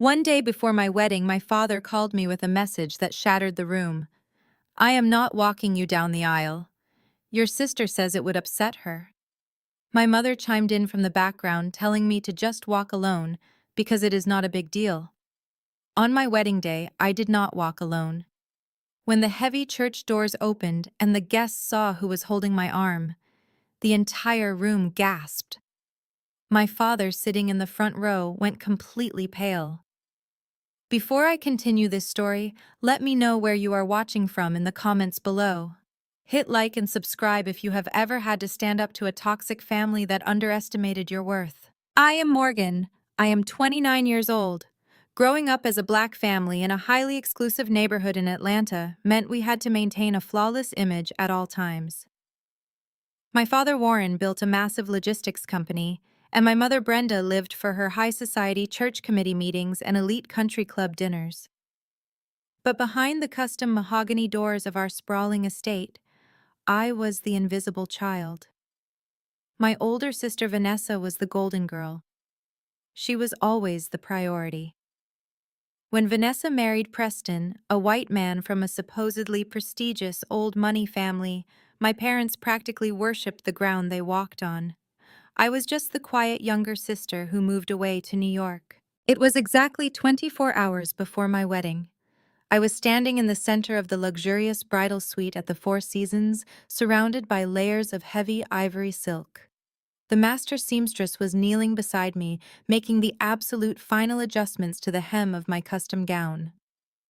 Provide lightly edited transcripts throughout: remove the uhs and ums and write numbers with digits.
One day before my wedding, my father called me with a message that shattered the room. "I am not walking you down the aisle. Your sister says it would upset her." My mother chimed in from the background, telling me to just walk alone, because it is not a big deal. On my wedding day, I did not walk alone. When the heavy church doors opened and the guests saw who was holding my arm, the entire room gasped. My father, sitting in the front row, went completely pale. Before I continue this story, let me know where you are watching from in the comments below. Hit like and subscribe if you have ever had to stand up to a toxic family that underestimated your worth. I am Morgan. I am 29 years old. Growing up as a black family in a highly exclusive neighborhood in Atlanta meant we had to maintain a flawless image at all times. My father Warren built a massive logistics company, and my mother Brenda lived for her high society church committee meetings and elite country club dinners. But behind the custom mahogany doors of our sprawling estate, I was the invisible child. My older sister Vanessa was the golden girl. She was always the priority. When Vanessa married Preston, a white man from a supposedly prestigious old money family, my parents practically worshipped the ground they walked on. I was just the quiet younger sister who moved away to New York. It was exactly 24 hours before my wedding. I was standing in the center of the luxurious bridal suite at the Four Seasons, surrounded by layers of heavy ivory silk. The master seamstress was kneeling beside me, making the absolute final adjustments to the hem of my custom gown.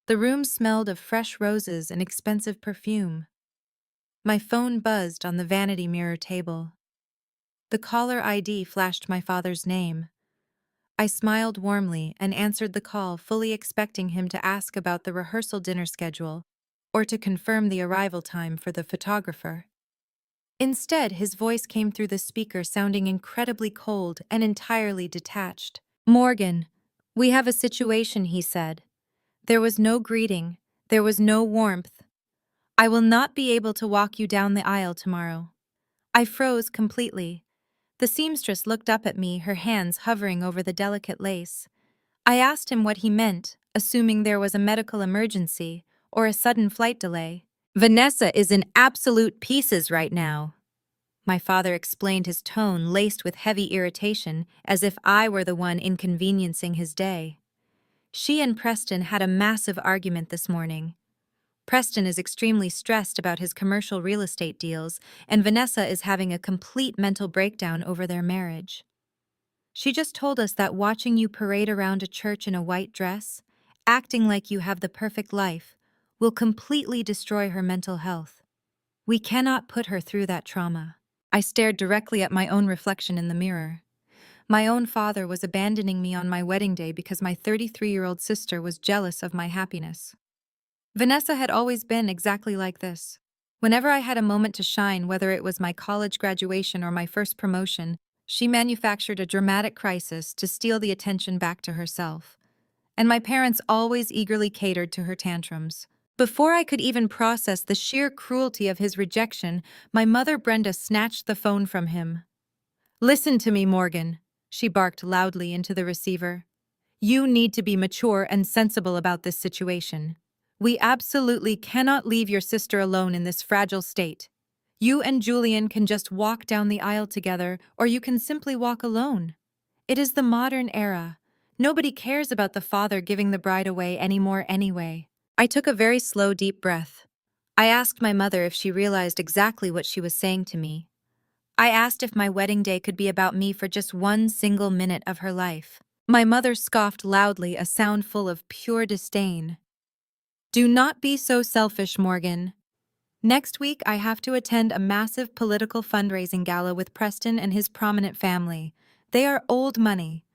The room smelled of fresh roses and expensive perfume. My phone buzzed on the vanity mirror table. The caller ID flashed my father's name. I smiled warmly and answered the call, fully expecting him to ask about the rehearsal dinner schedule or to confirm the arrival time for the photographer. Instead, his voice came through the speaker, sounding incredibly cold and entirely detached. "Morgan, we have a situation," he said. There was no greeting. There was no warmth. "I will not be able to walk you down the aisle tomorrow." I froze completely. The seamstress looked up at me, her hands hovering over the delicate lace. I asked him what he meant, assuming there was a medical emergency or a sudden flight delay. "Vanessa is in absolute pieces right now." My father explained, his tone laced with heavy irritation, as if I were the one inconveniencing his day. "She and Preston had a massive argument this morning. Preston is extremely stressed about his commercial real estate deals, and Vanessa is having a complete mental breakdown over their marriage. She just told us that watching you parade around a church in a white dress, acting like you have the perfect life, will completely destroy her mental health. We cannot put her through that trauma." I stared directly at my own reflection in the mirror. My own father was abandoning me on my wedding day because my 33-year-old sister was jealous of my happiness. Vanessa had always been exactly like this. Whenever I had a moment to shine, whether it was my college graduation or my first promotion, she manufactured a dramatic crisis to steal the attention back to herself. And my parents always eagerly catered to her tantrums. Before I could even process the sheer cruelty of his rejection, my mother Brenda snatched the phone from him. "Listen to me, Morgan," she barked loudly into the receiver. "You need to be mature and sensible about this situation. We absolutely cannot leave your sister alone in this fragile state. You and Julian can just walk down the aisle together, or you can simply walk alone. It is the modern era. Nobody cares about the father giving the bride away anymore anyway." I took a very slow, deep breath. I asked my mother if she realized exactly what she was saying to me. I asked if my wedding day could be about me for just one single minute of her life. My mother scoffed loudly, a sound full of pure disdain. "Do not be so selfish, Morgan. Next week, I have to attend a massive political fundraising gala with Preston and his prominent family. They are old money.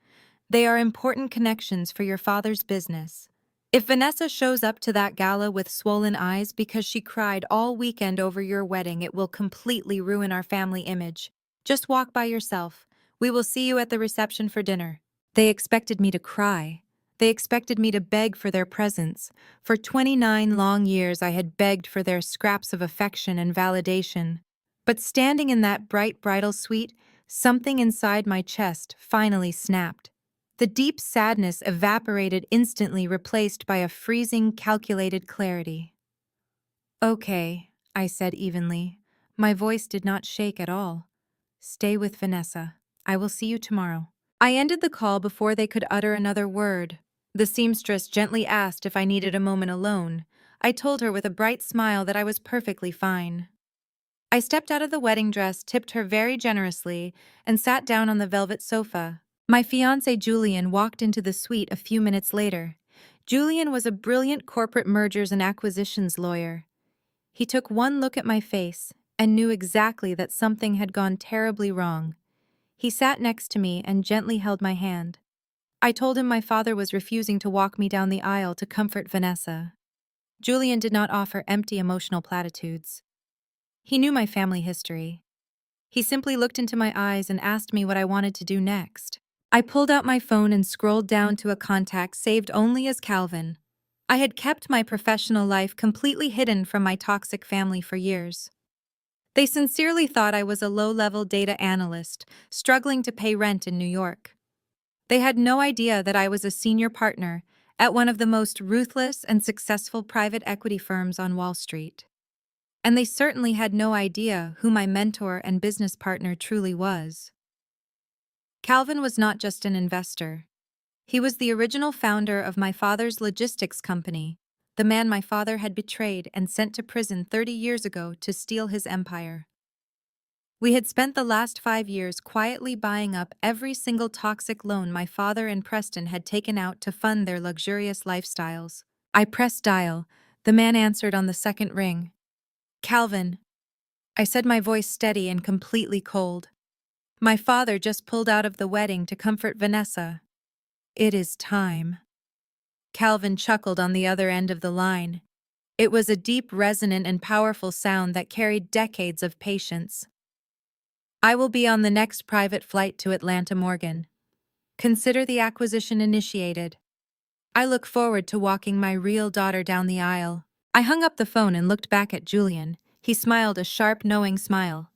They are important connections for your father's business. If Vanessa shows up to that gala with swollen eyes because she cried all weekend over your wedding, it will completely ruin our family image. Just walk by yourself. We will see you at the reception for dinner." They expected me to cry. They expected me to beg for their presence. For 29 long years, I had begged for their scraps of affection and validation. But standing in that bright bridal suite, something inside my chest finally snapped. The deep sadness evaporated instantly, replaced by a freezing, calculated clarity. "Okay," I said evenly. My voice did not shake at all. "Stay with Vanessa. I will see you tomorrow." I ended the call before they could utter another word. The seamstress gently asked if I needed a moment alone. I told her with a bright smile that I was perfectly fine. I stepped out of the wedding dress, tipped her very generously, and sat down on the velvet sofa. My fiancé Julian walked into the suite a few minutes later. Julian was a brilliant corporate mergers and acquisitions lawyer. He took one look at my face and knew exactly that something had gone terribly wrong. He sat next to me and gently held my hand. I told him my father was refusing to walk me down the aisle to comfort Vanessa. Julian did not offer empty emotional platitudes. He knew my family history. He simply looked into my eyes and asked me what I wanted to do next. I pulled out my phone and scrolled down to a contact saved only as Calvin. I had kept my professional life completely hidden from my toxic family for years. They sincerely thought I was a low-level data analyst, struggling to pay rent in New York. They had no idea that I was a senior partner at one of the most ruthless and successful private equity firms on Wall Street. And they certainly had no idea who my mentor and business partner truly was. Calvin was not just an investor. He was the original founder of my father's logistics company, the man my father had betrayed and sent to prison 30 years ago to steal his empire. We had spent the last 5 years quietly buying up every single toxic loan my father and Preston had taken out to fund their luxurious lifestyles. I pressed dial. The man answered on the second ring. "Calvin," I said, my voice steady and completely cold. "My father just pulled out of the wedding to comfort Vanessa. It is time." Calvin chuckled on the other end of the line. It was a deep, resonant, and powerful sound that carried decades of patience. "I will be on the next private flight to Atlanta, Morgan. Consider the acquisition initiated. I look forward to walking my real daughter down the aisle." I hung up the phone and looked back at Julian. He smiled a sharp, knowing smile.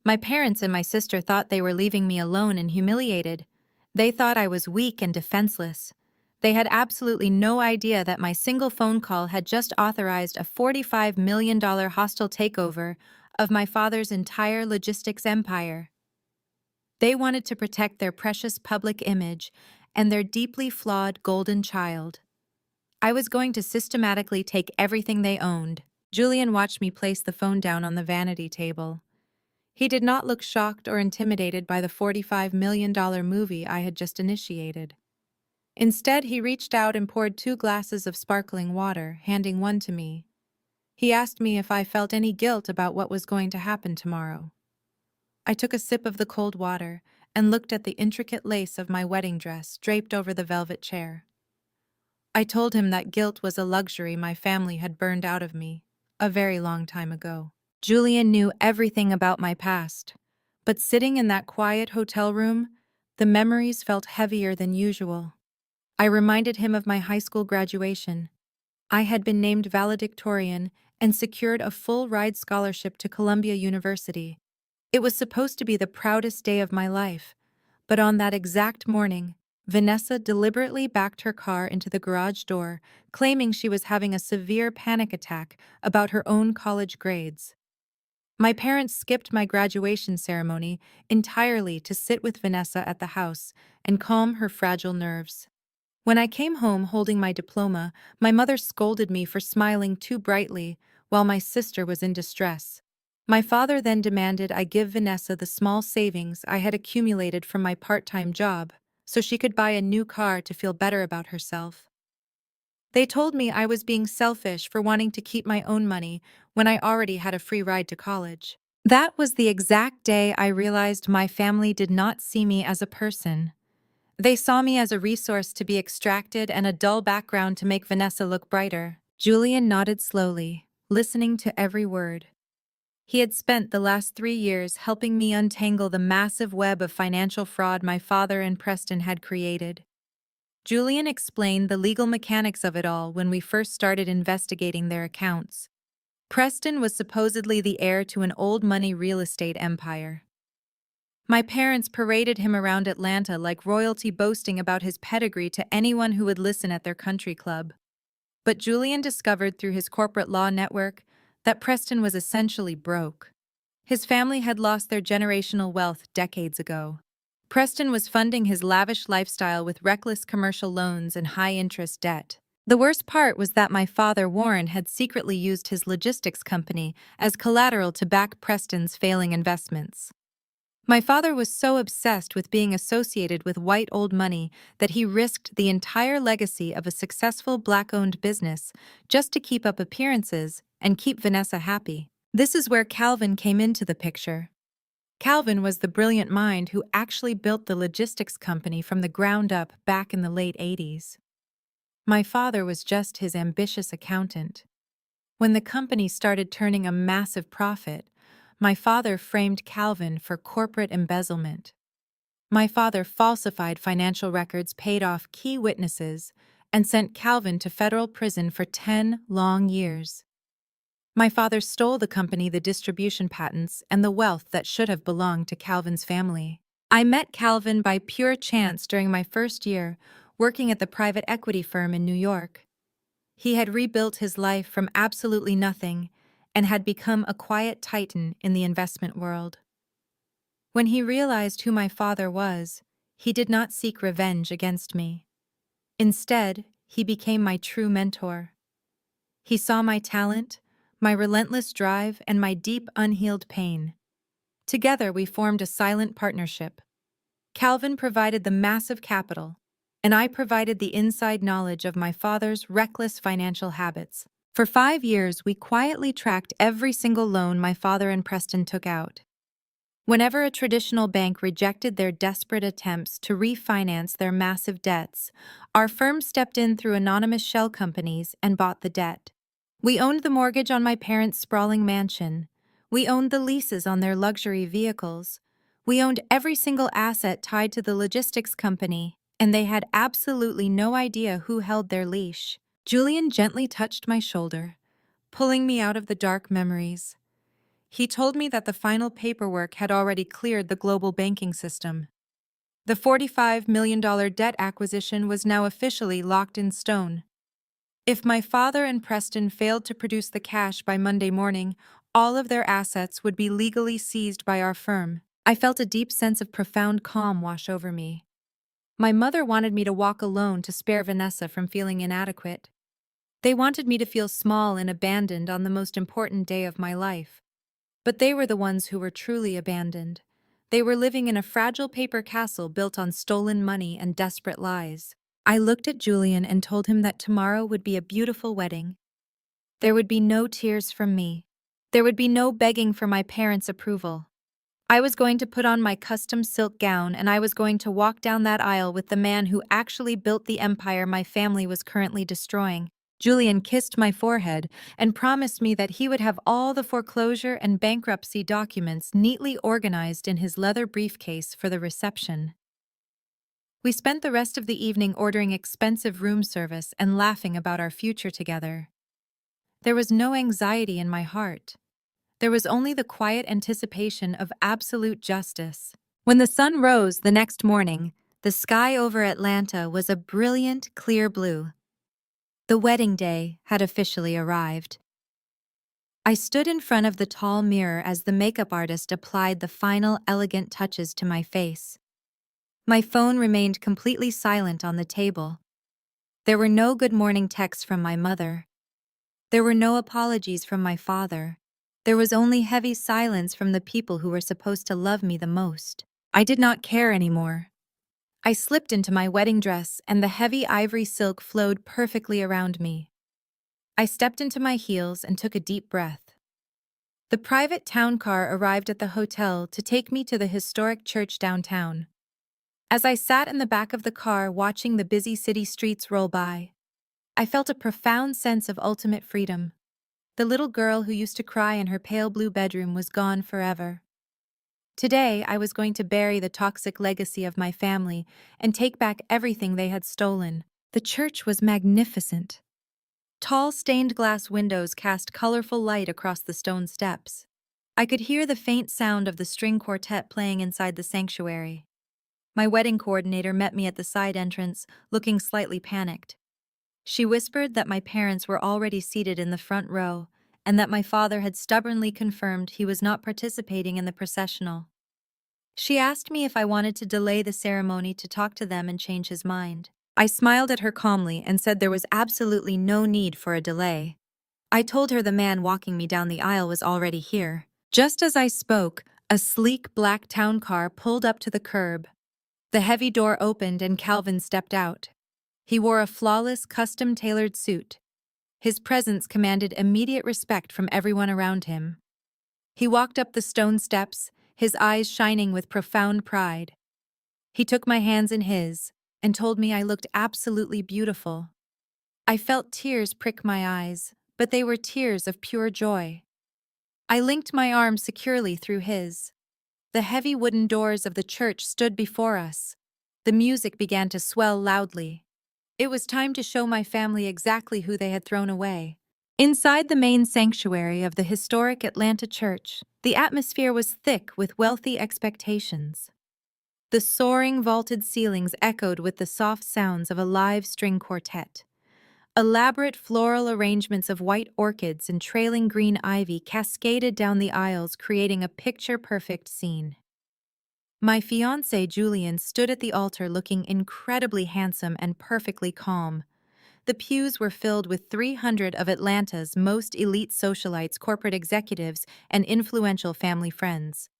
My parents and my sister thought they were leaving me alone and humiliated. They thought I was weak and defenseless. They had absolutely no idea that my single phone call had just authorized a $45 million hostile takeover of my father's entire logistics empire. They wanted to protect their precious public image and their deeply flawed golden child. I was going to systematically take everything they owned. Julian watched me place the phone down on the vanity table. He did not look shocked or intimidated by the $45 million movie I had just initiated. Instead, he reached out and poured 2 glasses of sparkling water, handing one to me. He asked me if I felt any guilt about what was going to happen tomorrow. I took a sip of the cold water and looked at the intricate lace of my wedding dress draped over the velvet chair. I told him that guilt was a luxury my family had burned out of me a very long time ago. Julian knew everything about my past, but sitting in that quiet hotel room, the memories felt heavier than usual. I reminded him of my high school graduation. I had been named valedictorian and secured a full-ride scholarship to Columbia University. It was supposed to be the proudest day of my life, but on that exact morning, Vanessa deliberately backed her car into the garage door, claiming she was having a severe panic attack about her own college grades. My parents skipped my graduation ceremony entirely to sit with Vanessa at the house and calm her fragile nerves. When I came home holding my diploma, my mother scolded me for smiling too brightly while my sister was in distress. My father then demanded I give Vanessa the small savings I had accumulated from my part-time job so she could buy a new car to feel better about herself. They told me I was being selfish for wanting to keep my own money when I already had a free ride to college. That was the exact day I realized my family did not see me as a person. They saw me as a resource to be extracted and a dull background to make Vanessa look brighter. Julian nodded slowly, listening to every word. He had spent the last 3 years helping me untangle the massive web of financial fraud my father and Preston had created. Julian explained the legal mechanics of it all when we first started investigating their accounts. Preston was supposedly the heir to an old money real estate empire. My parents paraded him around Atlanta like royalty, boasting about his pedigree to anyone who would listen at their country club. But Julian discovered through his corporate law network that Preston was essentially broke. His family had lost their generational wealth decades ago. Preston was funding his lavish lifestyle with reckless commercial loans and high-interest debt. The worst part was that my father, Warren, had secretly used his logistics company as collateral to back Preston's failing investments. My father was so obsessed with being associated with white old money that he risked the entire legacy of a successful black-owned business just to keep up appearances and keep Vanessa happy. This is where Calvin came into the picture. Calvin was the brilliant mind who actually built the logistics company from the ground up back in the late 80s. My father was just his ambitious accountant. When the company started turning a massive profit, my father framed Calvin for corporate embezzlement. My father falsified financial records, paid off key witnesses, and sent Calvin to federal prison for 10 long years. My father stole the company, the distribution patents, and the wealth that should have belonged to Calvin's family. I met Calvin by pure chance during my first year working at the private equity firm in New York. He had rebuilt his life from absolutely nothing and had become a quiet titan in the investment world. When he realized who my father was, he did not seek revenge against me. Instead, he became my true mentor. He saw my talent, my relentless drive, and my deep, unhealed pain. Together, we formed a silent partnership. Calvin provided the massive capital, and I provided the inside knowledge of my father's reckless financial habits. For 5 years, we quietly tracked every single loan my father and Preston took out. Whenever a traditional bank rejected their desperate attempts to refinance their massive debts, our firm stepped in through anonymous shell companies and bought the debt. We owned the mortgage on my parents' sprawling mansion. We owned the leases on their luxury vehicles. We owned every single asset tied to the logistics company, and they had absolutely no idea who held their leash. Julian gently touched my shoulder, pulling me out of the dark memories. He told me that the final paperwork had already cleared the global banking system. The $45 million debt acquisition was now officially locked in stone. If my father and Preston failed to produce the cash by Monday morning, all of their assets would be legally seized by our firm. I felt a deep sense of profound calm wash over me. My mother wanted me to walk alone to spare Vanessa from feeling inadequate. They wanted me to feel small and abandoned on the most important day of my life. But they were the ones who were truly abandoned. They were living in a fragile paper castle built on stolen money and desperate lies. I looked at Julian and told him that tomorrow would be a beautiful wedding. There would be no tears from me. There would be no begging for my parents' approval. I was going to put on my custom silk gown and I was going to walk down that aisle with the man who actually built the empire my family was currently destroying. Julian kissed my forehead and promised me that he would have all the foreclosure and bankruptcy documents neatly organized in his leather briefcase for the reception. We spent the rest of the evening ordering expensive room service and laughing about our future together. There was no anxiety in my heart. There was only the quiet anticipation of absolute justice. When the sun rose the next morning, the sky over Atlanta was a brilliant, clear blue. The wedding day had officially arrived. I stood in front of the tall mirror as the makeup artist applied the final elegant touches to my face. My phone remained completely silent on the table. There were no good morning texts from my mother. There were no apologies from my father. There was only heavy silence from the people who were supposed to love me the most. I did not care anymore. I slipped into my wedding dress and the heavy ivory silk flowed perfectly around me. I stepped into my heels and took a deep breath. The private town car arrived at the hotel to take me to the historic church downtown. As I sat in the back of the car watching the busy city streets roll by, I felt a profound sense of ultimate freedom. The little girl who used to cry in her pale blue bedroom was gone forever. Today, I was going to bury the toxic legacy of my family and take back everything they had stolen. The church was magnificent. Tall stained glass windows cast colorful light across the stone steps. I could hear the faint sound of the string quartet playing inside the sanctuary. My wedding coordinator met me at the side entrance, looking slightly panicked. She whispered that my parents were already seated in the front row, and that my father had stubbornly confirmed he was not participating in the processional. She asked me if I wanted to delay the ceremony to talk to them and change his mind. I smiled at her calmly and said there was absolutely no need for a delay. I told her the man walking me down the aisle was already here. Just as I spoke, a sleek black town car pulled up to the curb. The heavy door opened and Calvin stepped out. He wore a flawless, custom-tailored suit. His presence commanded immediate respect from everyone around him. He walked up the stone steps, his eyes shining with profound pride. He took my hands in his and told me I looked absolutely beautiful. I felt tears prick my eyes, but they were tears of pure joy. I linked my arms securely through his. The heavy wooden doors of the church stood before us. The music began to swell loudly. It was time to show my family exactly who they had thrown away. Inside the main sanctuary of the historic Atlanta church, the atmosphere was thick with wealthy expectations. The soaring vaulted ceilings echoed with the soft sounds of a live string quartet. Elaborate floral arrangements of white orchids and trailing green ivy cascaded down the aisles, creating a picture-perfect scene. My fiancé Julian stood at the altar looking incredibly handsome and perfectly calm. The pews were filled with 300 of Atlanta's most elite socialites, corporate executives, and influential family friends.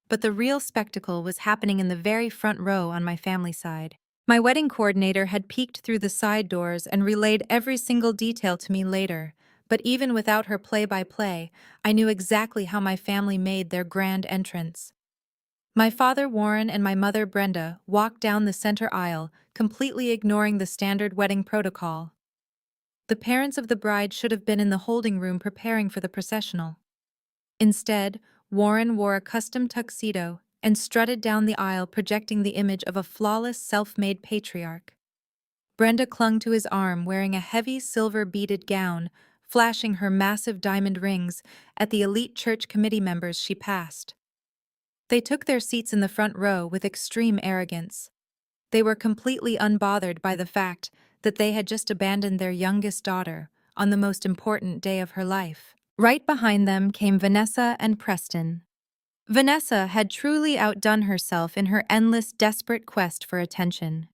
But the real spectacle was happening in the very front row on my family side. My wedding coordinator had peeked through the side doors and relayed every single detail to me later, but even without her play-by-play, I knew exactly how my family made their grand entrance. My father Warren and my mother Brenda walked down the center aisle, completely ignoring the standard wedding protocol. The parents of the bride should have been in the holding room preparing for the processional. Instead, Warren wore a custom tuxedo and strutted down the aisle, projecting the image of a flawless, self-made patriarch. Brenda clung to his arm, wearing a heavy silver beaded gown, flashing her massive diamond rings at the elite church committee members she passed. They took their seats in the front row with extreme arrogance. They were completely unbothered by the fact that they had just abandoned their youngest daughter on the most important day of her life. Right behind them came Vanessa and Preston. Vanessa had truly outdone herself in her endless, desperate quest for attention.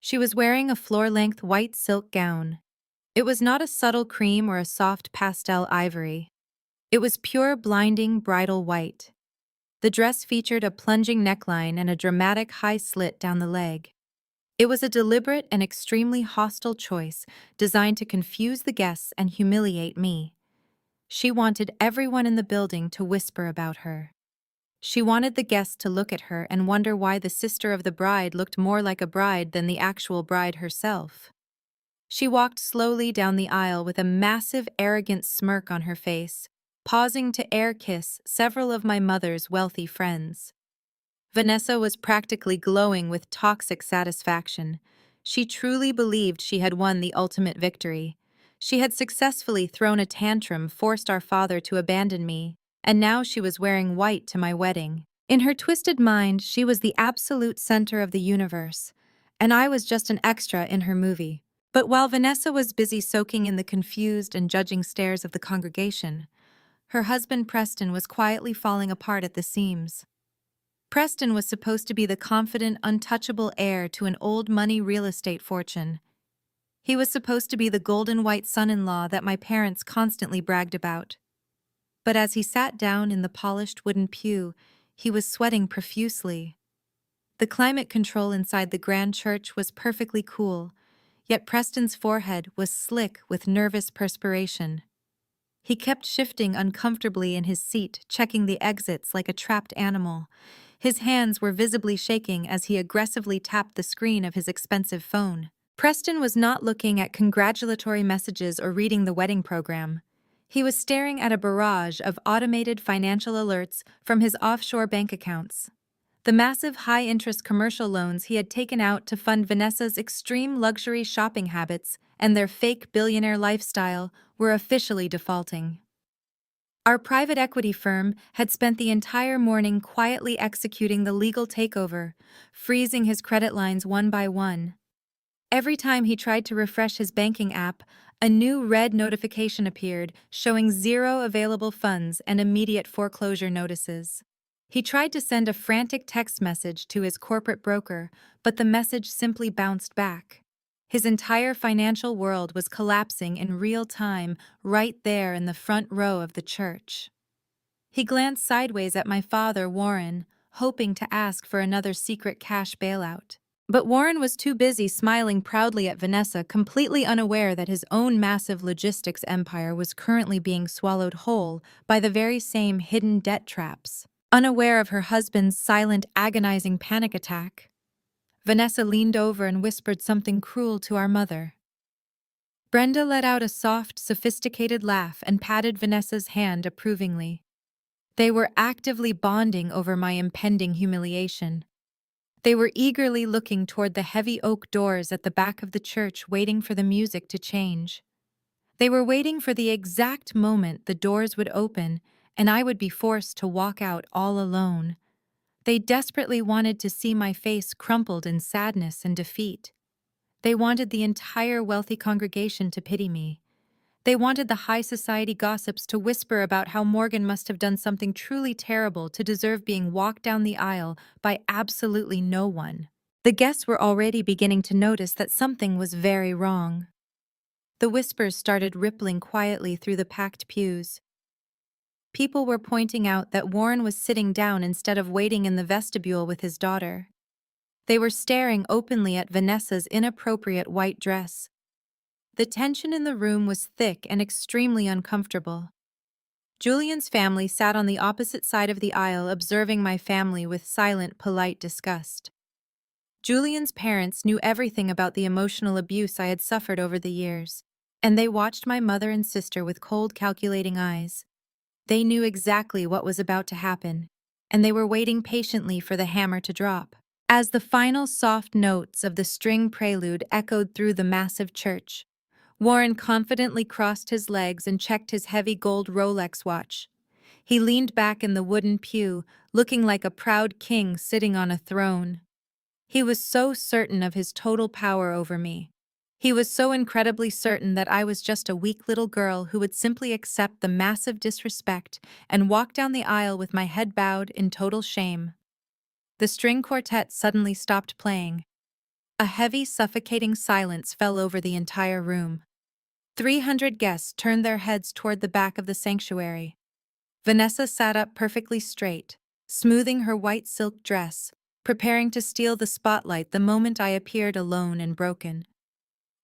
She was wearing a floor-length white silk gown. It was not a subtle cream or a soft pastel ivory. It was pure, blinding bridal white. The dress featured a plunging neckline and a dramatic high slit down the leg. It was a deliberate and extremely hostile choice designed to confuse the guests and humiliate me. She wanted everyone in the building to whisper about her. She wanted the guests to look at her and wonder why the sister of the bride looked more like a bride than the actual bride herself. She walked slowly down the aisle with a massive, arrogant smirk on her face, pausing to air kiss several of my mother's wealthy friends. Vanessa was practically glowing with toxic satisfaction. She truly believed she had won the ultimate victory. She had successfully thrown a tantrum, forced our father to abandon me, and now she was wearing white to my wedding. In her twisted mind, she was the absolute center of the universe, and I was just an extra in her movie. But while Vanessa was busy soaking in the confused and judging stares of the congregation, her husband Preston was quietly falling apart at the seams. Preston was supposed to be the confident, untouchable heir to an old money real estate fortune. He was supposed to be the golden white son-in-law that my parents constantly bragged about. But as he sat down in the polished wooden pew, he was sweating profusely. The climate control inside the grand church was perfectly cool, yet Preston's forehead was slick with nervous perspiration. He kept shifting uncomfortably in his seat, checking the exits like a trapped animal. His hands were visibly shaking as he aggressively tapped the screen of his expensive phone. Preston was not looking at congratulatory messages or reading the wedding program. He was staring at a barrage of automated financial alerts from his offshore bank accounts. The massive high-interest commercial loans he had taken out to fund Vanessa's extreme luxury shopping habits and their fake billionaire lifestyle were officially defaulting. Our private equity firm had spent the entire morning quietly executing the legal takeover, freezing his credit lines one by one. Every time he tried to refresh his banking app, a new red notification appeared showing zero available funds and immediate foreclosure notices. He tried to send a frantic text message to his corporate broker, but the message simply bounced back. His entire financial world was collapsing in real time right there in the front row of the church. He glanced sideways at my father, Warren, hoping to ask for another secret cash bailout. But Warren was too busy smiling proudly at Vanessa, completely unaware that his own massive logistics empire was currently being swallowed whole by the very same hidden debt traps. Unaware of her husband's silent, agonizing panic attack, Vanessa leaned over and whispered something cruel to our mother. Brenda let out a soft, sophisticated laugh and patted Vanessa's hand approvingly. They were actively bonding over my impending humiliation. They were eagerly looking toward the heavy oak doors at the back of the church, waiting for the music to change. They were waiting for the exact moment the doors would open and I would be forced to walk out all alone. They desperately wanted to see my face crumpled in sadness and defeat. They wanted the entire wealthy congregation to pity me. They wanted the high society gossips to whisper about how Morgan must have done something truly terrible to deserve being walked down the aisle by absolutely no one. The guests were already beginning to notice that something was very wrong. The whispers started rippling quietly through the packed pews. People were pointing out that Warren was sitting down instead of waiting in the vestibule with his daughter. They were staring openly at Vanessa's inappropriate white dress. The tension in the room was thick and extremely uncomfortable. Julian's family sat on the opposite side of the aisle, observing my family with silent, polite disgust. Julian's parents knew everything about the emotional abuse I had suffered over the years, and they watched my mother and sister with cold, calculating eyes. They knew exactly what was about to happen, and they were waiting patiently for the hammer to drop. As the final soft notes of the string prelude echoed through the massive church, Warren confidently crossed his legs and checked his heavy gold Rolex watch. He leaned back in the wooden pew, looking like a proud king sitting on a throne. He was so certain of his total power over me. He was so incredibly certain that I was just a weak little girl who would simply accept the massive disrespect and walk down the aisle with my head bowed in total shame. The string quartet suddenly stopped playing. A heavy, suffocating silence fell over the entire room. 300 guests turned their heads toward the back of the sanctuary. Vanessa sat up perfectly straight, smoothing her white silk dress, preparing to steal the spotlight the moment I appeared alone and broken.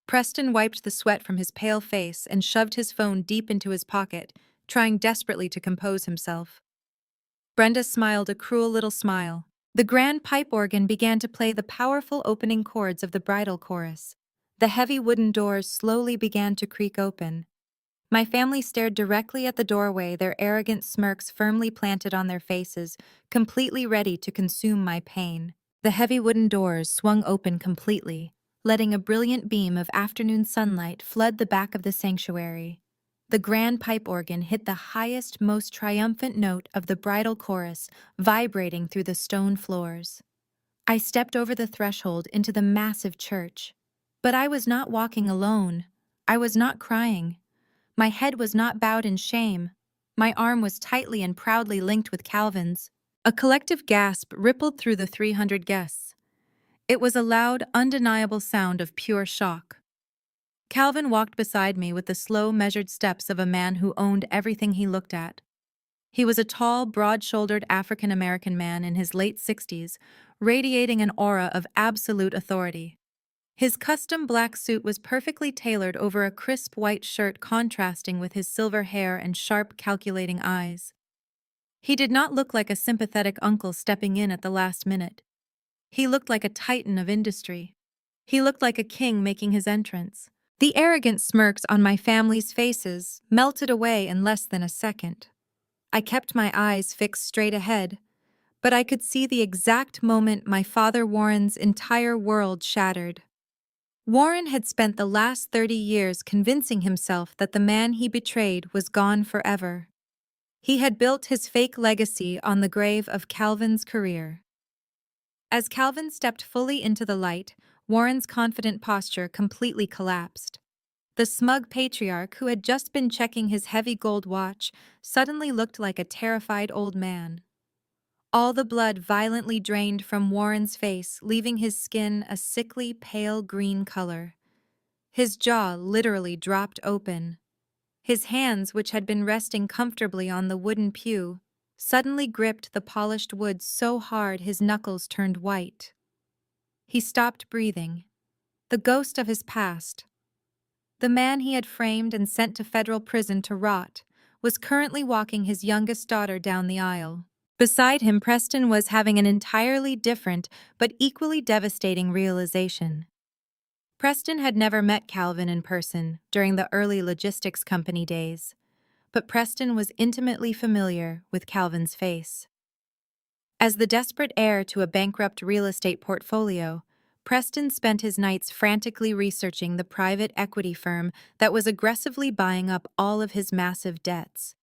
Preston wiped the sweat from his pale face and shoved his phone deep into his pocket, trying desperately to compose himself. Brenda smiled a cruel little smile. The grand pipe organ began to play the powerful opening chords of the bridal chorus. The heavy wooden doors slowly began to creak open. My family stared directly at the doorway, their arrogant smirks firmly planted on their faces, completely ready to consume my pain. The heavy wooden doors swung open completely, letting a brilliant beam of afternoon sunlight flood the back of the sanctuary. The grand pipe organ hit the highest, most triumphant note of the bridal chorus, vibrating through the stone floors. I stepped over the threshold into the massive church. But I was not walking alone. I was not crying. My head was not bowed in shame. My arm was tightly and proudly linked with Calvin's. A collective gasp rippled through the 300 guests. It was a loud, undeniable sound of pure shock. Calvin walked beside me with the slow, measured steps of a man who owned everything he looked at. He was a tall, broad-shouldered African-American man in his late 60s, radiating an aura of absolute authority. His custom black suit was perfectly tailored over a crisp white shirt, contrasting with his silver hair and sharp, calculating eyes. He did not look like a sympathetic uncle stepping in at the last minute. He looked like a titan of industry. He looked like a king making his entrance. The arrogant smirks on my family's faces melted away in less than a second. I kept my eyes fixed straight ahead, but I could see the exact moment my father Warren's entire world shattered. Warren had spent the last 30 years convincing himself that the man he betrayed was gone forever. He had built his fake legacy on the grave of Calvin's career. As Calvin stepped fully into the light, Warren's confident posture completely collapsed. The smug patriarch who had just been checking his heavy gold watch suddenly looked like a terrified old man. All the blood violently drained from Warren's face, leaving his skin a sickly pale green color. His jaw literally dropped open. His hands, which had been resting comfortably on the wooden pew, suddenly gripped the polished wood so hard his knuckles turned white. He stopped breathing. The ghost of his past, the man he had framed and sent to federal prison to rot, was currently walking his youngest daughter down the aisle. Beside him, Preston was having an entirely different but equally devastating realization. Preston had never met Calvin in person during the early logistics company days, but Preston was intimately familiar with Calvin's face. As the desperate heir to a bankrupt real estate portfolio, Preston spent his nights frantically researching the private equity firm that was aggressively buying up all of his massive debts.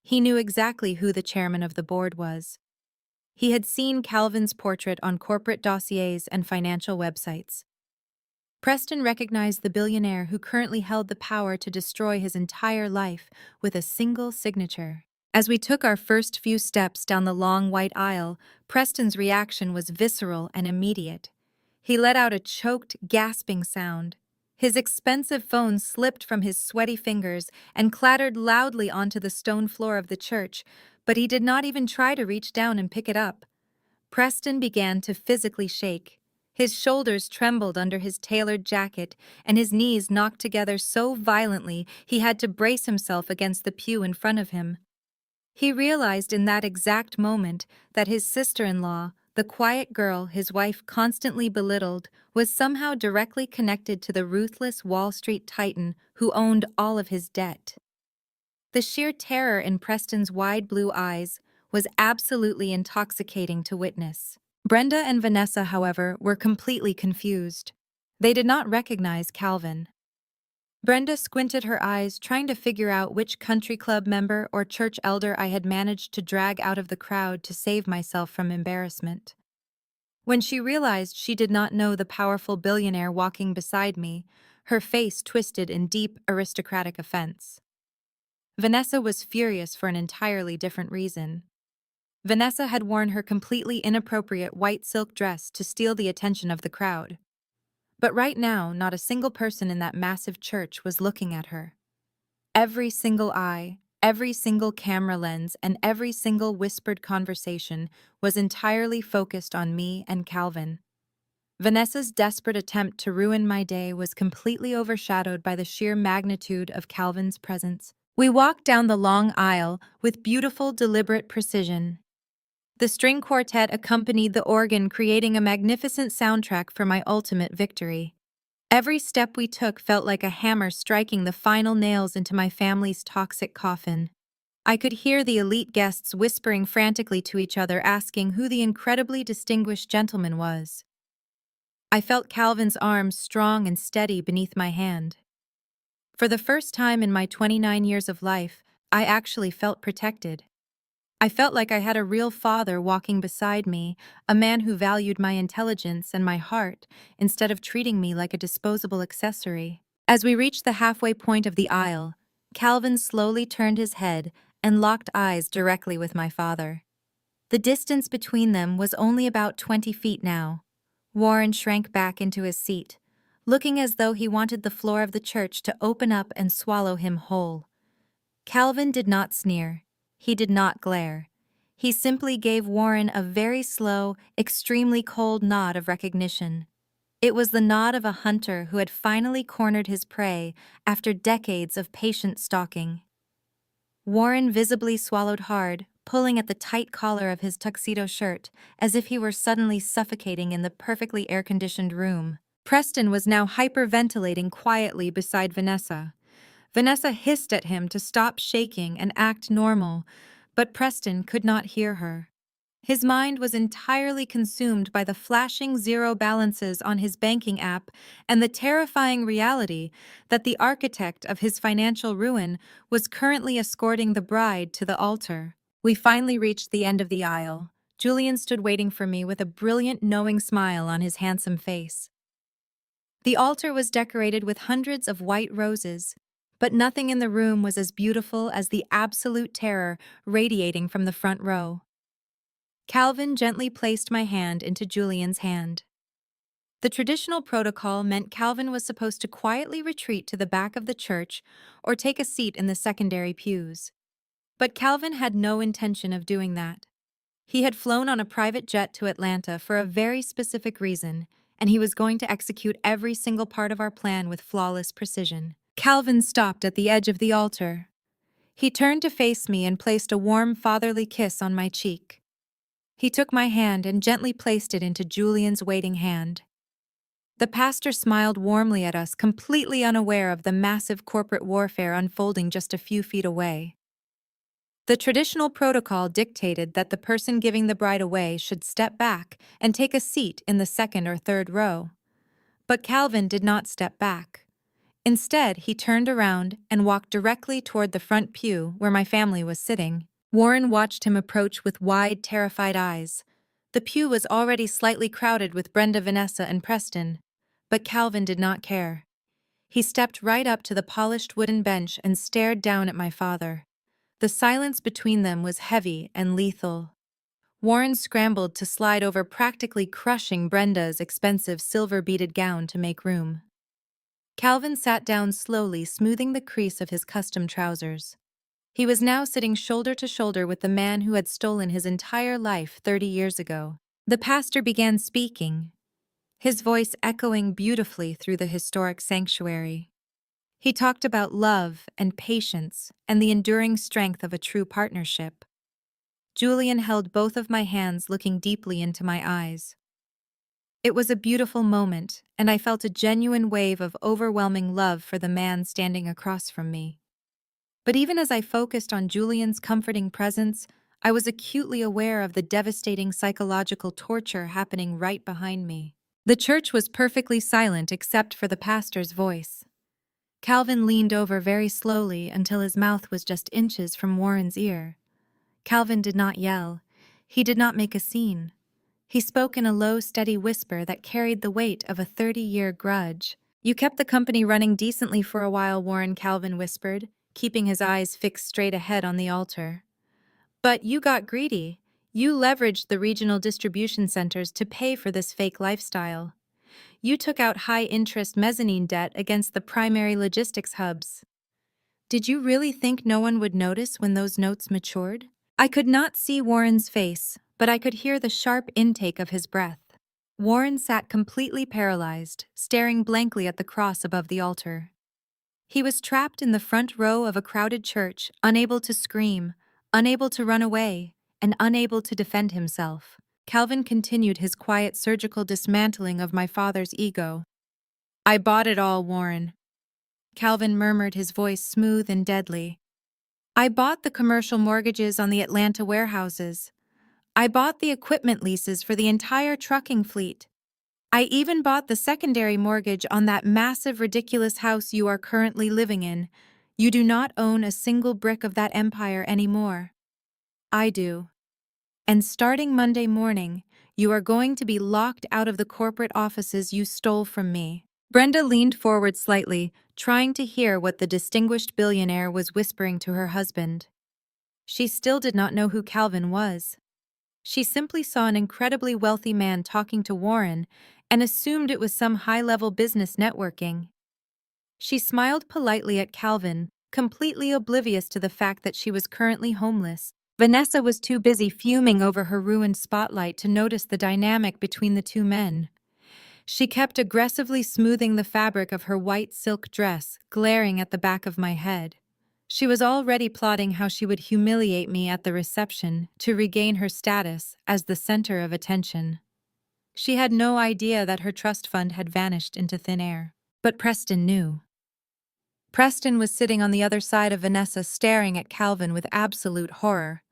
He knew exactly who the chairman of the board was. He had seen Calvin's portrait on corporate dossiers and financial websites. Preston recognized the billionaire who currently held the power to destroy his entire life with a single signature. As we took our first few steps down the long white aisle, Preston's reaction was visceral and immediate. He let out a choked, gasping sound. His expensive phone slipped from his sweaty fingers and clattered loudly onto the stone floor of the church, but he did not even try to reach down and pick it up. Preston began to physically shake. His shoulders trembled under his tailored jacket, and his knees knocked together so violently he had to brace himself against the pew in front of him. He realized in that exact moment that his sister-in-law, the quiet girl his wife constantly belittled, was somehow directly connected to the ruthless Wall Street titan who owned all of his debt. The sheer terror in Preston's wide blue eyes was absolutely intoxicating to witness. Brenda and Vanessa, however, were completely confused. They did not recognize Calvin. Brenda squinted her eyes, trying to figure out which country club member or church elder I had managed to drag out of the crowd to save myself from embarrassment. When she realized she did not know the powerful billionaire walking beside me, her face twisted in deep aristocratic offense. Vanessa was furious for an entirely different reason. Vanessa had worn her completely inappropriate white silk dress to steal the attention of the crowd. But right now, not a single person in that massive church was looking at her. Every single eye, every single camera lens, and every single whispered conversation was entirely focused on me and Calvin. Vanessa's desperate attempt to ruin my day was completely overshadowed by the sheer magnitude of Calvin's presence. We walked down the long aisle with beautiful, deliberate precision. The string quartet accompanied the organ, creating a magnificent soundtrack for my ultimate victory. Every step we took felt like a hammer striking the final nails into my family's toxic coffin. I could hear the elite guests whispering frantically to each other, asking who the incredibly distinguished gentleman was. I felt Calvin's arms strong and steady beneath my hand. For the first time in my 29 years of life, I actually felt protected. I felt like I had a real father walking beside me, a man who valued my intelligence and my heart instead of treating me like a disposable accessory. As we reached the halfway point of the aisle, Calvin slowly turned his head and locked eyes directly with my father. The distance between them was only about 20 feet now. Warren shrank back into his seat, looking as though he wanted the floor of the church to open up and swallow him whole. Calvin did not sneer. He did not glare. He simply gave Warren a very slow, extremely cold nod of recognition. It was the nod of a hunter who had finally cornered his prey after decades of patient stalking. Warren visibly swallowed hard, pulling at the tight collar of his tuxedo shirt, as if he were suddenly suffocating in the perfectly air-conditioned room. Preston was now hyperventilating quietly beside Vanessa. Vanessa hissed at him to stop shaking and act normal, but Preston could not hear her. His mind was entirely consumed by the flashing zero balances on his banking app and the terrifying reality that the architect of his financial ruin was currently escorting the bride to the altar. We finally reached the end of the aisle. Julian stood waiting for me with a brilliant, knowing smile on his handsome face. The altar was decorated with hundreds of white roses, but nothing in the room was as beautiful as the absolute terror radiating from the front row. Calvin gently placed my hand into Julian's hand. The traditional protocol meant Calvin was supposed to quietly retreat to the back of the church or take a seat in the secondary pews. But Calvin had no intention of doing that. He had flown on a private jet to Atlanta for a very specific reason, and he was going to execute every single part of our plan with flawless precision. Calvin stopped at the edge of the altar. He turned to face me and placed a warm fatherly kiss on my cheek. He took my hand and gently placed it into Julian's waiting hand. The pastor smiled warmly at us, completely unaware of the massive corporate warfare unfolding just a few feet away. The traditional protocol dictated that the person giving the bride away should step back and take a seat in the second or third row. But Calvin did not step back. Instead, he turned around and walked directly toward the front pew where my family was sitting. Warren watched him approach with wide, terrified eyes. The pew was already slightly crowded with Brenda, Vanessa, and Preston, but Calvin did not care. He stepped right up to the polished wooden bench and stared down at my father. The silence between them was heavy and lethal. Warren scrambled to slide over, practically crushing Brenda's expensive silver-beaded gown to make room. Calvin sat down slowly, smoothing the crease of his custom trousers. He was now sitting shoulder to shoulder with the man who had stolen his entire life 30 years ago. The pastor began speaking, his voice echoing beautifully through the historic sanctuary. He talked about love and patience and the enduring strength of a true partnership. Julian held both of my hands, looking deeply into my eyes. It was a beautiful moment, and I felt a genuine wave of overwhelming love for the man standing across from me. But even as I focused on Julian's comforting presence, I was acutely aware of the devastating psychological torture happening right behind me. The church was perfectly silent except for the pastor's voice. Calvin leaned over very slowly until his mouth was just inches from Warren's ear. Calvin did not yell. He did not make a scene. He spoke in a low, steady whisper that carried the weight of a 30-year grudge. "You kept the company running decently for a while," Warren, Calvin whispered, keeping his eyes fixed straight ahead on the altar. "But you got greedy. You leveraged the regional distribution centers to pay for this fake lifestyle. You took out high-interest mezzanine debt against the primary logistics hubs. Did you really think no one would notice when those notes matured?" I could not see Warren's face, but I could hear the sharp intake of his breath. Warren sat completely paralyzed, staring blankly at the cross above the altar. He was trapped in the front row of a crowded church, unable to scream, unable to run away, and unable to defend himself. Calvin continued his quiet surgical dismantling of my father's ego. "I bought it all, Warren," Calvin murmured, his voice smooth and deadly. "I bought the commercial mortgages on the Atlanta warehouses. I bought the equipment leases for the entire trucking fleet. I even bought the secondary mortgage on that massive, ridiculous house you are currently living in. You do not own a single brick of that empire anymore. I do. And starting Monday morning, you are going to be locked out of the corporate offices you stole from me." Brenda leaned forward slightly, trying to hear what the distinguished billionaire was whispering to her husband. She still did not know who Calvin was. She simply saw an incredibly wealthy man talking to Warren and assumed it was some high-level business networking. She smiled politely at Calvin, completely oblivious to the fact that she was currently homeless. Vanessa was too busy fuming over her ruined spotlight to notice the dynamic between the two men. She kept aggressively smoothing the fabric of her white silk dress, glaring at the back of my head. She was already plotting how she would humiliate me at the reception to regain her status as the center of attention. She had no idea that her trust fund had vanished into thin air. But Preston knew. Preston was sitting on the other side of Vanessa, staring at Calvin with absolute horror.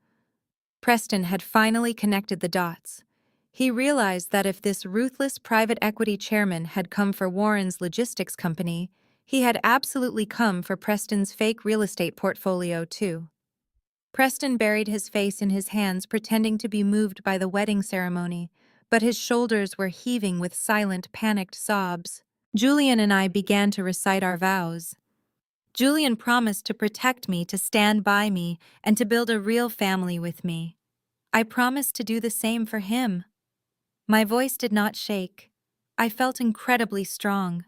Preston had finally connected the dots. He realized that if this ruthless private equity chairman had come for Warren's logistics company, he had absolutely come for Preston's fake real estate portfolio too. Preston buried his face in his hands, pretending to be moved by the wedding ceremony, but his shoulders were heaving with silent, panicked sobs. Julian and I began to recite our vows. Julian promised to protect me, to stand by me, and to build a real family with me. I promised to do the same for him. My voice did not shake. I felt incredibly strong.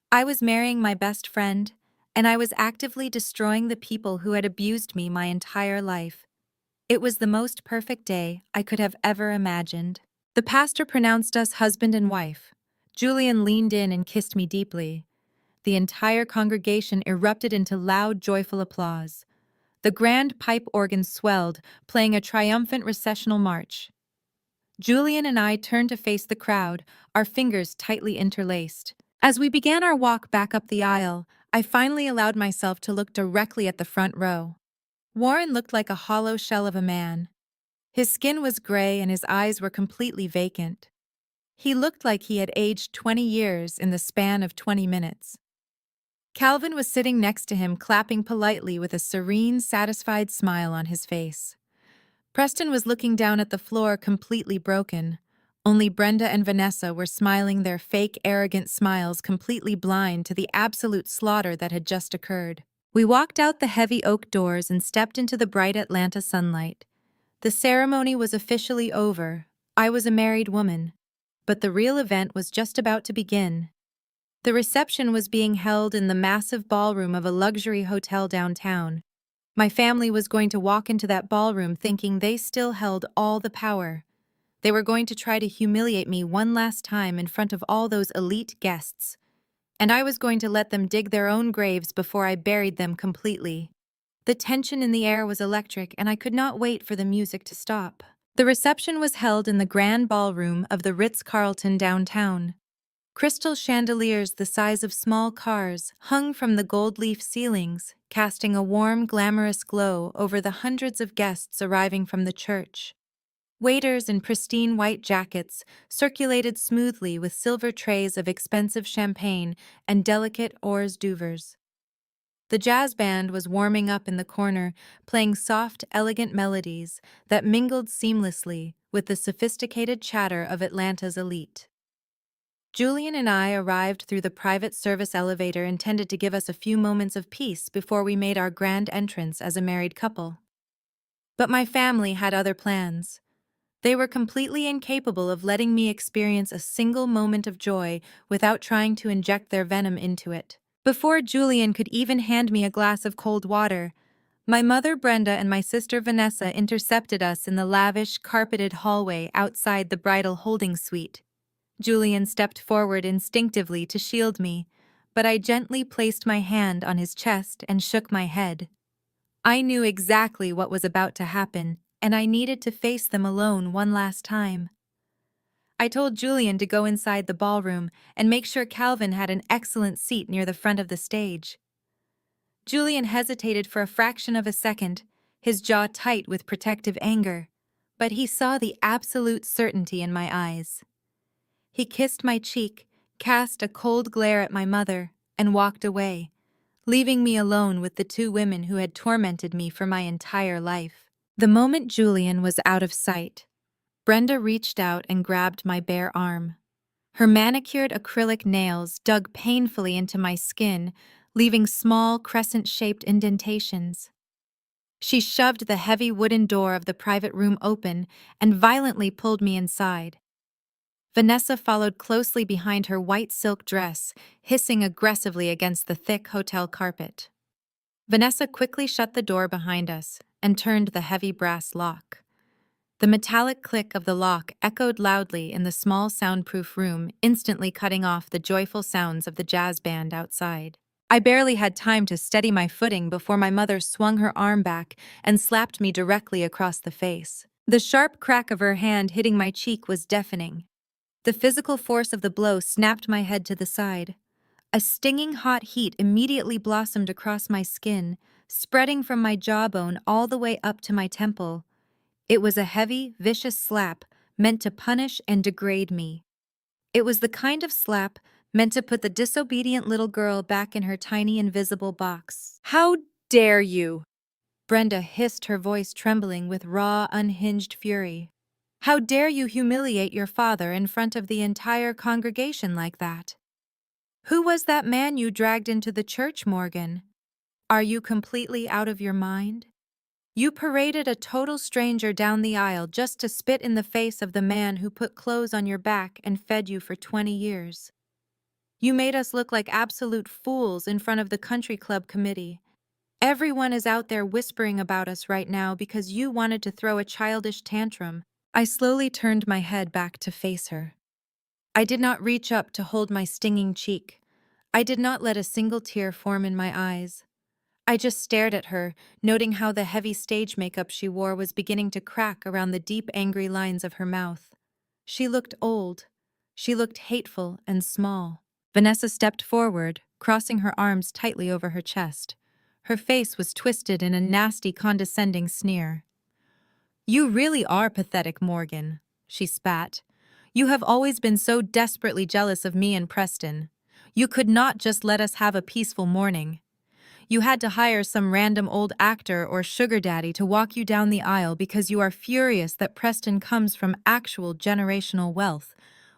I was marrying my best friend, and I was actively destroying the people who had abused me my entire life. It was the most perfect day I could have ever imagined. The pastor pronounced us husband and wife. Julian leaned in and kissed me deeply. The entire congregation erupted into loud, joyful applause. The grand pipe organ swelled, playing a triumphant recessional march. Julian and I turned to face the crowd, our fingers tightly interlaced. As we began our walk back up the aisle, I finally allowed myself to look directly at the front row. Warren looked like a hollow shell of a man. His skin was gray and his eyes were completely vacant. He looked like he had aged 20 years in the span of 20 minutes. Calvin was sitting next to him, clapping politely with a serene, satisfied smile on his face. Preston was looking down at the floor, completely broken. Only Brenda and Vanessa were smiling their fake, arrogant smiles, completely blind to the absolute slaughter that had just occurred. We walked out the heavy oak doors and stepped into the bright Atlanta sunlight. The ceremony was officially over. I was a married woman. But the real event was just about to begin. The reception was being held in the massive ballroom of a luxury hotel downtown. My family was going to walk into that ballroom thinking they still held all the power. They were going to try to humiliate me one last time in front of all those elite guests. And I was going to let them dig their own graves before I buried them completely. The tension in the air was electric, and I could not wait for the music to stop. The reception was held in the grand ballroom of the Ritz-Carlton downtown. Crystal chandeliers the size of small cars hung from the gold leaf ceilings, casting a warm, glamorous glow over the hundreds of guests arriving from the church. Waiters in pristine white jackets circulated smoothly with silver trays of expensive champagne and delicate hors d'oeuvres. The jazz band was warming up in the corner, playing soft, elegant melodies that mingled seamlessly with the sophisticated chatter of Atlanta's elite. Julian and I arrived through the private service elevator intended to give us a few moments of peace before we made our grand entrance as a married couple. But my family had other plans. They were completely incapable of letting me experience a single moment of joy without trying to inject their venom into it. Before Julian could even hand me a glass of cold water, my mother Brenda and my sister Vanessa intercepted us in the lavish, carpeted hallway outside the bridal holding suite. Julian stepped forward instinctively to shield me, but I gently placed my hand on his chest and shook my head. I knew exactly what was about to happen, and I needed to face them alone one last time. I told Julian to go inside the ballroom and make sure Calvin had an excellent seat near the front of the stage. Julian hesitated for a fraction of a second, his jaw tight with protective anger, but he saw the absolute certainty in my eyes. He kissed my cheek, cast a cold glare at my mother, and walked away, leaving me alone with the two women who had tormented me for my entire life. The moment Julian was out of sight, Brenda reached out and grabbed my bare arm. Her manicured acrylic nails dug painfully into my skin, leaving small crescent-shaped indentations. She shoved the heavy wooden door of the private room open and violently pulled me inside. Vanessa followed closely behind her white silk dress, hissing aggressively against the thick hotel carpet. Vanessa quickly shut the door behind us and turned the heavy brass lock. The metallic click of the lock echoed loudly in the small soundproof room, instantly cutting off the joyful sounds of the jazz band outside. I barely had time to steady my footing before my mother swung her arm back and slapped me directly across the face. The sharp crack of her hand hitting my cheek was deafening. The physical force of the blow snapped my head to the side. A stinging hot heat immediately blossomed across my skin, spreading from my jawbone all the way up to my temple. It was a heavy, vicious slap meant to punish and degrade me. It was the kind of slap meant to put the disobedient little girl back in her tiny invisible box. "How dare you?" Brenda hissed, her voice trembling with raw, unhinged fury. "How dare you humiliate your father in front of the entire congregation like that? Who was that man you dragged into the church, Morgan? Are you completely out of your mind? You paraded a total stranger down the aisle just to spit in the face of the man who put clothes on your back and fed you for 20 years. You made us look like absolute fools in front of the country club committee. Everyone is out there whispering about us right now because you wanted to throw a childish tantrum." I slowly turned my head back to face her. I did not reach up to hold my stinging cheek. I did not let a single tear form in my eyes. I just stared at her, noting how the heavy stage makeup she wore was beginning to crack around the deep, angry lines of her mouth. She looked old. She looked hateful and small. Vanessa stepped forward, crossing her arms tightly over her chest. Her face was twisted in a nasty, condescending sneer. "You really are pathetic, Morgan," she spat. "You have always been so desperately jealous of me and Preston. You could not just let us have a peaceful morning. You had to hire some random old actor or sugar daddy to walk you down the aisle because you are furious that Preston comes from actual generational wealth,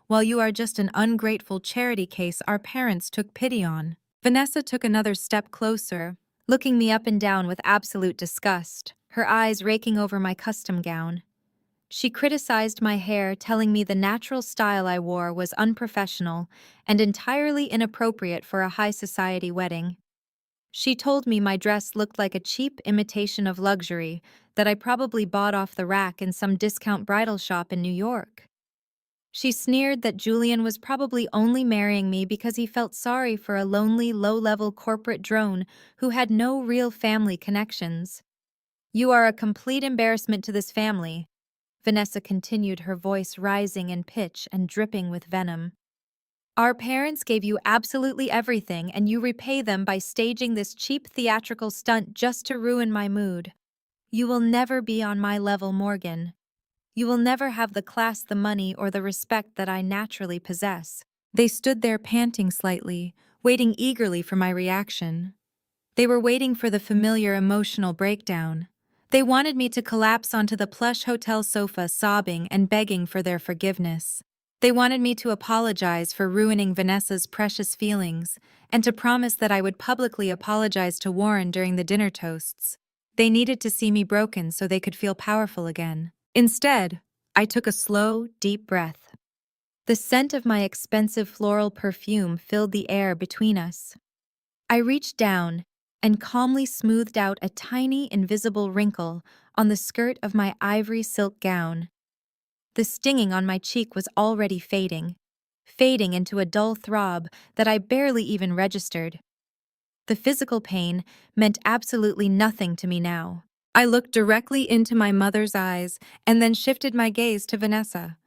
while you are just an ungrateful charity case our parents took pity on." Vanessa took another step closer, looking me up and down with absolute disgust, her eyes raking over my custom gown. She criticized my hair, telling me the natural style I wore was unprofessional and entirely inappropriate for a high society wedding. She told me my dress looked like a cheap imitation of luxury that I probably bought off the rack in some discount bridal shop in New York. She sneered that Julian was probably only marrying me because he felt sorry for a lonely, low-level corporate drone who had no real family connections. "You are a complete embarrassment to this family," Vanessa continued, her voice rising in pitch and dripping with venom. "Our parents gave you absolutely everything, and you repay them by staging this cheap theatrical stunt just to ruin my mood. You will never be on my level, Morgan. You will never have the class, the money, or the respect that I naturally possess." They stood there panting slightly, waiting eagerly for my reaction. They were waiting for the familiar emotional breakdown. They wanted me to collapse onto the plush hotel sofa, sobbing and begging for their forgiveness. They wanted me to apologize for ruining Vanessa's precious feelings, and to promise that I would publicly apologize to Warren during the dinner toasts. They needed to see me broken so they could feel powerful again. Instead, I took a slow, deep breath. The scent of my expensive floral perfume filled the air between us. I reached down and calmly smoothed out a tiny, invisible wrinkle on the skirt of my ivory silk gown. The stinging on my cheek was already fading into a dull throb that I barely even registered. The physical pain meant absolutely nothing to me now. I looked directly into my mother's eyes and then shifted my gaze to Vanessa.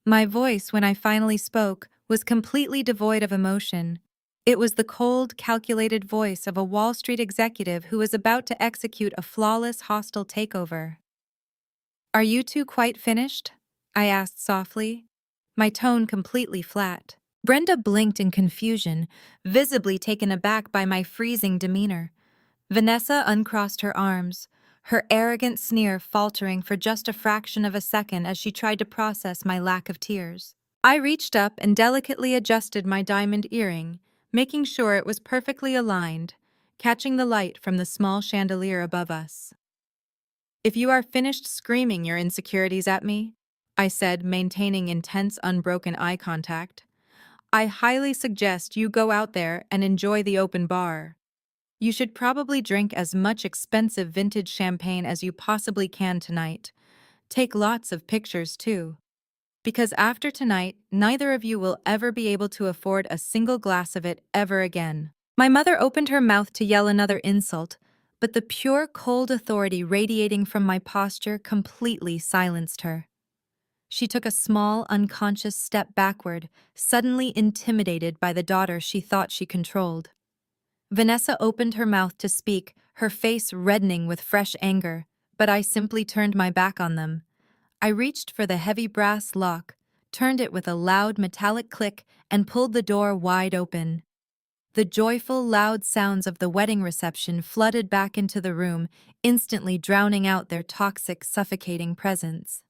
My voice, when I finally spoke, was completely devoid of emotion. It was the cold, calculated voice of a Wall Street executive who was about to execute a flawless, hostile takeover. "Are you two quite finished?" I asked softly, my tone completely flat. Brenda blinked in confusion, visibly taken aback by my freezing demeanor. Vanessa uncrossed her arms, her arrogant sneer faltering for just a fraction of a second as she tried to process my lack of tears. I reached up and delicately adjusted my diamond earring, making sure it was perfectly aligned, catching the light from the small chandelier above us. "If you are finished screaming your insecurities at me," I said, maintaining intense, unbroken eye contact, "I highly suggest you go out there and enjoy the open bar. You should probably drink as much expensive vintage champagne as you possibly can tonight. Take lots of pictures, too. Because after tonight, neither of you will ever be able to afford a single glass of it ever again." My mother opened her mouth to yell another insult, but the pure, cold authority radiating from my posture completely silenced her. She took a small, unconscious step backward, suddenly intimidated by the daughter she thought she controlled. Vanessa opened her mouth to speak, her face reddening with fresh anger, but I simply turned my back on them, I reached for the heavy brass lock, turned it with a loud metallic click, and pulled the door wide open. The joyful, loud sounds of the wedding reception flooded back into the room, instantly drowning out their toxic, suffocating presence.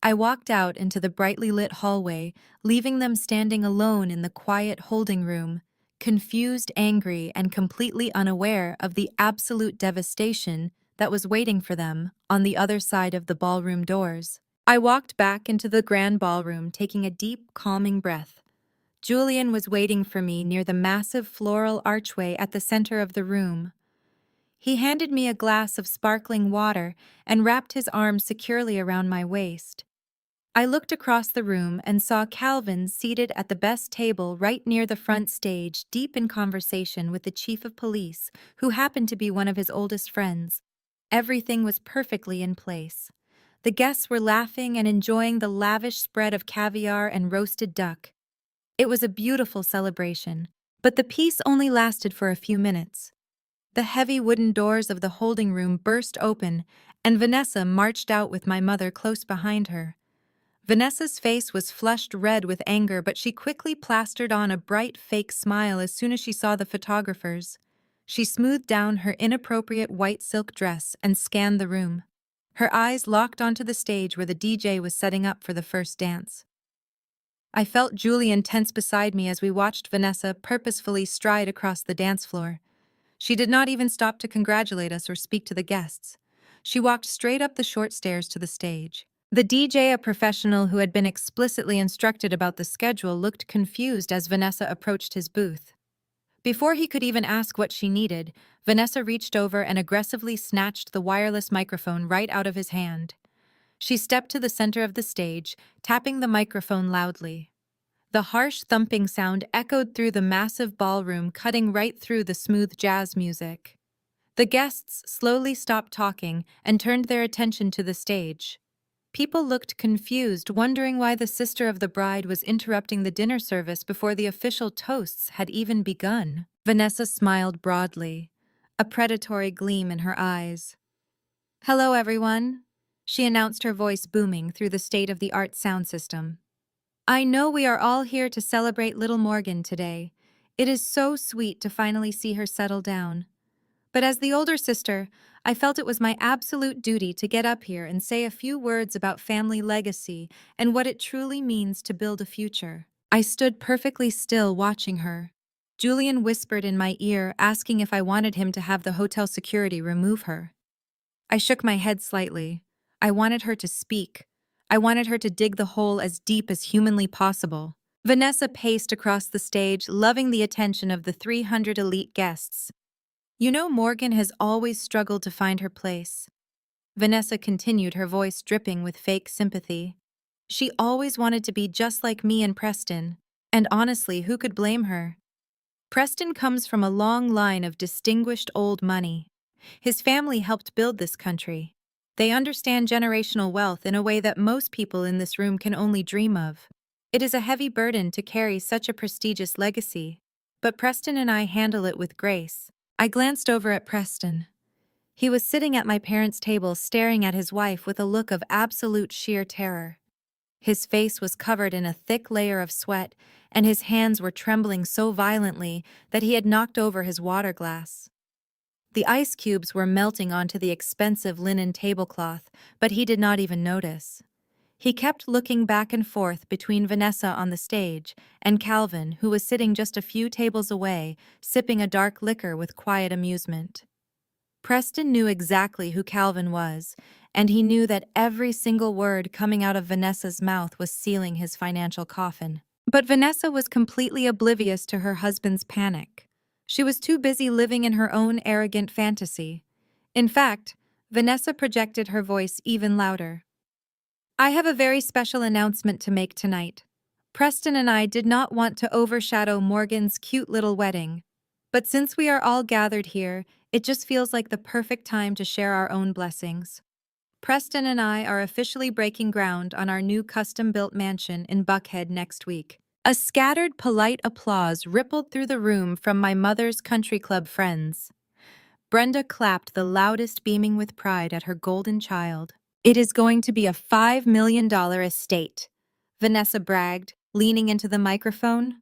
I walked out into the brightly lit hallway, leaving them standing alone in the quiet holding room, confused, angry, and completely unaware of the absolute devastation that was waiting for them on the other side of the ballroom doors. I walked back into the grand ballroom, taking a deep, calming breath. Julian was waiting for me near the massive floral archway at the center of the room. He handed me a glass of sparkling water and wrapped his arms securely around my waist. I looked across the room and saw Calvin seated at the best table right near the front stage, deep in conversation with the chief of police, who happened to be one of his oldest friends. Everything was perfectly in place. The guests were laughing and enjoying the lavish spread of caviar and roasted duck. It was a beautiful celebration, but the peace only lasted for a few minutes. The heavy wooden doors of the holding room burst open, and Vanessa marched out with my mother close behind her. Vanessa's face was flushed red with anger, but she quickly plastered on a bright fake smile as soon as she saw the photographers. She smoothed down her inappropriate white silk dress and scanned the room. Her eyes locked onto the stage where the DJ was setting up for the first dance. I felt Julian tense beside me as we watched Vanessa purposefully stride across the dance floor. She did not even stop to congratulate us or speak to the guests. She walked straight up the short stairs to the stage. The DJ, a professional who had been explicitly instructed about the schedule, looked confused as Vanessa approached his booth. Before he could even ask what she needed, Vanessa reached over and aggressively snatched the wireless microphone right out of his hand. She stepped to the center of the stage, tapping the microphone loudly. The harsh thumping sound echoed through the massive ballroom, cutting right through the smooth jazz music. The guests slowly stopped talking and turned their attention to the stage. People looked confused, wondering why the sister of the bride was interrupting the dinner service before the official toasts had even begun. Vanessa smiled broadly, a predatory gleam in her eyes. "Hello, everyone," she announced, her voice booming through the state-of-the-art sound system. "I know we are all here to celebrate little Morgan today. It is so sweet to finally see her settle down. But as the older sister, I felt it was my absolute duty to get up here and say a few words about family legacy and what it truly means to build a future." I stood perfectly still watching her. Julian whispered in my ear, asking if I wanted him to have the hotel security remove her. I shook my head slightly. I wanted her to speak. I wanted her to dig the hole as deep as humanly possible. Vanessa paced across the stage, loving the attention of the 300 elite guests. "You know, Morgan has always struggled to find her place." Vanessa continued, her voice dripping with fake sympathy. "She always wanted to be just like me and Preston. And honestly, who could blame her? Preston comes from a long line of distinguished old money. His family helped build this country. They understand generational wealth in a way that most people in this room can only dream of. It is a heavy burden to carry such a prestigious legacy, but Preston and I handle it with grace." I glanced over at Preston. He was sitting at my parents' table, staring at his wife with a look of absolute sheer terror. His face was covered in a thick layer of sweat, and his hands were trembling so violently that he had knocked over his water glass. The ice cubes were melting onto the expensive linen tablecloth, but he did not even notice. He kept looking back and forth between Vanessa on the stage and Calvin, who was sitting just a few tables away, sipping a dark liquor with quiet amusement. Preston knew exactly who Calvin was, and he knew that every single word coming out of Vanessa's mouth was sealing his financial coffin. But Vanessa was completely oblivious to her husband's panic. She was too busy living in her own arrogant fantasy. In fact, Vanessa projected her voice even louder. "I have a very special announcement to make tonight. Preston and I did not want to overshadow Morgan's cute little wedding, but since we are all gathered here, it just feels like the perfect time to share our own blessings. Preston and I are officially breaking ground on our new custom-built mansion in Buckhead next week." A scattered, polite applause rippled through the room from my mother's country club friends. Brenda clapped the loudest, beaming with pride at her golden child. It is going to be a $5 million estate, Vanessa bragged, leaning into the microphone.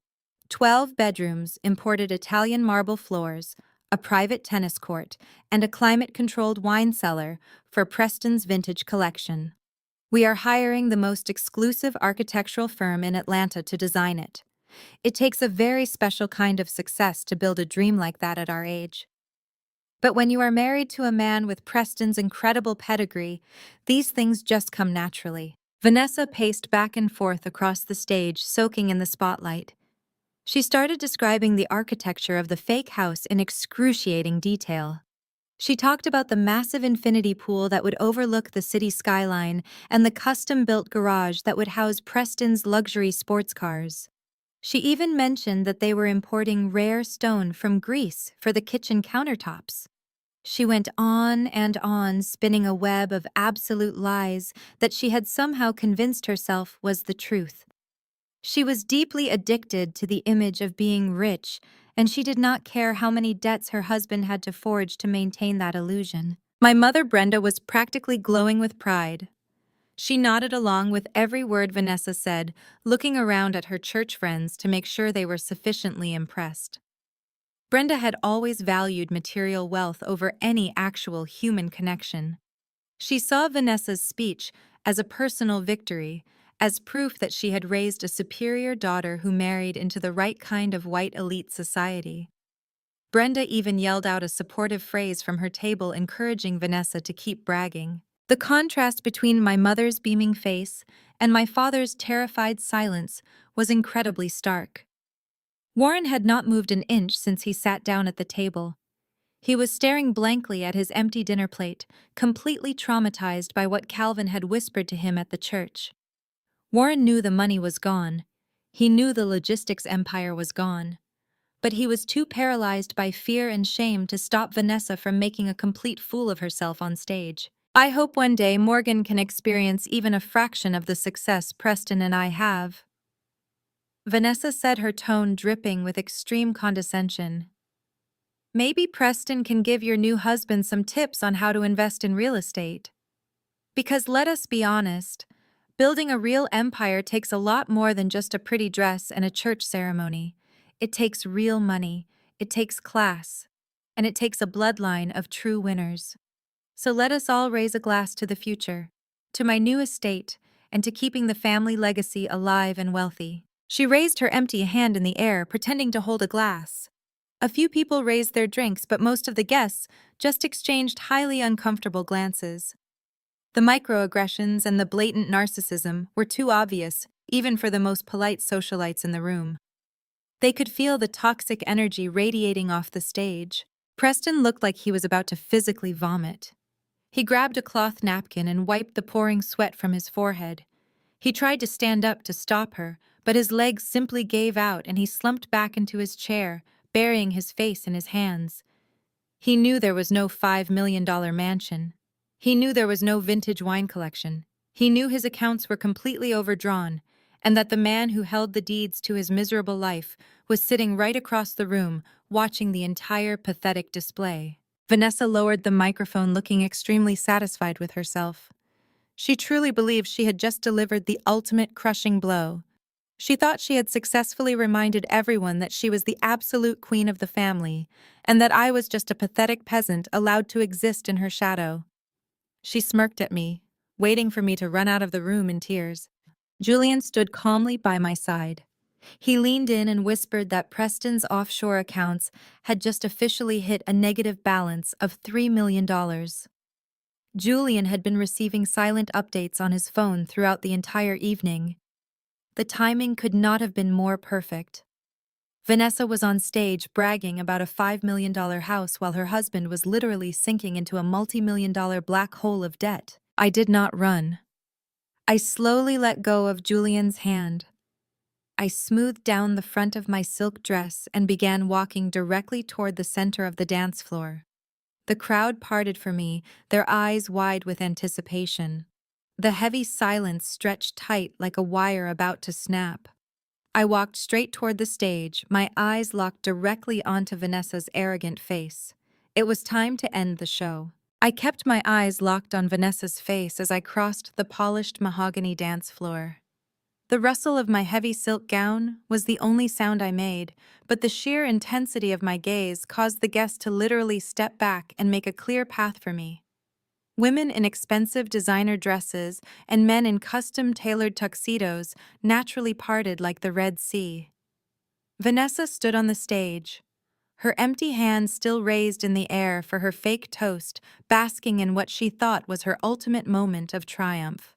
12 bedrooms, imported Italian marble floors, a private tennis court, and a climate-controlled wine cellar for Preston's vintage collection. We are hiring the most exclusive architectural firm in Atlanta to design it. It takes a very special kind of success to build a dream like that at our age. But when you are married to a man with Preston's incredible pedigree, these things just come naturally. Vanessa paced back and forth across the stage, soaking in the spotlight. She started describing the architecture of the fake house in excruciating detail. She talked about the massive infinity pool that would overlook the city skyline and the custom-built garage that would house Preston's luxury sports cars. She even mentioned that they were importing rare stone from Greece for the kitchen countertops. She went on, spinning a web of absolute lies that she had somehow convinced herself was the truth. She was deeply addicted to the image of being rich, and she did not care how many debts her husband had to forge to maintain that illusion. My mother Brenda was practically glowing with pride. She nodded along with every word Vanessa said, looking around at her church friends to make sure they were sufficiently impressed. Brenda had always valued material wealth over any actual human connection. She saw Vanessa's speech as a personal victory, as proof that she had raised a superior daughter who married into the right kind of white elite society. Brenda even yelled out a supportive phrase from her table encouraging Vanessa to keep bragging. The contrast between my mother's beaming face and my father's terrified silence was incredibly stark. Warren had not moved an inch since he sat down at the table. He was staring blankly at his empty dinner plate, completely traumatized by what Calvin had whispered to him at the church. Warren knew the money was gone. He knew the logistics empire was gone. But he was too paralyzed by fear and shame to stop Vanessa from making a complete fool of herself on stage. I hope one day Morgan can experience even a fraction of the success Preston and I have. Vanessa said, her tone dripping with extreme condescension. Maybe Preston can give your new husband some tips on how to invest in real estate. Because let us be honest, building a real empire takes a lot more than just a pretty dress and a church ceremony. It takes real money, it takes class, and it takes a bloodline of true winners. So let us all raise a glass to the future, to my new estate, and to keeping the family legacy alive and wealthy. She raised her empty hand in the air, pretending to hold a glass. A few people raised their drinks, but most of the guests just exchanged highly uncomfortable glances. The microaggressions and the blatant narcissism were too obvious, even for the most polite socialites in the room. They could feel the toxic energy radiating off the stage. Preston looked like he was about to physically vomit. He grabbed a cloth napkin and wiped the pouring sweat from his forehead. He tried to stand up to stop her, but his legs simply gave out and he slumped back into his chair, burying his face in his hands. He knew there was no $5 million mansion. He knew there was no vintage wine collection. He knew his accounts were completely overdrawn, and that the man who held the deeds to his miserable life was sitting right across the room, watching the entire pathetic display. Vanessa lowered the microphone, looking extremely satisfied with herself. She truly believed she had just delivered the ultimate crushing blow. She thought she had successfully reminded everyone that she was the absolute queen of the family, and that I was just a pathetic peasant allowed to exist in her shadow. She smirked at me, waiting for me to run out of the room in tears. Julian stood calmly by my side. He leaned in and whispered that Preston's offshore accounts had just officially hit a negative balance of $3 million. Julian had been receiving silent updates on his phone throughout the entire evening. The timing could not have been more perfect. Vanessa was on stage bragging about a $5 million house while her husband was literally sinking into a multi-million-dollar black hole of debt. I did not run. I slowly let go of Julian's hand. I smoothed down the front of my silk dress and began walking directly toward the center of the dance floor. The crowd parted for me, their eyes wide with anticipation. The heavy silence stretched tight like a wire about to snap. I walked straight toward the stage, my eyes locked directly onto Vanessa's arrogant face. It was time to end the show. I kept my eyes locked on Vanessa's face as I crossed the polished mahogany dance floor. The rustle of my heavy silk gown was the only sound I made, but the sheer intensity of my gaze caused the guest to literally step back and make a clear path for me. Women in expensive designer dresses and men in custom-tailored tuxedos naturally parted like the Red Sea. Vanessa stood on the stage, her empty hand still raised in the air for her fake toast, basking in what she thought was her ultimate moment of triumph.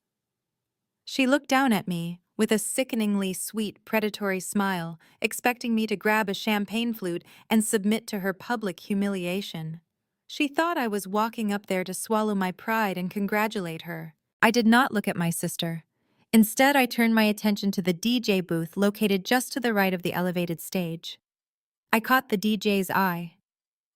She looked down at me, with a sickeningly sweet, predatory smile, expecting me to grab a champagne flute and submit to her public humiliation. She thought I was walking up there to swallow my pride and congratulate her. I did not look at my sister. Instead, I turned my attention to the DJ booth located just to the right of the elevated stage. I caught the DJ's eye.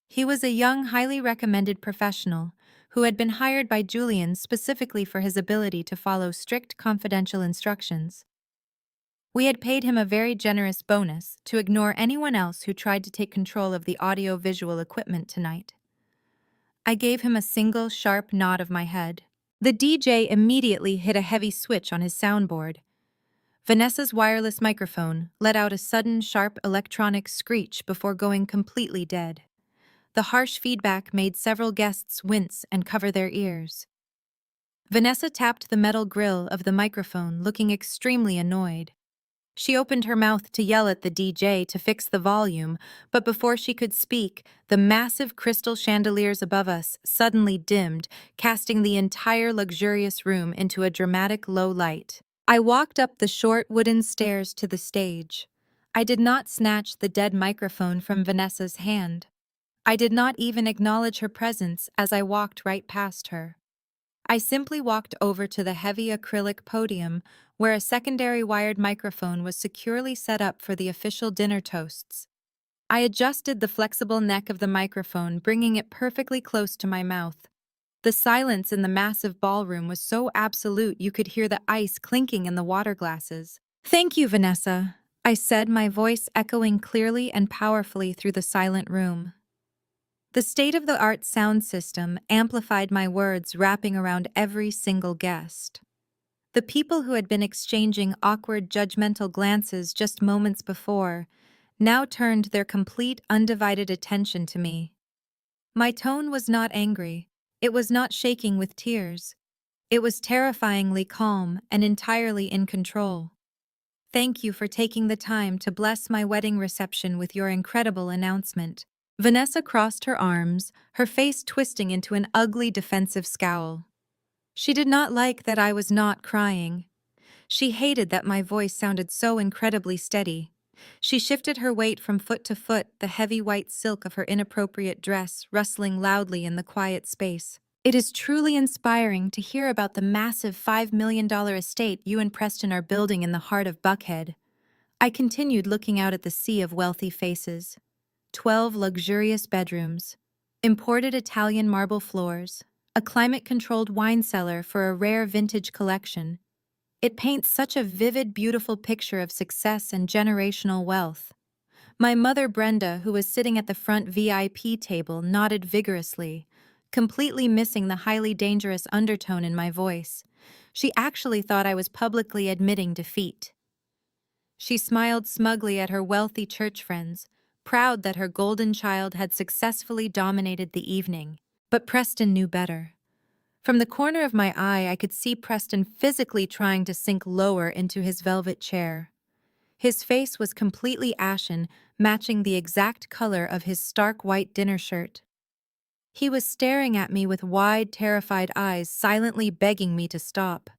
He was a young, highly recommended professional who had been hired by Julian specifically for his ability to follow strict confidential instructions. We had paid him a very generous bonus to ignore anyone else who tried to take control of the audio-visual equipment tonight. I gave him a single, sharp nod of my head. The DJ immediately hit a heavy switch on his soundboard. Vanessa's wireless microphone let out a sudden, sharp electronic screech before going completely dead. The harsh feedback made several guests wince and cover their ears. Vanessa tapped the metal grill of the microphone, looking extremely annoyed. She opened her mouth to yell at the DJ to fix the volume, but before she could speak, the massive crystal chandeliers above us suddenly dimmed, casting the entire luxurious room into a dramatic low light. I walked up the short wooden stairs to the stage. I did not snatch the dead microphone from Vanessa's hand. I did not even acknowledge her presence as I walked right past her. I simply walked over to the heavy acrylic podium where a secondary wired microphone was securely set up for the official dinner toasts. I adjusted the flexible neck of the microphone, bringing it perfectly close to my mouth. The silence in the massive ballroom was so absolute you could hear the ice clinking in the water glasses. "Thank you, Vanessa," I said, my voice echoing clearly and powerfully through the silent room. The state-of-the-art sound system amplified my words, wrapping around every single guest. The people who had been exchanging awkward, judgmental glances just moments before now turned their complete, undivided attention to me. My tone was not angry. It was not shaking with tears. It was terrifyingly calm and entirely in control. "Thank you for taking the time to bless my wedding reception with your incredible announcement." Vanessa crossed her arms, her face twisting into an ugly defensive scowl. She did not like that I was not crying. She hated that my voice sounded so incredibly steady. She shifted her weight from foot to foot, the heavy white silk of her inappropriate dress rustling loudly in the quiet space. "It is truly inspiring to hear about the massive $5 million estate you and Preston are building in the heart of Buckhead." I continued, looking out at the sea of wealthy faces. 12 luxurious bedrooms, imported Italian marble floors, a climate-controlled wine cellar for a rare vintage collection. It paints such a vivid, beautiful picture of success and generational wealth. My mother, Brenda, who was sitting at the front VIP table, nodded vigorously, completely missing the highly dangerous undertone in my voice. She actually thought I was publicly admitting defeat. She smiled smugly at her wealthy church friends, proud that her golden child had successfully dominated the evening. But Preston knew better. From the corner of my eye, I could see Preston physically trying to sink lower into his velvet chair. His face was completely ashen, matching the exact color of his stark white dinner shirt. He was staring at me with wide, terrified eyes, silently begging me to stop.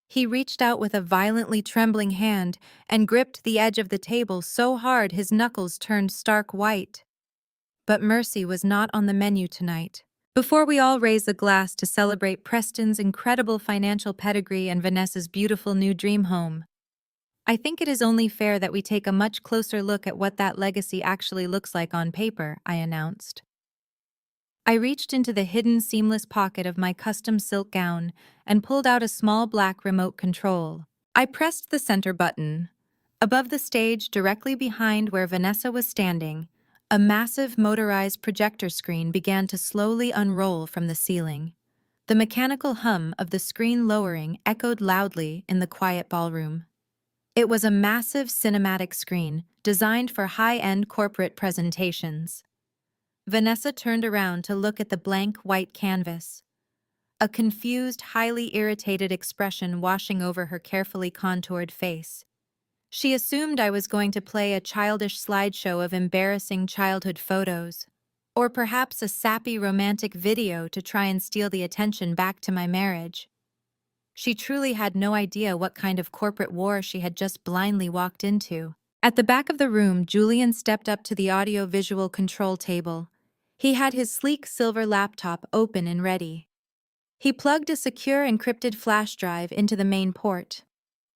He reached out with a violently trembling hand and gripped the edge of the table so hard his knuckles turned stark white. But mercy was not on the menu tonight. Before we all raise a glass to celebrate Preston's incredible financial pedigree and Vanessa's beautiful new dream home, I think it is only fair that we take a much closer look at what that legacy actually looks like on paper, I announced. I reached into the hidden seamless pocket of my custom silk gown and pulled out a small black remote control. I pressed the center button. Above the stage, directly behind where Vanessa was standing, A massive motorized projector screen began to slowly unroll from the ceiling. The mechanical hum of the screen lowering echoed loudly in the quiet ballroom. It was a massive cinematic screen designed for high-end corporate presentations. Vanessa turned around to look at the blank white canvas, a confused, highly irritated expression washing over her carefully contoured face. She assumed I was going to play a childish slideshow of embarrassing childhood photos, or perhaps a sappy romantic video to try and steal the attention back to my marriage. She truly had no idea what kind of corporate war she had just blindly walked into. At the back of the room, Julian stepped up to the audio-visual control table. He had his sleek silver laptop open and ready. He plugged a secure encrypted flash drive into the main port.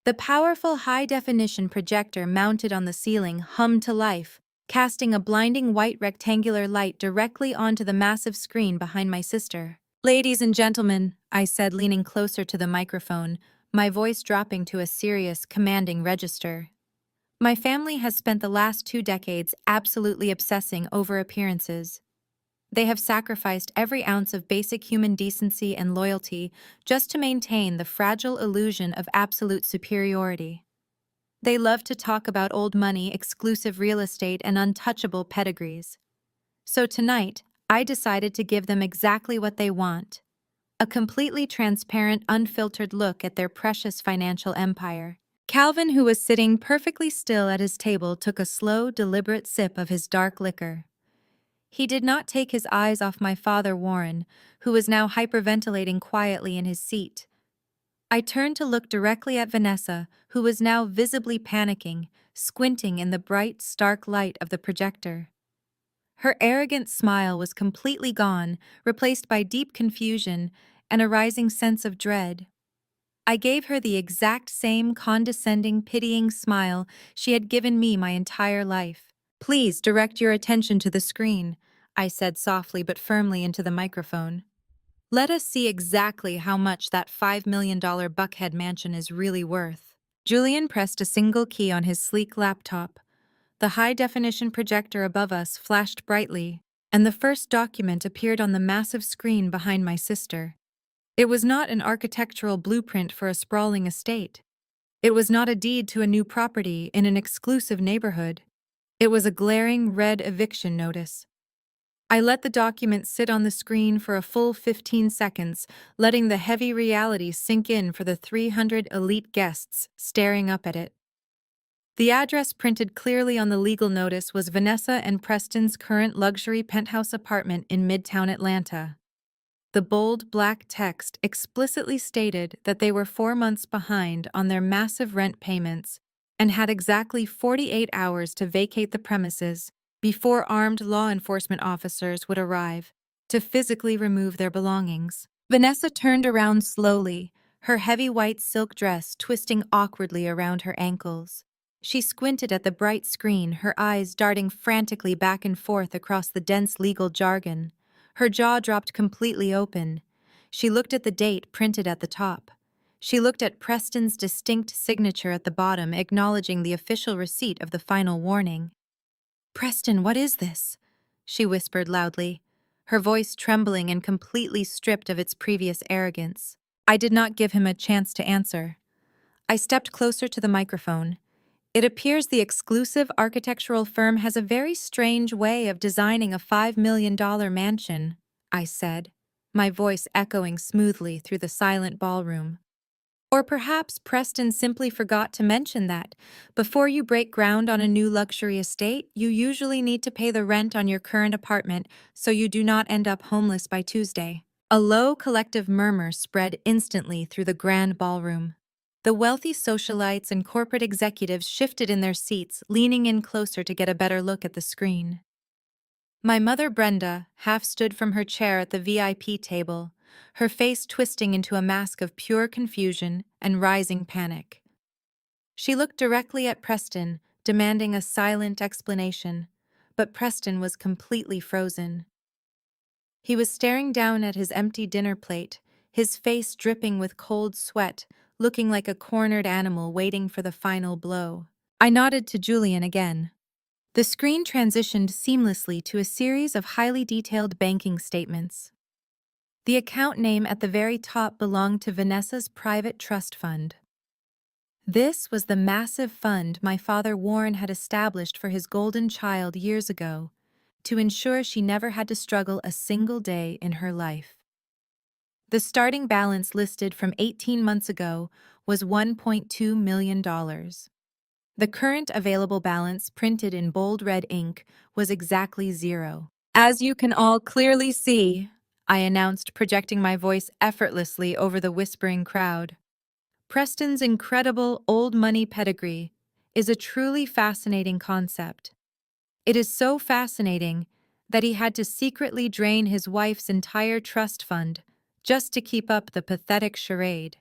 The powerful high-definition projector mounted on the ceiling hummed to life, casting a blinding white rectangular light directly onto the massive screen behind my sister. "Ladies and gentlemen," I said, leaning closer to the microphone, my voice dropping to a serious, commanding register. "My family has spent the last 2 decades absolutely obsessing over appearances. They have sacrificed every ounce of basic human decency and loyalty just to maintain the fragile illusion of absolute superiority. They love to talk about old money, exclusive real estate, and untouchable pedigrees. So tonight, I decided to give them exactly what they want: a completely transparent, unfiltered look at their precious financial empire." Calvin, who was sitting perfectly still at his table, took a slow, deliberate sip of his dark liquor. He did not take his eyes off my father, Warren, who was now hyperventilating quietly in his seat. I turned to look directly at Vanessa, who was now visibly panicking, squinting in the bright, stark light of the projector. Her arrogant smile was completely gone, replaced by deep confusion and a rising sense of dread. I gave her the exact same condescending, pitying smile she had given me my entire life. "Please direct your attention to the screen," I said softly but firmly into the microphone. "Let us see exactly how much that $5 million Buckhead mansion is really worth." Julian pressed a single key on his sleek laptop. The high-definition projector above us flashed brightly, and the first document appeared on the massive screen behind my sister. It was not an architectural blueprint for a sprawling estate. It was not a deed to a new property in an exclusive neighborhood. It was a glaring red eviction notice. I let the document sit on the screen for a full 15 seconds, letting the heavy reality sink in for the 300 elite guests staring up at it. The address printed clearly on the legal notice was Vanessa and Preston's current luxury penthouse apartment in Midtown Atlanta. The bold black text explicitly stated that they were 4 months behind on their massive rent payments and had exactly 48 hours to vacate the premises before armed law enforcement officers would arrive to physically remove their belongings. Vanessa turned around slowly, her heavy white silk dress twisting awkwardly around her ankles. She squinted at the bright screen, her eyes darting frantically back and forth across the dense legal jargon. Her jaw dropped completely open. She looked at the date printed at the top. She looked at Preston's distinct signature at the bottom, acknowledging the official receipt of the final warning. "Preston, what is this?" she whispered loudly, her voice trembling and completely stripped of its previous arrogance. I did not give him a chance to answer. I stepped closer to the microphone. "It appears the exclusive architectural firm has a very strange way of designing a $5 million mansion," I said, my voice echoing smoothly through the silent ballroom. "Or perhaps Preston simply forgot to mention that before you break ground on a new luxury estate, you usually need to pay the rent on your current apartment so you do not end up homeless by Tuesday." A low collective murmur spread instantly through the grand ballroom. The wealthy socialites and corporate executives shifted in their seats, leaning in closer to get a better look at the screen. My mother, Brenda, half stood from her chair at the VIP table, her face twisting into a mask of pure confusion and rising panic. She looked directly at Preston, demanding a silent explanation, but Preston was completely frozen. He was staring down at his empty dinner plate, his face dripping with cold sweat, looking like a cornered animal waiting for the final blow. I nodded to Julian again. The screen transitioned seamlessly to a series of highly detailed banking statements. The account name at the very top belonged to Vanessa's private trust fund. This was the massive fund my father Warren had established for his golden child years ago, to ensure she never had to struggle a single day in her life. The starting balance listed from 18 months ago was $1.2 million. The current available balance, printed in bold red ink, was exactly zero. "As you can all clearly see," I announced, projecting my voice effortlessly over the whispering crowd, "Preston's incredible old money pedigree is a truly fascinating concept. It is so fascinating that he had to secretly drain his wife's entire trust fund just to keep up the pathetic charade.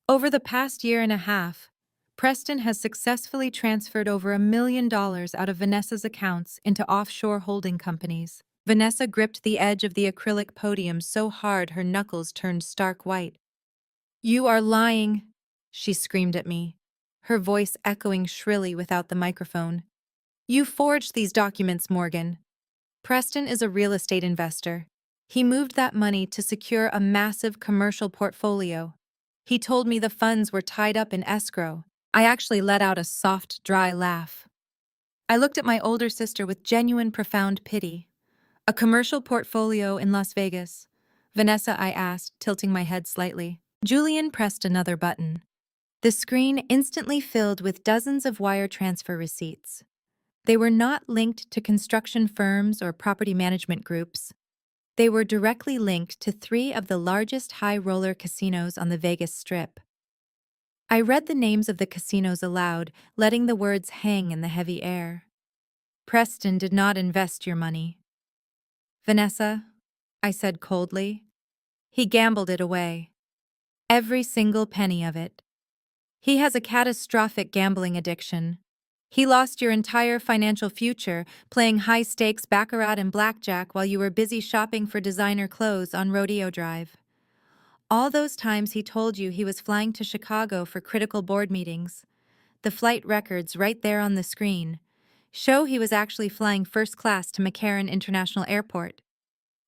Over the past year and a half, Preston has successfully transferred over $1 million out of Vanessa's accounts into offshore holding companies." Vanessa gripped the edge of the acrylic podium so hard her knuckles turned stark white. "You are lying," she screamed at me, her voice echoing shrilly without the microphone. "You forged these documents, Morgan. Preston is a real estate investor. He moved that money to secure a massive commercial portfolio. He told me the funds were tied up in escrow." I actually let out a soft, dry laugh. I looked at my older sister with genuine, profound pity. "A commercial portfolio in Las Vegas?" "Vanessa," I asked, tilting my head slightly. Julian pressed another button. The screen instantly filled with dozens of wire transfer receipts. They were not linked to construction firms or property management groups. They were directly linked to 3 of the largest high-roller casinos on the Vegas Strip. I read the names of the casinos aloud, letting the words hang in the heavy air. "Preston did not invest your money, Vanessa," I said coldly. "He gambled it away. Every single penny of it. He has a catastrophic gambling addiction. He lost your entire financial future playing high-stakes baccarat and blackjack while you were busy shopping for designer clothes on Rodeo Drive. All those times he told you he was flying to Chicago for critical board meetings. The flight records right there on the screen show he was actually flying first class to McCarran International Airport.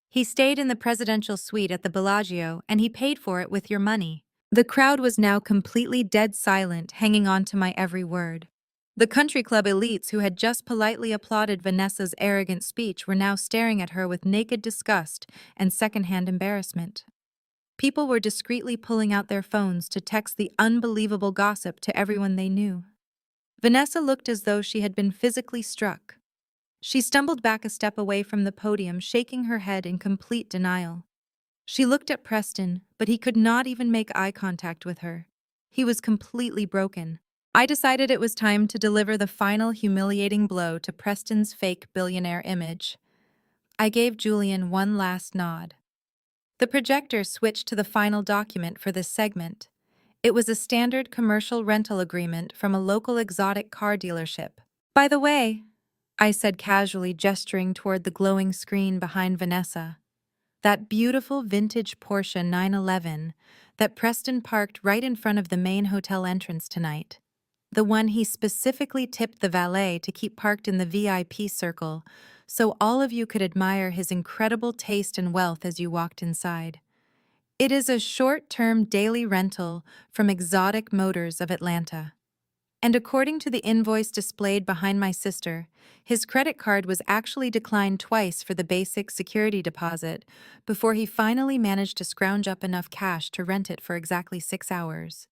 He stayed in the presidential suite at the Bellagio, and he paid for it with your money." The crowd was now completely dead silent, hanging on to my every word. The country club elites who had just politely applauded Vanessa's arrogant speech were now staring at her with naked disgust and secondhand embarrassment. People were discreetly pulling out their phones to text the unbelievable gossip to everyone they knew. Vanessa looked as though she had been physically struck. She stumbled back a step away from the podium, shaking her head in complete denial. She looked at Preston, but he could not even make eye contact with her. He was completely broken. I decided it was time to deliver the final humiliating blow to Preston's fake billionaire image. I gave Julian one last nod. The projector switched to the final document for this segment. It was a standard commercial rental agreement from a local exotic car dealership. "By the way," I said casually, gesturing toward the glowing screen behind Vanessa, "that beautiful vintage Porsche 911 that Preston parked right in front of the main hotel entrance tonight. The one he specifically tipped the valet to keep parked in the VIP circle, so all of you could admire his incredible taste and wealth as you walked inside. It is a short-term daily rental from Exotic Motors of Atlanta. And according to the invoice displayed behind my sister, his credit card was actually declined twice for the basic security deposit before he finally managed to scrounge up enough cash to rent it for exactly 6 hours.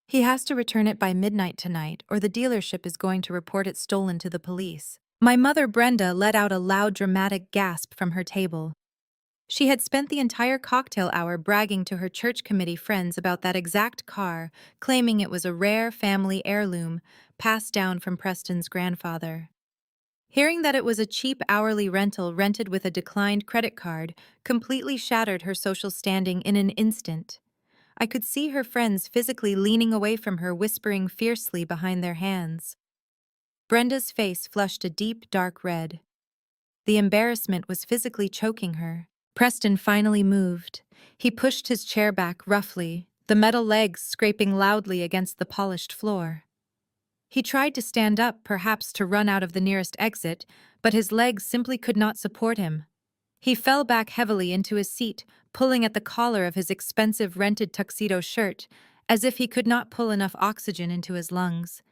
He has to return it by midnight tonight, or the dealership is going to report it stolen to the police." My mother, Brenda, let out a loud, dramatic gasp from her table. She had spent the entire cocktail hour bragging to her church committee friends about that exact car, claiming it was a rare family heirloom passed down from Preston's grandfather. Hearing that it was a cheap hourly rental rented with a declined credit card completely shattered her social standing in an instant. I could see her friends physically leaning away from her, whispering fiercely behind their hands. Brenda's face flushed a deep, dark red. The embarrassment was physically choking her. Preston finally moved. He pushed his chair back roughly, the metal legs scraping loudly against the polished floor. He tried to stand up, perhaps to run out of the nearest exit, but his legs simply could not support him. He fell back heavily into his seat, pulling at the collar of his expensive rented tuxedo shirt, as if he could not pull enough oxygen into his lungs.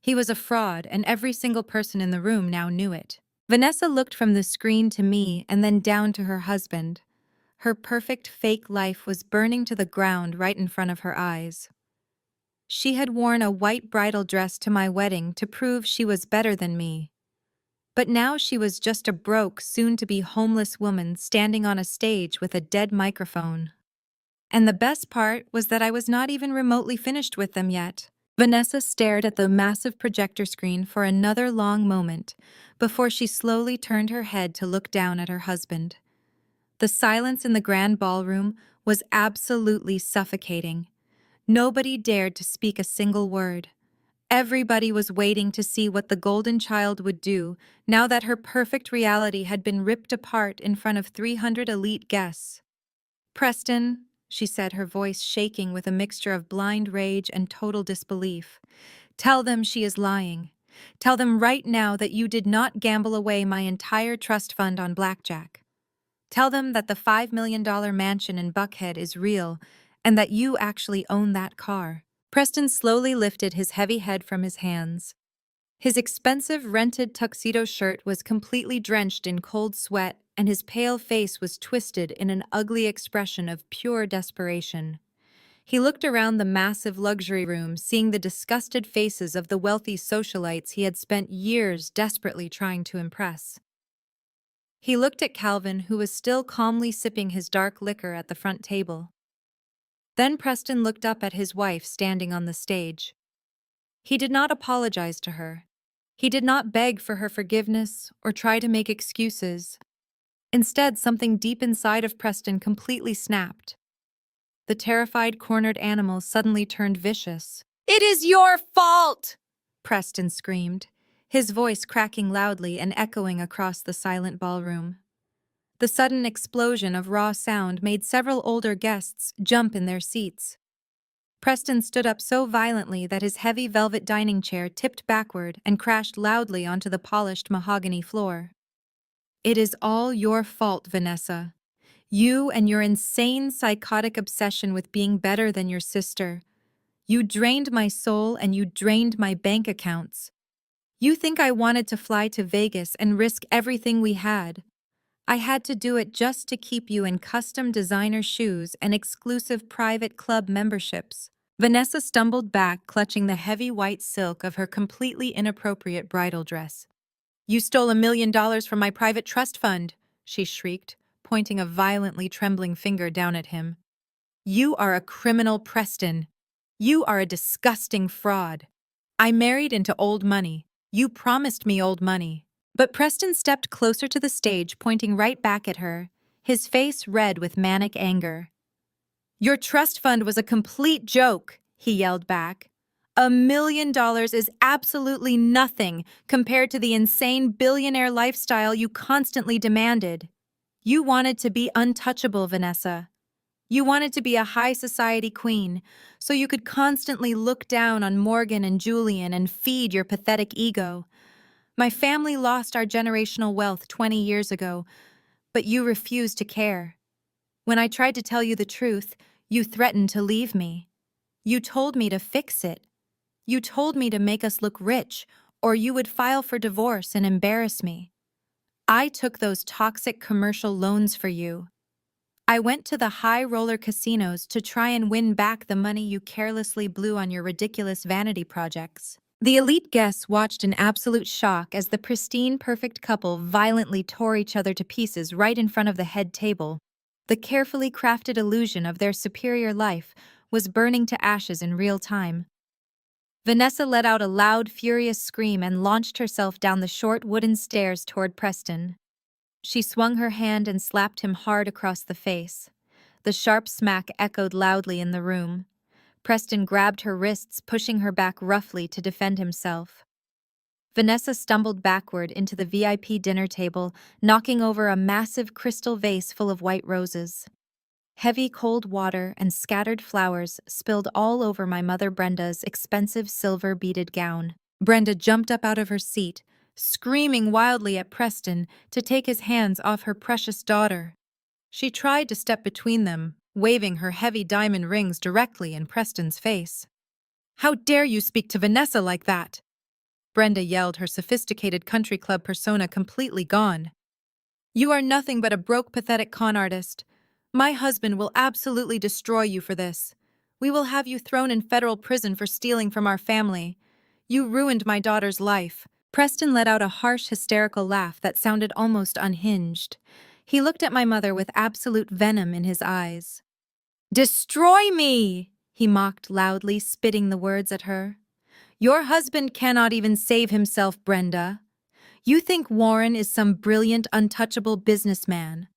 He was a fraud, and every single person in the room now knew it. Vanessa looked from the screen to me and then down to her husband. Her perfect fake life was burning to the ground right in front of her eyes. She had worn a white bridal dress to my wedding to prove she was better than me. But now she was just a broke, soon-to-be homeless woman standing on a stage with a dead microphone. And the best part was that I was not even remotely finished with them yet. Vanessa stared at the massive projector screen for another long moment before she slowly turned her head to look down at her husband. The silence in the grand ballroom was absolutely suffocating. Nobody dared to speak a single word. Everybody was waiting to see what the golden child would do now that her perfect reality had been ripped apart in front of 300 elite guests. "Preston," she said, her voice shaking with a mixture of blind rage and total disbelief, "tell them she is lying. Tell them right now that you did not gamble away my entire trust fund on blackjack. Tell them that the $5 million mansion in Buckhead is real and that you actually own that car." Preston slowly lifted his heavy head from his hands. His expensive rented tuxedo shirt was completely drenched in cold sweat, and his pale face was twisted in an ugly expression of pure desperation. He looked around the massive luxury room, seeing the disgusted faces of the wealthy socialites he had spent years desperately trying to impress. He looked at Calvin, who was still calmly sipping his dark liquor at the front table. Then Preston looked up at his wife standing on the stage. He did not apologize to her. He did not beg for her forgiveness or try to make excuses. Instead, something deep inside of Preston completely snapped. The terrified, cornered animal suddenly turned vicious. "It is your fault!" Preston screamed, his voice cracking loudly and echoing across the silent ballroom. The sudden explosion of raw sound made several older guests jump in their seats. Preston stood up so violently that his heavy velvet dining chair tipped backward and crashed loudly onto the polished mahogany floor. "It is all your fault, Vanessa. You and your insane psychotic obsession with being better than your sister. You drained my soul and you drained my bank accounts. You think I wanted to fly to Vegas and risk everything we had. I had to do it just to keep you in custom designer shoes and exclusive private club memberships." Vanessa stumbled back, clutching the heavy white silk of her completely inappropriate bridal dress. "You stole $1 million from my private trust fund," she shrieked, pointing a violently trembling finger down at him. "You are a criminal, Preston. You are a disgusting fraud. I married into old money. You promised me old money." But Preston stepped closer to the stage, pointing right back at her, his face red with manic anger. "Your trust fund was a complete joke," he yelled back. $1 million is absolutely nothing compared to the insane billionaire lifestyle you constantly demanded. You wanted to be untouchable, Vanessa. You wanted to be a high society queen, so you could constantly look down on Morgan and Julian and feed your pathetic ego. My family lost our generational wealth 20 years ago, but you refused to care. When I tried to tell you the truth, you threatened to leave me. You told me to fix it. You told me to make us look rich, or you would file for divorce and embarrass me. I took those toxic commercial loans for you. I went to the high-roller casinos to try and win back the money you carelessly blew on your ridiculous vanity projects. The elite guests watched in absolute shock as the pristine, perfect couple violently tore each other to pieces right in front of the head table. The carefully crafted illusion of their superior life was burning to ashes in real time. Vanessa let out a loud, furious scream and launched herself down the short wooden stairs toward Preston. She swung her hand and slapped him hard across the face. The sharp smack echoed loudly in the room. Preston grabbed her wrists, pushing her back roughly to defend himself. Vanessa stumbled backward into the VIP dinner table, knocking over a massive crystal vase full of white roses. Heavy cold water and scattered flowers spilled all over my mother Brenda's expensive silver beaded gown. Brenda jumped up out of her seat, screaming wildly at Preston to take his hands off her precious daughter. She tried to step between them, waving her heavy diamond rings directly in Preston's face. "How dare you speak to Vanessa like that?" Brenda yelled, her sophisticated country club persona completely gone. "You are nothing but a broke, pathetic con artist. My husband will absolutely destroy you for this. We will have you thrown in federal prison for stealing from our family. You ruined my daughter's life." Preston let out a harsh, hysterical laugh that sounded almost unhinged. He looked at my mother with absolute venom in his eyes. "Destroy me!" he mocked loudly, spitting the words at her. "Your husband cannot even save himself, Brenda. You think Warren is some brilliant, untouchable businessman.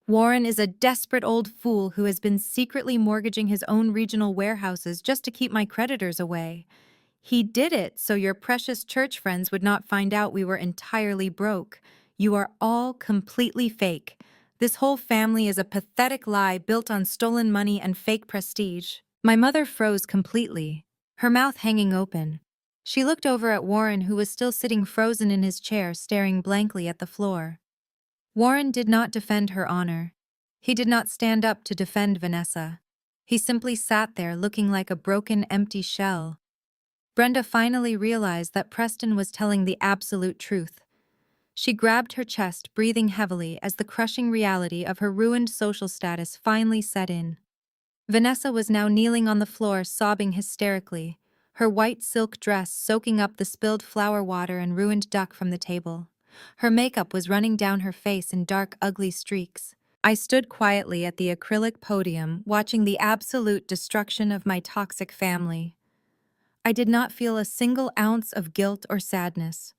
Warren is a desperate old fool who has been secretly mortgaging his own regional warehouses just to keep my creditors away. He did it so your precious church friends would not find out we were entirely broke. You are all completely fake. This whole family is a pathetic lie built on stolen money and fake prestige." My mother froze completely, her mouth hanging open. She looked over at Warren, who was still sitting frozen in his chair, staring blankly at the floor. Warren did not defend her honor. He did not stand up to defend Vanessa. He simply sat there looking like a broken, empty shell. Brenda finally realized that Preston was telling the absolute truth. She grabbed her chest, breathing heavily as the crushing reality of her ruined social status finally set in. Vanessa was now kneeling on the floor, sobbing hysterically, her white silk dress soaking up the spilled flower water and ruined duck from the table. Her makeup was running down her face in dark, ugly streaks. I stood quietly at the acrylic podium, watching the absolute destruction of my toxic family. I did not feel a single ounce of guilt or sadness.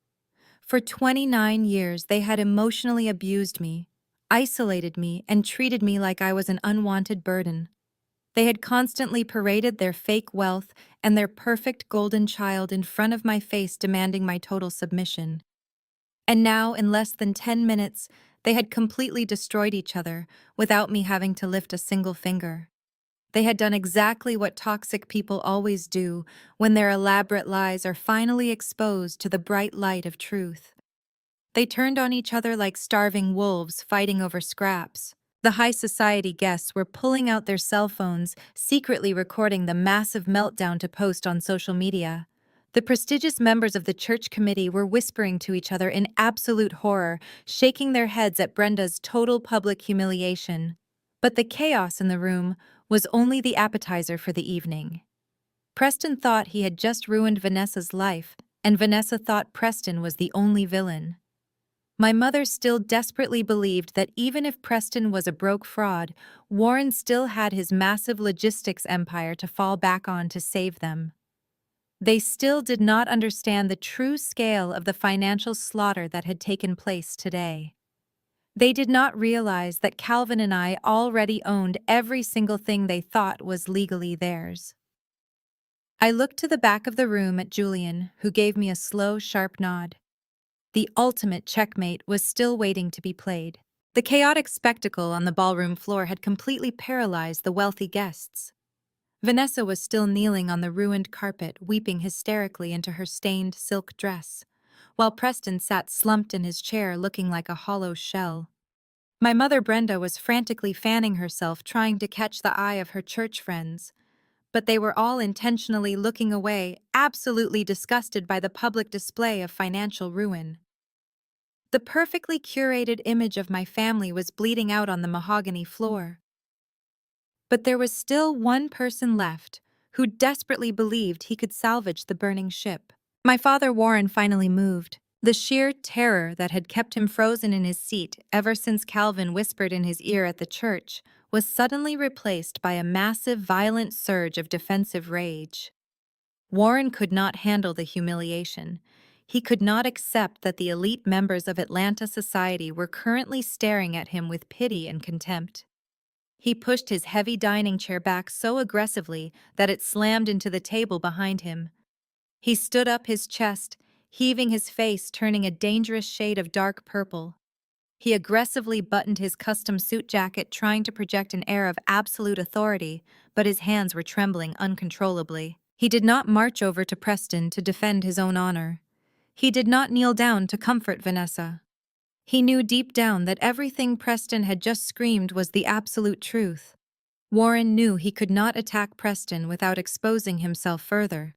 For 29 years, they had emotionally abused me, isolated me, and treated me like I was an unwanted burden. They had constantly paraded their fake wealth and their perfect golden child in front of my face, demanding my total submission. And now, in less than 10 minutes, they had completely destroyed each other without me having to lift a single finger. They had done exactly what toxic people always do when their elaborate lies are finally exposed to the bright light of truth. They turned on each other like starving wolves fighting over scraps. The high society guests were pulling out their cell phones, secretly recording the massive meltdown to post on social media. The prestigious members of the church committee were whispering to each other in absolute horror, shaking their heads at Brenda's total public humiliation. But the chaos in the room was only the appetizer for the evening. Preston thought he had just ruined Vanessa's life, and Vanessa thought Preston was the only villain. My mother still desperately believed that even if Preston was a broke fraud, Warren still had his massive logistics empire to fall back on to save them. They still did not understand the true scale of the financial slaughter that had taken place today. They did not realize that Calvin and I already owned every single thing they thought was legally theirs. I looked to the back of the room at Julian, who gave me a slow, sharp nod. The ultimate checkmate was still waiting to be played. The chaotic spectacle on the ballroom floor had completely paralyzed the wealthy guests. Vanessa was still kneeling on the ruined carpet, weeping hysterically into her stained silk dress, while Preston sat slumped in his chair looking like a hollow shell. My mother Brenda was frantically fanning herself, trying to catch the eye of her church friends, but they were all intentionally looking away, absolutely disgusted by the public display of financial ruin. The perfectly curated image of my family was bleeding out on the mahogany floor. But there was still one person left who desperately believed he could salvage the burning ship. My father Warren finally moved. The sheer terror that had kept him frozen in his seat ever since Calvin whispered in his ear at the church was suddenly replaced by a massive, violent surge of defensive rage. Warren could not handle the humiliation. He could not accept that the elite members of Atlanta society were currently staring at him with pity and contempt. He pushed his heavy dining chair back so aggressively that it slammed into the table behind him. He stood up, his chest heaving, his face turning a dangerous shade of dark purple. He aggressively buttoned his custom suit jacket, trying to project an air of absolute authority, but his hands were trembling uncontrollably. He did not march over to Preston to defend his own honor. He did not kneel down to comfort Vanessa. He knew deep down that everything Preston had just screamed was the absolute truth. Warren knew he could not attack Preston without exposing himself further,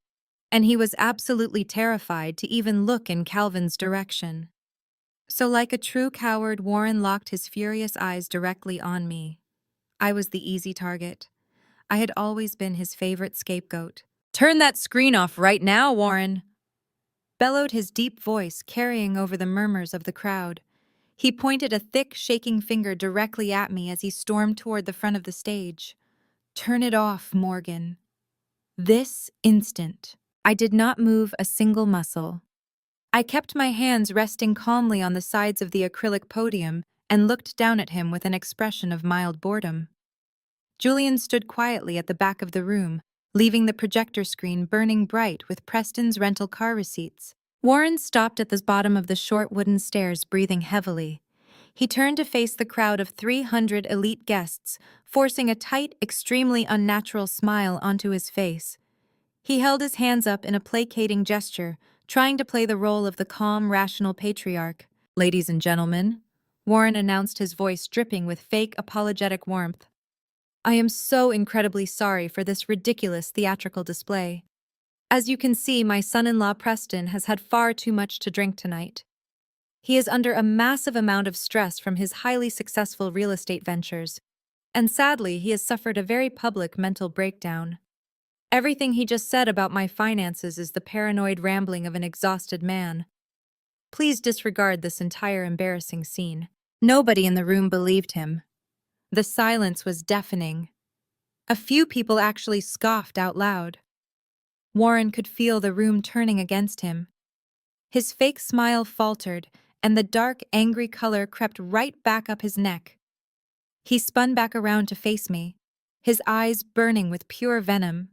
and he was absolutely terrified to even look in Calvin's direction. So like a true coward, Warren locked his furious eyes directly on me. I was the easy target. I had always been his favorite scapegoat. "Turn that screen off right now, Warren!" bellowed his deep voice, carrying over the murmurs of the crowd. He pointed a thick, shaking finger directly at me as he stormed toward the front of the stage. "Turn it off, Morgan. This instant." I did not move a single muscle. I kept my hands resting calmly on the sides of the acrylic podium and looked down at him with an expression of mild boredom. Julian stood quietly at the back of the room, leaving the projector screen burning bright with Preston's rental car receipts. Warren stopped at the bottom of the short wooden stairs, breathing heavily. He turned to face the crowd of 300 elite guests, forcing a tight, extremely unnatural smile onto his face. He held his hands up in a placating gesture, trying to play the role of the calm, rational patriarch. "Ladies and gentlemen," Warren announced, his voice dripping with fake, apologetic warmth, "I am so incredibly sorry for this ridiculous theatrical display. As you can see, my son-in-law Preston has had far too much to drink tonight. He is under a massive amount of stress from his highly successful real estate ventures, and sadly, he has suffered a very public mental breakdown. Everything he just said about my finances is the paranoid rambling of an exhausted man. Please disregard this entire embarrassing scene." Nobody in the room believed him. The silence was deafening. A few people actually scoffed out loud. Warren could feel the room turning against him. His fake smile faltered, and the dark, angry color crept right back up his neck. He spun back around to face me, his eyes burning with pure venom.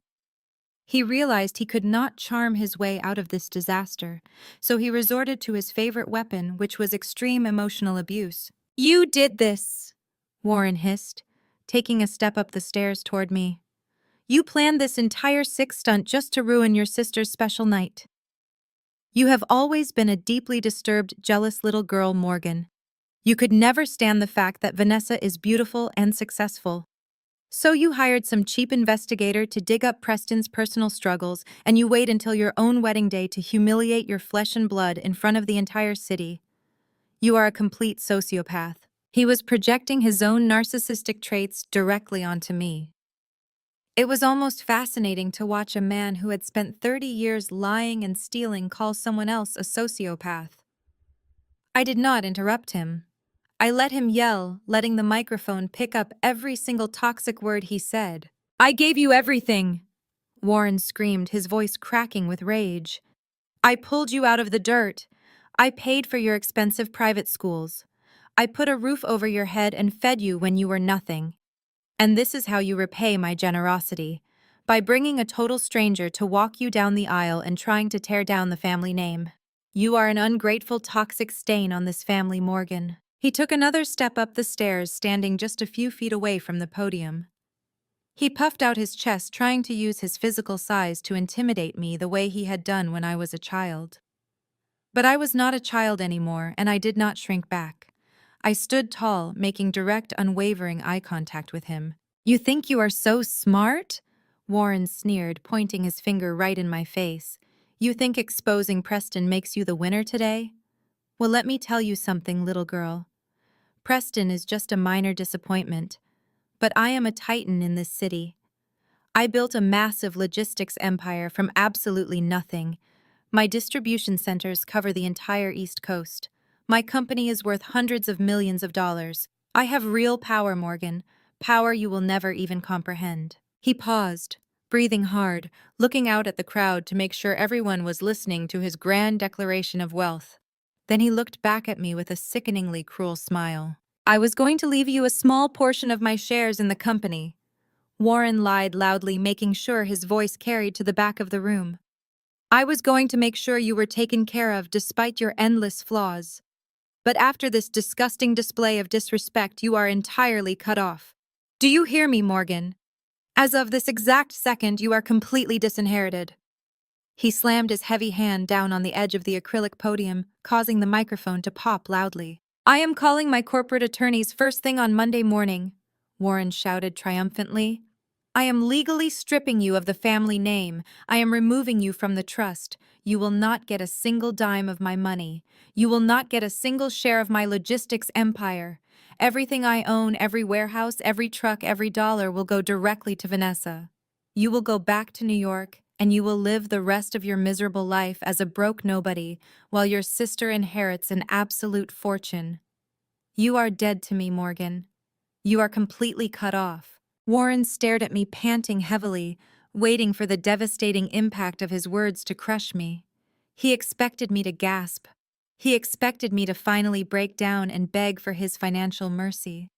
He realized he could not charm his way out of this disaster, so he resorted to his favorite weapon, which was extreme emotional abuse. "You did this," Warren hissed, taking a step up the stairs toward me. "You planned this entire sick stunt just to ruin your sister's special night. You have always been a deeply disturbed, jealous little girl, Morgan. You could never stand the fact that Vanessa is beautiful and successful. So you hired some cheap investigator to dig up Preston's personal struggles, and you wait until your own wedding day to humiliate your flesh and blood in front of the entire city. You are a complete sociopath." He was projecting his own narcissistic traits directly onto me. It was almost fascinating to watch a man who had spent 30 years lying and stealing call someone else a sociopath. I did not interrupt him. I let him yell, letting the microphone pick up every single toxic word he said. "I gave you everything," Warren screamed, his voice cracking with rage. "I pulled you out of the dirt. I paid for your expensive private schools. I put a roof over your head and fed you when you were nothing. And this is how you repay my generosity, by bringing a total stranger to walk you down the aisle and trying to tear down the family name. You are an ungrateful, toxic stain on this family, Morgan." He took another step up the stairs, standing just a few feet away from the podium. He puffed out his chest, trying to use his physical size to intimidate me the way he had done when I was a child. But I was not a child anymore, and I did not shrink back. I stood tall, making direct, unwavering eye contact with him. "You think you are so smart?" Warren sneered, pointing his finger right in my face. "You think exposing Preston makes you the winner today? Well, let me tell you something, little girl. Preston is just a minor disappointment, but I am a titan in this city. I built a massive logistics empire from absolutely nothing. My distribution centers cover the entire East Coast. My company is worth hundreds of millions of dollars. I have real power, Morgan, power you will never even comprehend." He paused, breathing hard, looking out at the crowd to make sure everyone was listening to his grand declaration of wealth. Then he looked back at me with a sickeningly cruel smile. "I was going to leave you a small portion of my shares in the company." Warren lied loudly, making sure his voice carried to the back of the room. "I was going to make sure you were taken care of despite your endless flaws. But after this disgusting display of disrespect, you are entirely cut off. Do you hear me, Morgan? As of this exact second, you are completely disinherited. He slammed his heavy hand down on the edge of the acrylic podium, causing the microphone to pop loudly. I am calling my corporate attorneys first thing on Monday morning, Warren shouted triumphantly. I am legally stripping you of the family name. I am removing you from the trust. You will not get a single dime of my money. You will not get a single share of my logistics empire. Everything I own, every warehouse, every truck, every dollar will go directly to Vanessa. You will go back to New York, and you will live the rest of your miserable life as a broke nobody, while your sister inherits an absolute fortune. You are dead to me, Morgan. You are completely cut off. Warren stared at me, panting heavily, waiting for the devastating impact of his words to crush me. He expected me to gasp. He expected me to finally break down and beg for his financial mercy.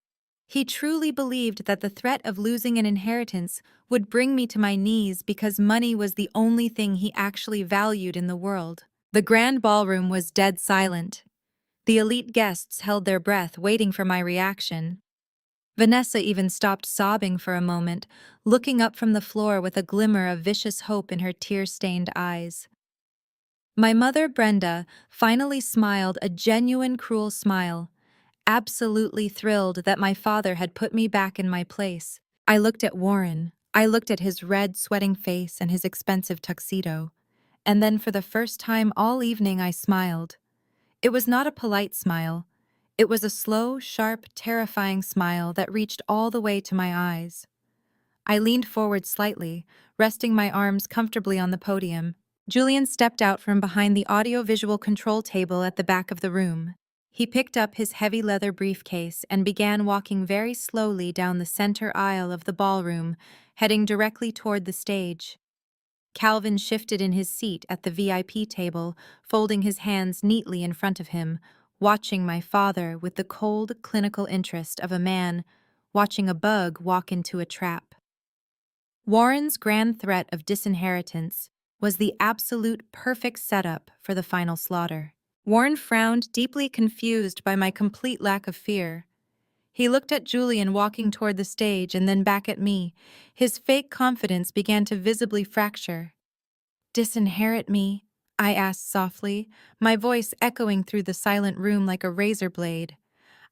He truly believed that the threat of losing an inheritance would bring me to my knees because money was the only thing he actually valued in the world. The grand ballroom was dead silent. The elite guests held their breath, waiting for my reaction. Vanessa even stopped sobbing for a moment, looking up from the floor with a glimmer of vicious hope in her tear-stained eyes. My mother, Brenda, finally smiled a genuine cruel smile, absolutely thrilled that my father had put me back in my place. I looked at Warren. I looked at his red, sweating face and his expensive tuxedo. And then for the first time all evening I smiled. It was not a polite smile. It was a slow, sharp, terrifying smile that reached all the way to my eyes. I leaned forward slightly, resting my arms comfortably on the podium. Julian stepped out from behind the audio-visual control table at the back of the room. He picked up his heavy leather briefcase and began walking very slowly down the center aisle of the ballroom, heading directly toward the stage. Calvin shifted in his seat at the VIP table, folding his hands neatly in front of him, watching my father with the cold, clinical interest of a man watching a bug walk into a trap. Warren's grand threat of disinheritance was the absolute perfect setup for the final slaughter. Warren frowned, deeply confused by my complete lack of fear. He looked at Julian walking toward the stage and then back at me. His fake confidence began to visibly fracture. "Disinherit me?" I asked softly, my voice echoing through the silent room like a razor blade.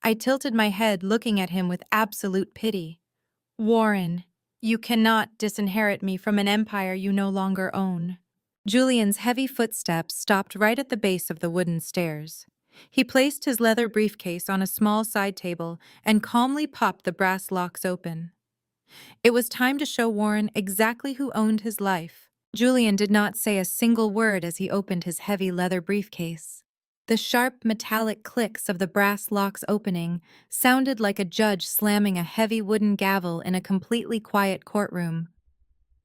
I tilted my head, looking at him with absolute pity. "Warren, you cannot disinherit me from an empire you no longer own." Julian's heavy footsteps stopped right at the base of the wooden stairs. He placed his leather briefcase on a small side table and calmly popped the brass locks open. It was time to show Warren exactly who owned his life. Julian did not say a single word as he opened his heavy leather briefcase. The sharp, metallic clicks of the brass locks opening sounded like a judge slamming a heavy wooden gavel in a completely quiet courtroom.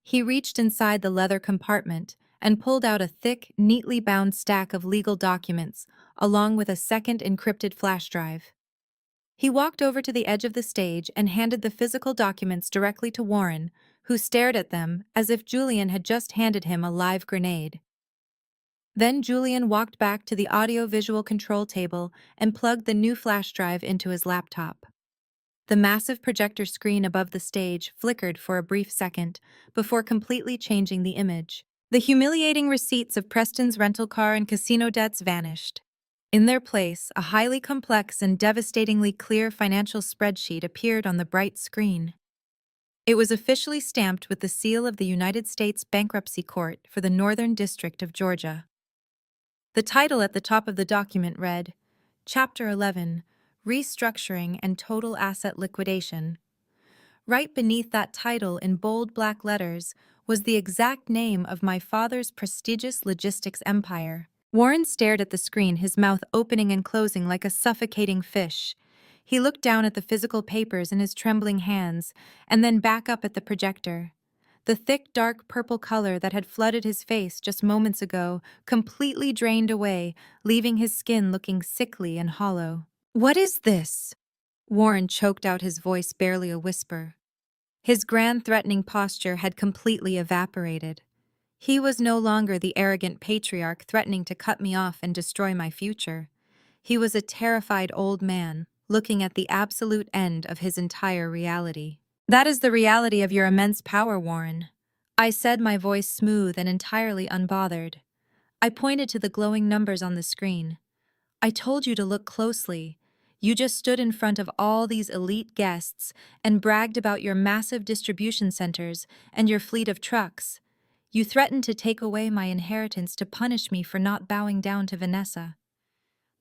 He reached inside the leather compartment and pulled out a thick, neatly bound stack of legal documents, along with a second encrypted flash drive. He walked over to the edge of the stage and handed the physical documents directly to Warren, who stared at them as if Julian had just handed him a live grenade. Then Julian walked back to the audio-visual control table and plugged the new flash drive into his laptop. The massive projector screen above the stage flickered for a brief second before completely changing the image. The humiliating receipts of Preston's rental car and casino debts vanished. In their place, a highly complex and devastatingly clear financial spreadsheet appeared on the bright screen. It was officially stamped with the seal of the United States Bankruptcy Court for the Northern District of Georgia. The title at the top of the document read, Chapter 11, Restructuring and Total Asset Liquidation. Right beneath that title in bold black letters was the exact name of my father's prestigious logistics empire. Warren stared at the screen, his mouth opening and closing like a suffocating fish. He looked down at the physical papers in his trembling hands, and then back up at the projector. The thick, dark purple color that had flooded his face just moments ago completely drained away, leaving his skin looking sickly and hollow. "What is this?" Warren choked out, his voice barely a whisper. His grand, threatening posture had completely evaporated. He was no longer the arrogant patriarch threatening to cut me off and destroy my future. He was a terrified old man, looking at the absolute end of his entire reality. That is the reality of your immense power, Warren. I said, my voice smooth and entirely unbothered. I pointed to the glowing numbers on the screen. I told you to look closely. You just stood in front of all these elite guests and bragged about your massive distribution centers and your fleet of trucks. You threatened to take away my inheritance to punish me for not bowing down to Vanessa.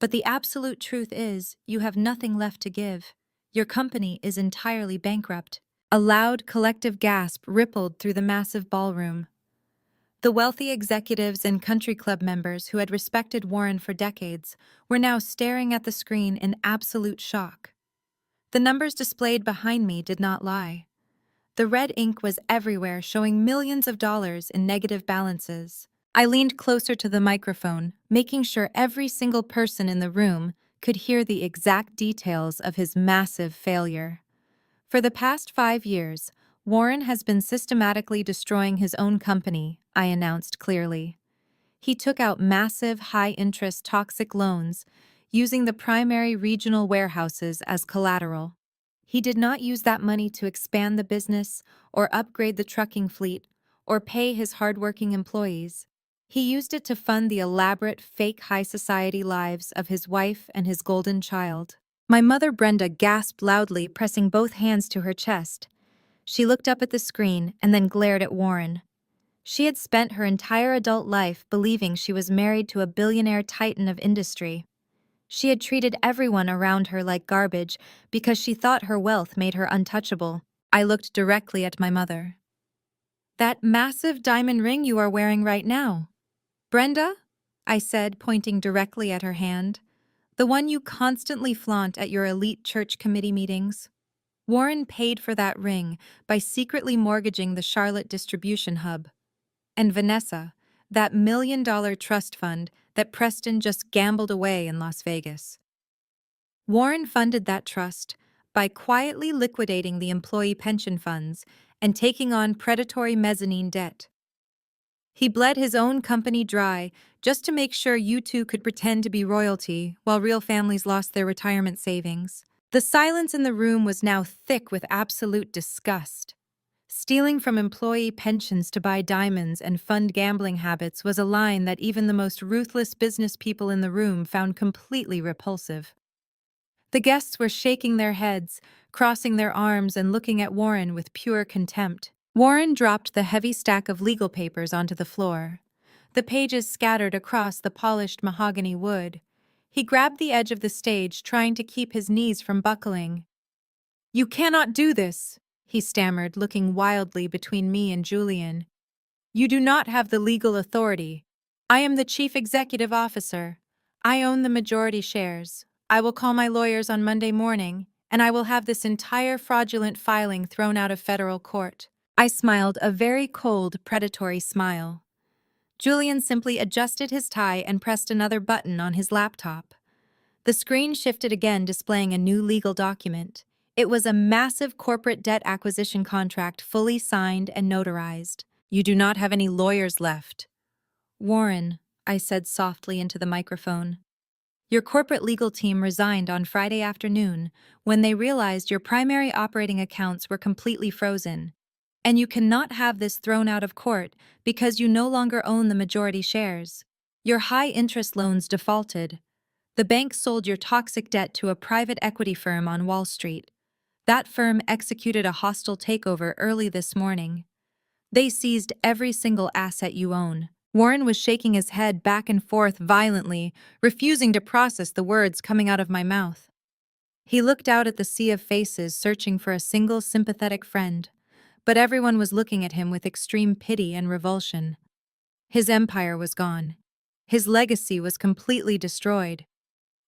But the absolute truth is, you have nothing left to give. Your company is entirely bankrupt. A loud collective gasp rippled through the massive ballroom. The wealthy executives and country club members who had respected Warren for decades were now staring at the screen in absolute shock. The numbers displayed behind me did not lie. The red ink was everywhere, showing millions of dollars in negative balances. I leaned closer to the microphone, making sure every single person in the room could hear the exact details of his massive failure. For the past 5 years, Warren has been systematically destroying his own company, I announced clearly. He took out massive, high-interest toxic loans, using the primary regional warehouses as collateral. He did not use that money to expand the business or upgrade the trucking fleet or pay his hardworking employees. He used it to fund the elaborate fake high society lives of his wife and his golden child. My mother Brenda gasped loudly, pressing both hands to her chest. She looked up at the screen and then glared at Warren. She had spent her entire adult life believing she was married to a billionaire titan of industry. She had treated everyone around her like garbage because she thought her wealth made her untouchable. I looked directly at my mother. "That massive diamond ring you are wearing right now. Brenda?" I said, pointing directly at her hand. "The one you constantly flaunt at your elite church committee meetings." Warren paid for that ring by secretly mortgaging the Charlotte distribution hub. And Vanessa, that $1 million trust fund that Preston just gambled away in Las Vegas. Warren funded that trust by quietly liquidating the employee pension funds and taking on predatory mezzanine debt. He bled his own company dry just to make sure you two could pretend to be royalty while real families lost their retirement savings. The silence in the room was now thick with absolute disgust. Stealing from employee pensions to buy diamonds and fund gambling habits was a line that even the most ruthless business people in the room found completely repulsive. The guests were shaking their heads, crossing their arms and looking at Warren with pure contempt. Warren dropped the heavy stack of legal papers onto the floor. The pages scattered across the polished mahogany wood. He grabbed the edge of the stage, trying to keep his knees from buckling. "You cannot do this," he stammered, looking wildly between me and Julian. "You do not have the legal authority. I am the chief executive officer. I own the majority shares. I will call my lawyers on Monday morning, and I will have this entire fraudulent filing thrown out of federal court." I smiled a very cold, predatory smile. Julian simply adjusted his tie and pressed another button on his laptop. The screen shifted again, displaying a new legal document. It was a massive corporate debt acquisition contract, fully signed and notarized. "You do not have any lawyers left." "Warren," I said softly into the microphone, "your corporate legal team resigned on Friday afternoon when they realized your primary operating accounts were completely frozen. And you cannot have this thrown out of court because you no longer own the majority shares. Your high-interest loans defaulted. The bank sold your toxic debt to a private equity firm on Wall Street. That firm executed a hostile takeover early this morning. They seized every single asset you own." Warren was shaking his head back and forth violently, refusing to process the words coming out of my mouth. He looked out at the sea of faces, searching for a single sympathetic friend, but everyone was looking at him with extreme pity and revulsion. His empire was gone. His legacy was completely destroyed.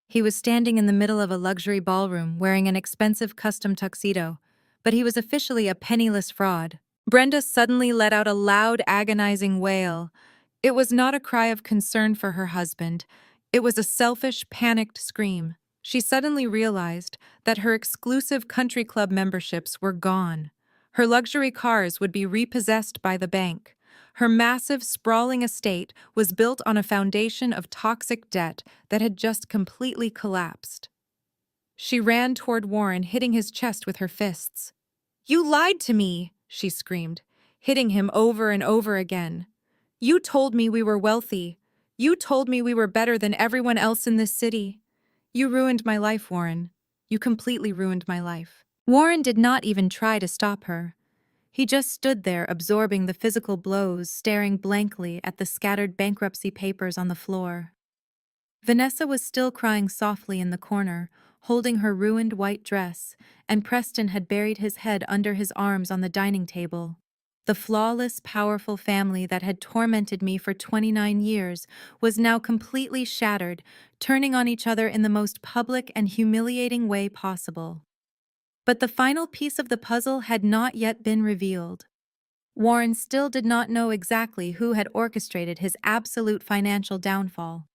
He was standing in the middle of a luxury ballroom wearing an expensive custom tuxedo, but he was officially a penniless fraud. Brenda suddenly let out a loud, agonizing wail. It was not a cry of concern for her husband. It was a selfish, panicked scream. She suddenly realized that her exclusive country club memberships were gone. Her luxury cars would be repossessed by the bank. Her massive, sprawling estate was built on a foundation of toxic debt that had just completely collapsed. She ran toward Warren, hitting his chest with her fists. "You lied to me," she screamed, hitting him over and over again. "You told me we were wealthy. You told me we were better than everyone else in this city. You ruined my life, Warren. You completely ruined my life." Warren did not even try to stop her. He just stood there absorbing the physical blows, staring blankly at the scattered bankruptcy papers on the floor. Vanessa was still crying softly in the corner, holding her ruined white dress, and Preston had buried his head under his arms on the dining table. The flawless, powerful family that had tormented me for 29 years was now completely shattered, turning on each other in the most public and humiliating way possible. But the final piece of the puzzle had not yet been revealed. Warren still did not know exactly who had orchestrated his absolute financial downfall.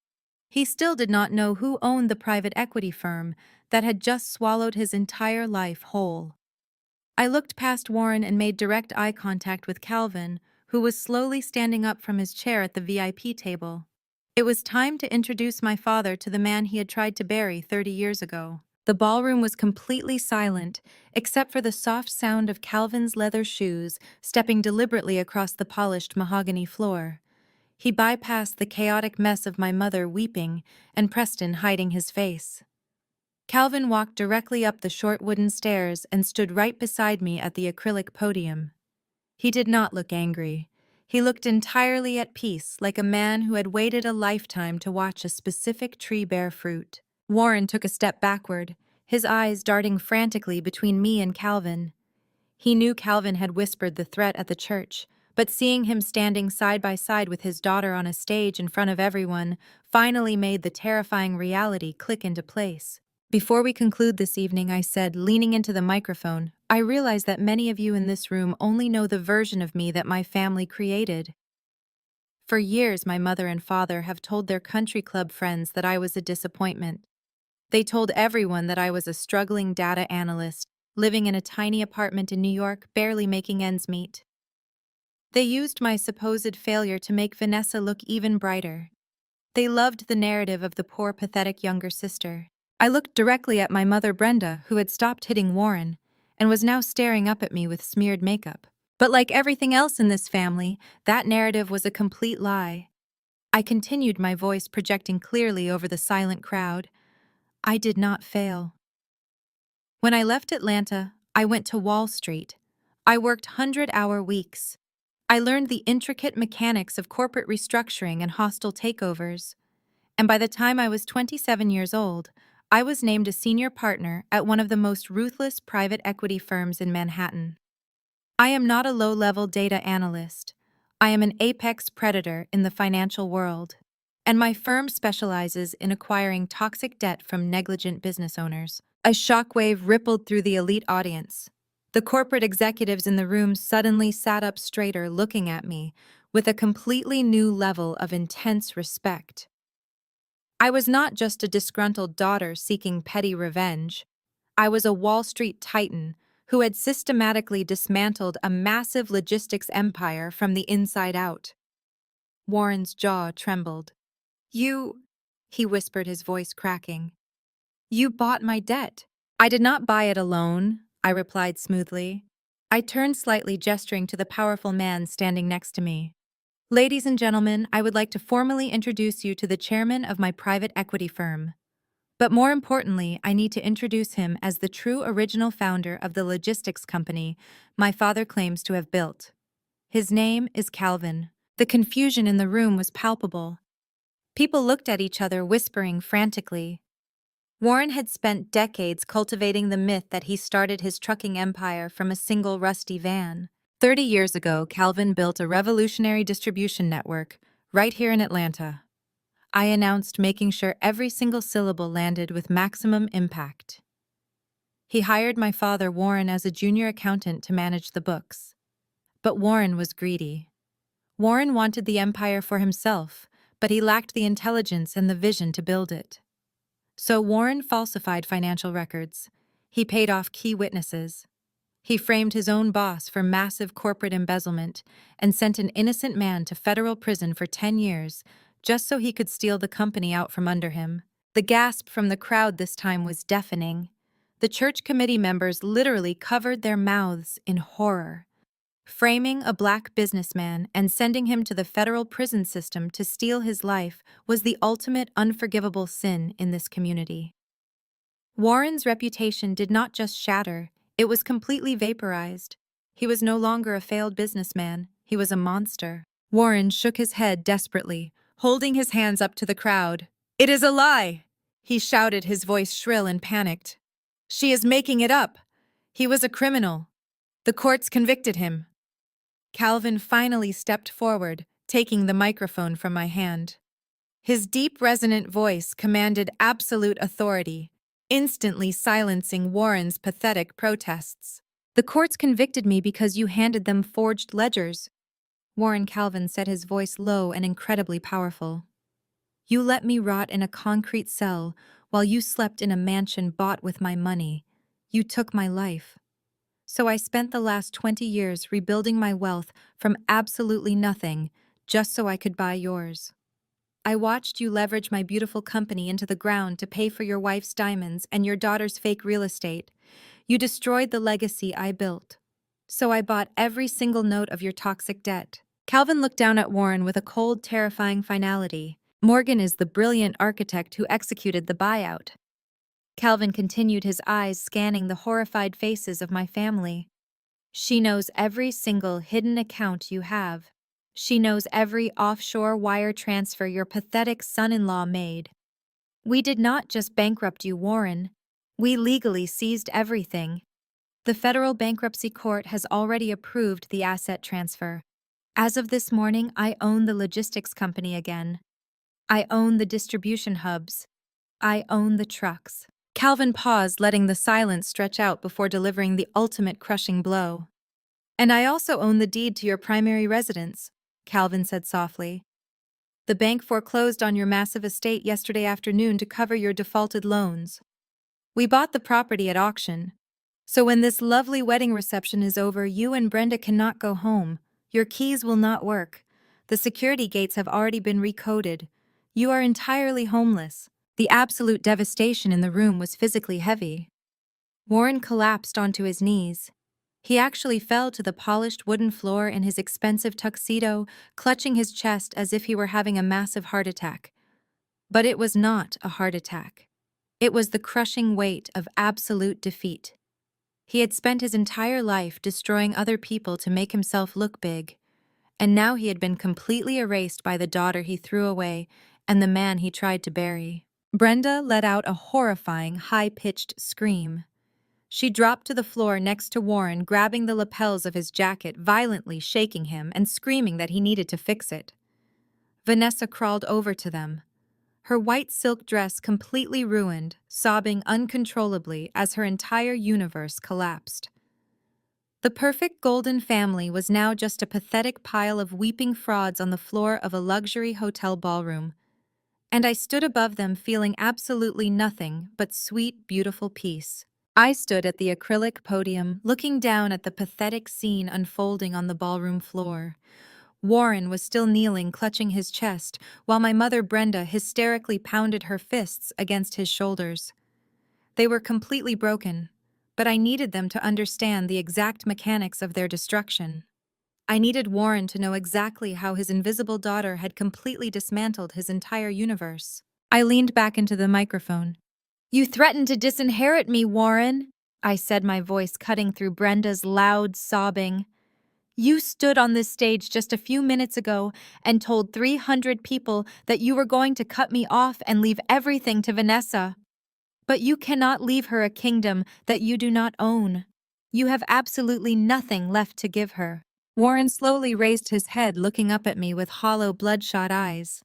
He still did not know who owned the private equity firm that had just swallowed his entire life whole. I looked past Warren and made direct eye contact with Calvin, who was slowly standing up from his chair at the VIP table. It was time to introduce my father to the man he had tried to bury 30 years ago. The ballroom was completely silent, except for the soft sound of Calvin's leather shoes stepping deliberately across the polished mahogany floor. He bypassed the chaotic mess of my mother weeping and Preston hiding his face. Calvin walked directly up the short wooden stairs and stood right beside me at the acrylic podium. He did not look angry. He looked entirely at peace, like a man who had waited a lifetime to watch a specific tree bear fruit. Warren took a step backward, his eyes darting frantically between me and Calvin. He knew Calvin had whispered the threat at the church, but seeing him standing side by side with his daughter on a stage in front of everyone finally made the terrifying reality click into place. "Before we conclude this evening," I said, leaning into the microphone, "I realize that many of you in this room only know the version of me that my family created. For years, my mother and father have told their country club friends that I was a disappointment. They told everyone that I was a struggling data analyst, living in a tiny apartment in New York, barely making ends meet. They used my supposed failure to make Vanessa look even brighter. They loved the narrative of the poor, pathetic younger sister." I looked directly at my mother Brenda, who had stopped hitting Warren, and was now staring up at me with smeared makeup. But like everything else in this family, that narrative was a complete lie. I continued, my voice projecting clearly over the silent crowd. I did not fail. When I left Atlanta, I went to Wall Street. I worked 100-hour weeks. I learned the intricate mechanics of corporate restructuring and hostile takeovers. And by the time I was 27 years old, I was named a senior partner at one of the most ruthless private equity firms in Manhattan. I am not a low-level data analyst. I am an apex predator in the financial world. And my firm specializes in acquiring toxic debt from negligent business owners. A shockwave rippled through the elite audience. The corporate executives in the room suddenly sat up straighter, looking at me with a completely new level of intense respect. I was not just a disgruntled daughter seeking petty revenge. I was a Wall Street titan who had systematically dismantled a massive logistics empire from the inside out. Warren's jaw trembled. "You," he whispered, his voice cracking. "You bought my debt." "I did not buy it alone," I replied smoothly. I turned slightly, gesturing to the powerful man standing next to me. "Ladies and gentlemen, I would like to formally introduce you to the chairman of my private equity firm. But more importantly, I need to introduce him as the true original founder of the logistics company my father claims to have built. His name is Calvin." The confusion in the room was palpable. People looked at each other, whispering frantically. Warren had spent decades cultivating the myth that he started his trucking empire from a single rusty van. 30 years ago, Calvin built a revolutionary distribution network right here in Atlanta. I announced, making sure every single syllable landed with maximum impact. He hired my father, Warren, as a junior accountant to manage the books. But Warren was greedy. Warren wanted the empire for himself, but he lacked the intelligence and the vision to build it. So Warren falsified financial records. He paid off key witnesses. He framed his own boss for massive corporate embezzlement and sent an innocent man to federal prison for 10 years just so he could steal the company out from under him. The gasp from the crowd this time was deafening. The church committee members literally covered their mouths in horror. Framing a black businessman and sending him to the federal prison system to steal his life was the ultimate unforgivable sin in this community. Warren's reputation did not just shatter, it was completely vaporized. He was no longer a failed businessman, he was a monster. Warren shook his head desperately, holding his hands up to the crowd. "It is a lie!" he shouted, his voice shrill and panicked. "She is making it up! He was a criminal. The courts convicted him." Calvin finally stepped forward, taking the microphone from my hand. His deep, resonant voice commanded absolute authority, instantly silencing Warren's pathetic protests. "The courts convicted me because you handed them forged ledgers." Warren Calvin said, his voice low and incredibly powerful. "You let me rot in a concrete cell while you slept in a mansion bought with my money. You took my life. So I spent the last 20 years rebuilding my wealth from absolutely nothing, just so I could buy yours. I watched you leverage my beautiful company into the ground to pay for your wife's diamonds and your daughter's fake real estate. You destroyed the legacy I built. So I bought every single note of your toxic debt." Calvin looked down at Warren with a cold, terrifying finality. "Morgan is the brilliant architect who executed the buyout." Calvin continued, his eyes scanning the horrified faces of my family. "She knows every single hidden account you have. She knows every offshore wire transfer your pathetic son-in-law made. We did not just bankrupt you, Warren. We legally seized everything. The federal bankruptcy court has already approved the asset transfer. As of this morning, I own the logistics company again. I own the distribution hubs. I own the trucks." Calvin paused, letting the silence stretch out before delivering the ultimate crushing blow. "And I also own the deed to your primary residence," Calvin said softly. "The bank foreclosed on your massive estate yesterday afternoon to cover your defaulted loans. We bought the property at auction. So when this lovely wedding reception is over, you and Brenda cannot go home. Your keys will not work. The security gates have already been recoded. You are entirely homeless." The absolute devastation in the room was physically heavy. Warren collapsed onto his knees. He actually fell to the polished wooden floor in his expensive tuxedo, clutching his chest as if he were having a massive heart attack. But it was not a heart attack. It was the crushing weight of absolute defeat. He had spent his entire life destroying other people to make himself look big, and now he had been completely erased by the daughter he threw away and the man he tried to bury. Brenda let out a horrifying, high-pitched scream. She dropped to the floor next to Warren, grabbing the lapels of his jacket, violently shaking him and screaming that he needed to fix it. Vanessa crawled over to them, her white silk dress completely ruined, sobbing uncontrollably as her entire universe collapsed. The perfect golden family was now just a pathetic pile of weeping frauds on the floor of a luxury hotel ballroom, and I stood above them feeling absolutely nothing but sweet, beautiful peace. I stood at the acrylic podium, looking down at the pathetic scene unfolding on the ballroom floor. Warren was still kneeling, clutching his chest, while my mother Brenda hysterically pounded her fists against his shoulders. They were completely broken, but I needed them to understand the exact mechanics of their destruction. I needed Warren to know exactly how his invisible daughter had completely dismantled his entire universe. I leaned back into the microphone. "You threatened to disinherit me, Warren," I said, my voice cutting through Brenda's loud sobbing. "You stood on this stage just a few minutes ago and told 300 people that you were going to cut me off and leave everything to Vanessa. But you cannot leave her a kingdom that you do not own. You have absolutely nothing left to give her." Warren slowly raised his head, looking up at me with hollow, bloodshot eyes.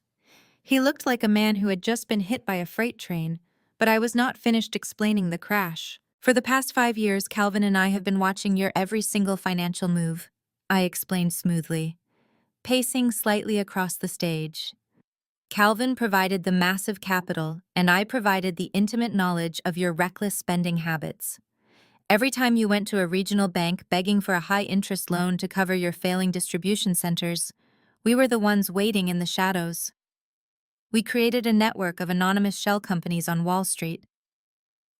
He looked like a man who had just been hit by a freight train, but I was not finished explaining the crash. "For the past 5 years, Calvin and I have been watching your every single financial move," I explained smoothly, pacing slightly across the stage. "Calvin provided the massive capital, and I provided the intimate knowledge of your reckless spending habits. Every time you went to a regional bank begging for a high-interest loan to cover your failing distribution centers, we were the ones waiting in the shadows. We created a network of anonymous shell companies on Wall Street.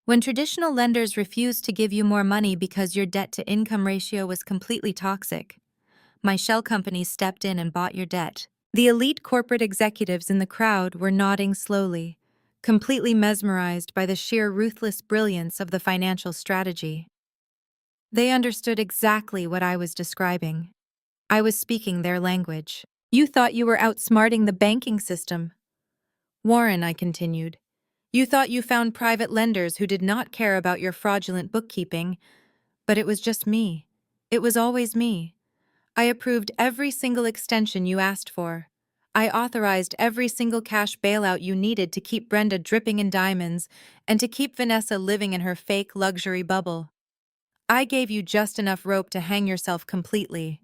When traditional lenders refused to give you more money because your debt-to-income ratio was completely toxic, my shell company stepped in and bought your debt. The elite corporate executives in the crowd were nodding slowly, completely mesmerized by the sheer ruthless brilliance of the financial strategy. They understood exactly what I was describing. I was speaking their language. You thought you were outsmarting the banking system. Warren, I continued. You thought you found private lenders who did not care about your fraudulent bookkeeping, but it was just me. It was always me. I approved every single extension you asked for. I authorized every single cash bailout you needed to keep Brenda dripping in diamonds and to keep Vanessa living in her fake luxury bubble. I gave you just enough rope to hang yourself completely.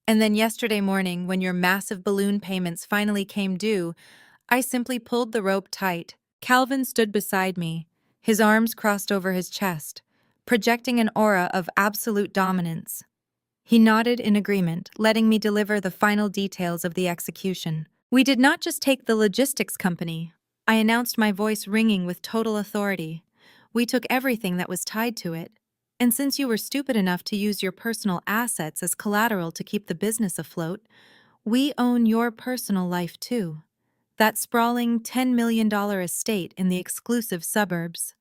And then yesterday morning, when your massive balloon payments finally came due, I simply pulled the rope tight. Calvin stood beside me, his arms crossed over his chest, projecting an aura of absolute dominance. He nodded in agreement, letting me deliver the final details of the execution. We did not just take the logistics company. I announced, my voice ringing with total authority. We took everything that was tied to it. And since you were stupid enough to use your personal assets as collateral to keep the business afloat, we own your personal life too. That sprawling $10 million estate in the exclusive suburbs.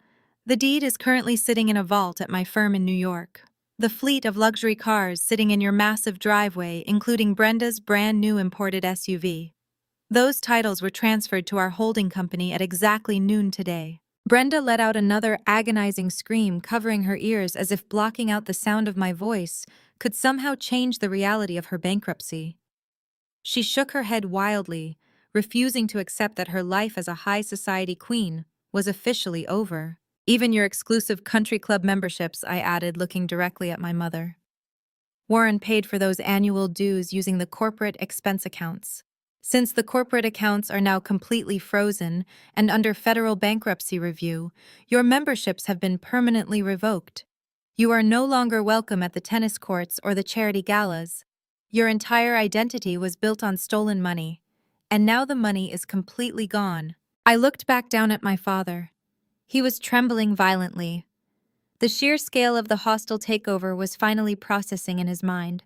The deed is currently sitting in a vault at my firm in New York. The fleet of luxury cars sitting in your massive driveway, including Brenda's brand new imported SUV. Those titles were transferred to our holding company at exactly noon today. Brenda let out another agonizing scream, covering her ears as if blocking out the sound of my voice could somehow change the reality of her bankruptcy. She shook her head wildly, refusing to accept that her life as a high society queen was officially over. Even your exclusive country club memberships, I added, looking directly at my mother. Warren paid for those annual dues using the corporate expense accounts. Since the corporate accounts are now completely frozen and under federal bankruptcy review, your memberships have been permanently revoked. You are no longer welcome at the tennis courts or the charity galas. Your entire identity was built on stolen money, and now the money is completely gone. I looked back down at my father. He was trembling violently. The sheer scale of the hostile takeover was finally processing in his mind.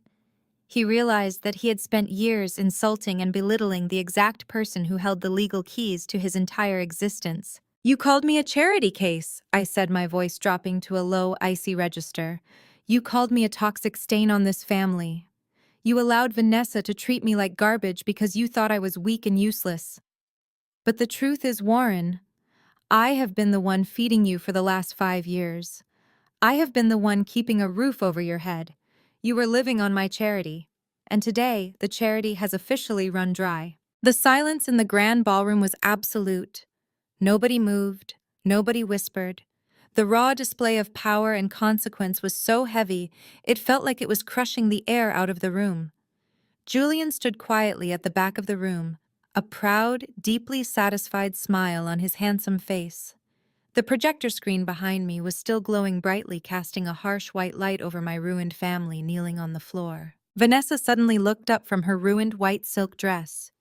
He realized that he had spent years insulting and belittling the exact person who held the legal keys to his entire existence. You called me a charity case, I said, my voice dropping to a low, icy register. You called me a toxic stain on this family. You allowed Vanessa to treat me like garbage because you thought I was weak and useless. But the truth is, Warren, I have been the one feeding you for the last 5 years. I have been the one keeping a roof over your head. You were living on my charity. And today, the charity has officially run dry. The silence in the grand ballroom was absolute. Nobody moved. Nobody whispered. The raw display of power and consequence was so heavy, it felt like it was crushing the air out of the room. Julian stood quietly at the back of the room, a proud, deeply satisfied smile on his handsome face. The projector screen behind me was still glowing brightly, casting a harsh white light over my ruined family kneeling on the floor. Vanessa suddenly looked up from her ruined white silk dress.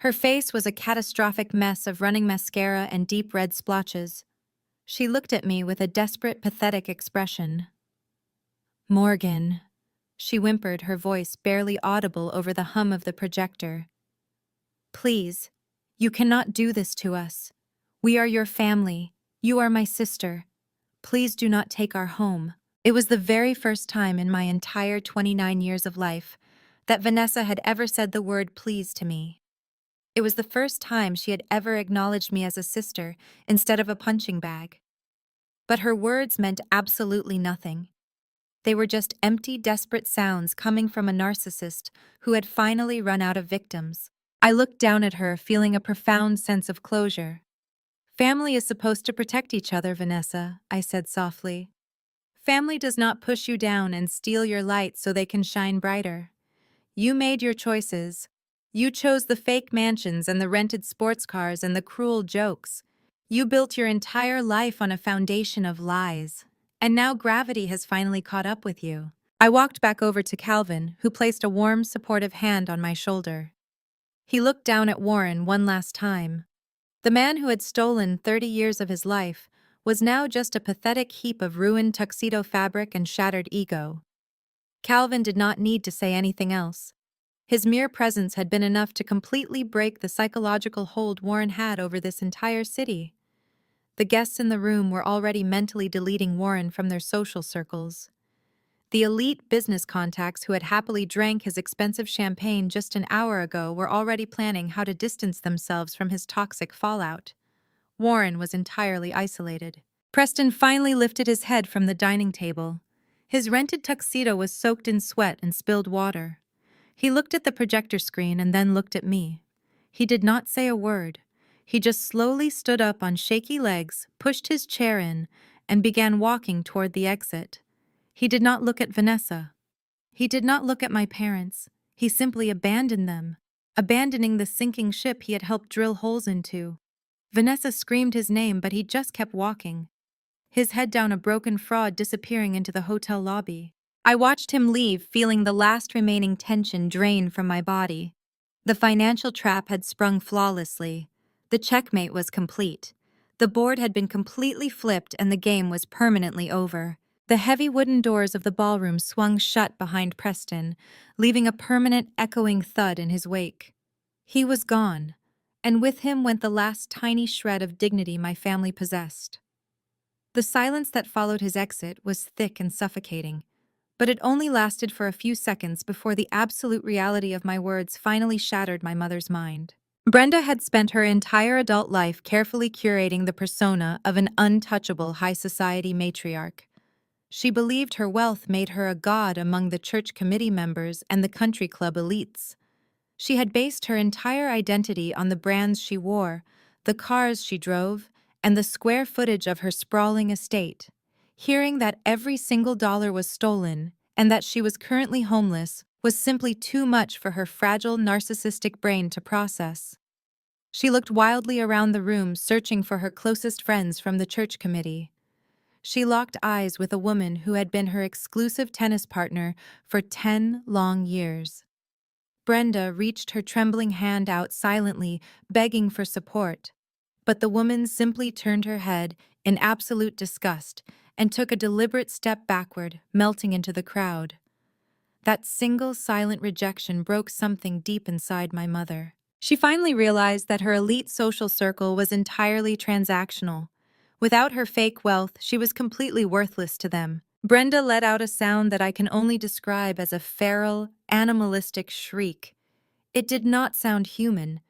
Her face was a catastrophic mess of running mascara and deep red splotches. She looked at me with a desperate, pathetic expression. "Morgan," she whimpered, her voice barely audible over the hum of the projector. "Please, you cannot do this to us. We are your family. You are my sister. Please do not take our home." It was the very first time in my entire 29 years of life that Vanessa had ever said the word please to me. It was the first time she had ever acknowledged me as a sister instead of a punching bag. But her words meant absolutely nothing. They were just empty, desperate sounds coming from a narcissist who had finally run out of victims. I looked down at her, feeling a profound sense of closure. "Family is supposed to protect each other, Vanessa," I said softly. "Family does not push you down and steal your light so they can shine brighter. You made your choices. You chose the fake mansions and the rented sports cars and the cruel jokes. You built your entire life on a foundation of lies. And now gravity has finally caught up with you." I walked back over to Calvin, who placed a warm, supportive hand on my shoulder. He looked down at Warren one last time. The man who had stolen 30 years of his life was now just a pathetic heap of ruined tuxedo fabric and shattered ego. Calvin did not need to say anything else. His mere presence had been enough to completely break the psychological hold Warren had over this entire city. The guests in the room were already mentally deleting Warren from their social circles. The elite business contacts who had happily drank his expensive champagne just an hour ago were already planning how to distance themselves from his toxic fallout. Warren was entirely isolated. Preston finally lifted his head from the dining table. His rented tuxedo was soaked in sweat and spilled water. He looked at the projector screen and then looked at me. He did not say a word. He just slowly stood up on shaky legs, pushed his chair in, and began walking toward the exit. He did not look at Vanessa. He did not look at my parents. He simply abandoned them, abandoning the sinking ship he had helped drill holes into. Vanessa screamed his name, but he just kept walking, his head down, a broken fraud disappearing into the hotel lobby. I watched him leave, feeling the last remaining tension drain from my body. The financial trap had sprung flawlessly. The checkmate was complete. The board had been completely flipped and the game was permanently over. The heavy wooden doors of the ballroom swung shut behind Preston, leaving a permanent echoing thud in his wake. He was gone, and with him went the last tiny shred of dignity my family possessed. The silence that followed his exit was thick and suffocating, but it only lasted for a few seconds before the absolute reality of my words finally shattered my mother's mind. Brenda had spent her entire adult life carefully curating the persona of an untouchable high society matriarch. She believed her wealth made her a god among the church committee members and the country club elites. She had based her entire identity on the brands she wore, the cars she drove, and the square footage of her sprawling estate. Hearing that every single dollar was stolen and that she was currently homeless was simply too much for her fragile, narcissistic brain to process. She looked wildly around the room, searching for her closest friends from the church committee. She locked eyes with a woman who had been her exclusive tennis partner for 10 long years. Brenda reached her trembling hand out silently, begging for support. But the woman simply turned her head in absolute disgust and took a deliberate step backward, melting into the crowd. That single silent rejection broke something deep inside my mother. She finally realized that her elite social circle was entirely transactional. Without her fake wealth, she was completely worthless to them. Brenda let out a sound that I can only describe as a feral, animalistic shriek. It did not sound human.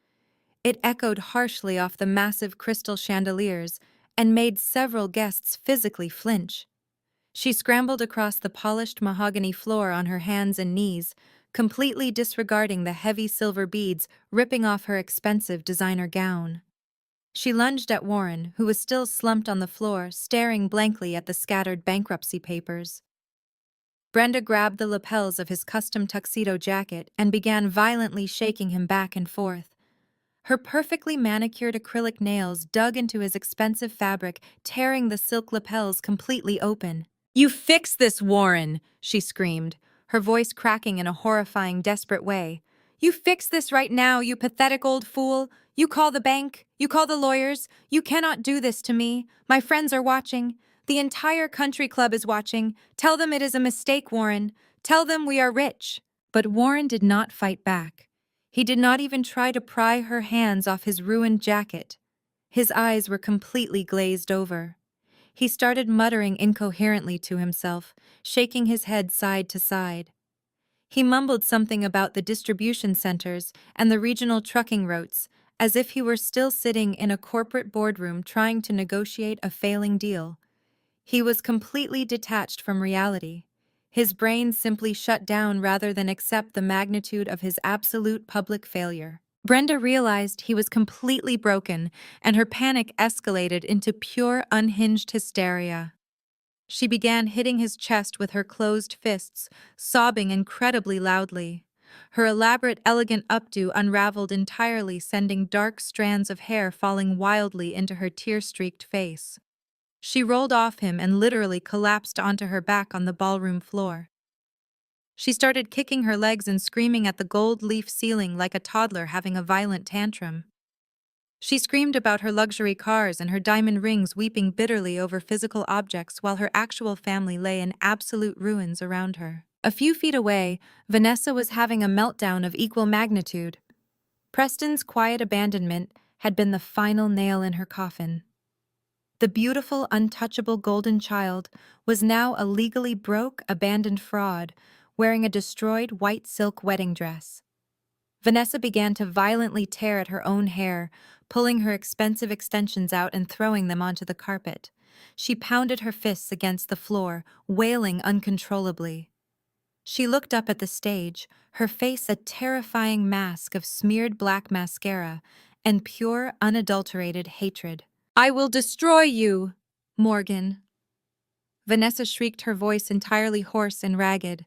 It echoed harshly off the massive crystal chandeliers and made several guests physically flinch. She scrambled across the polished mahogany floor on her hands and knees, completely disregarding the heavy silver beads ripping off her expensive designer gown. She lunged at Warren, who was still slumped on the floor, staring blankly at the scattered bankruptcy papers. Brenda grabbed the lapels of his custom tuxedo jacket and began violently shaking him back and forth. Her perfectly manicured acrylic nails dug into his expensive fabric, tearing the silk lapels completely open. "You fix this, Warren!" she screamed, her voice cracking in a horrifying, desperate way. "You fix this right now, you pathetic old fool! You call the bank, you call the lawyers. You cannot do this to me. My friends are watching. The entire country club is watching. Tell them it is a mistake, Warren. Tell them we are rich." But Warren did not fight back. He did not even try to pry her hands off his ruined jacket. His eyes were completely glazed over. He started muttering incoherently to himself, shaking his head side to side. He mumbled something about the distribution centers and the regional trucking routes, as if he were still sitting in a corporate boardroom trying to negotiate a failing deal. He was completely detached from reality. His brain simply shut down rather than accept the magnitude of his absolute public failure. Brenda realized he was completely broken, and her panic escalated into pure, unhinged hysteria. She began hitting his chest with her closed fists, sobbing incredibly loudly. Her elaborate, elegant updo unraveled entirely, sending dark strands of hair falling wildly into her tear-streaked face. She rolled off him and literally collapsed onto her back on the ballroom floor. She started kicking her legs and screaming at the gold leaf ceiling like a toddler having a violent tantrum. She screamed about her luxury cars and her diamond rings, weeping bitterly over physical objects while her actual family lay in absolute ruins around her. A few feet away, Vanessa was having a meltdown of equal magnitude. Preston's quiet abandonment had been the final nail in her coffin. The beautiful, untouchable golden child was now a legally broke, abandoned fraud, wearing a destroyed white silk wedding dress. Vanessa began to violently tear at her own hair, pulling her expensive extensions out and throwing them onto the carpet. She pounded her fists against the floor, wailing uncontrollably. She looked up at the stage, her face a terrifying mask of smeared black mascara and pure, unadulterated hatred. "I will destroy you, Morgan." Vanessa shrieked, her voice entirely hoarse and ragged.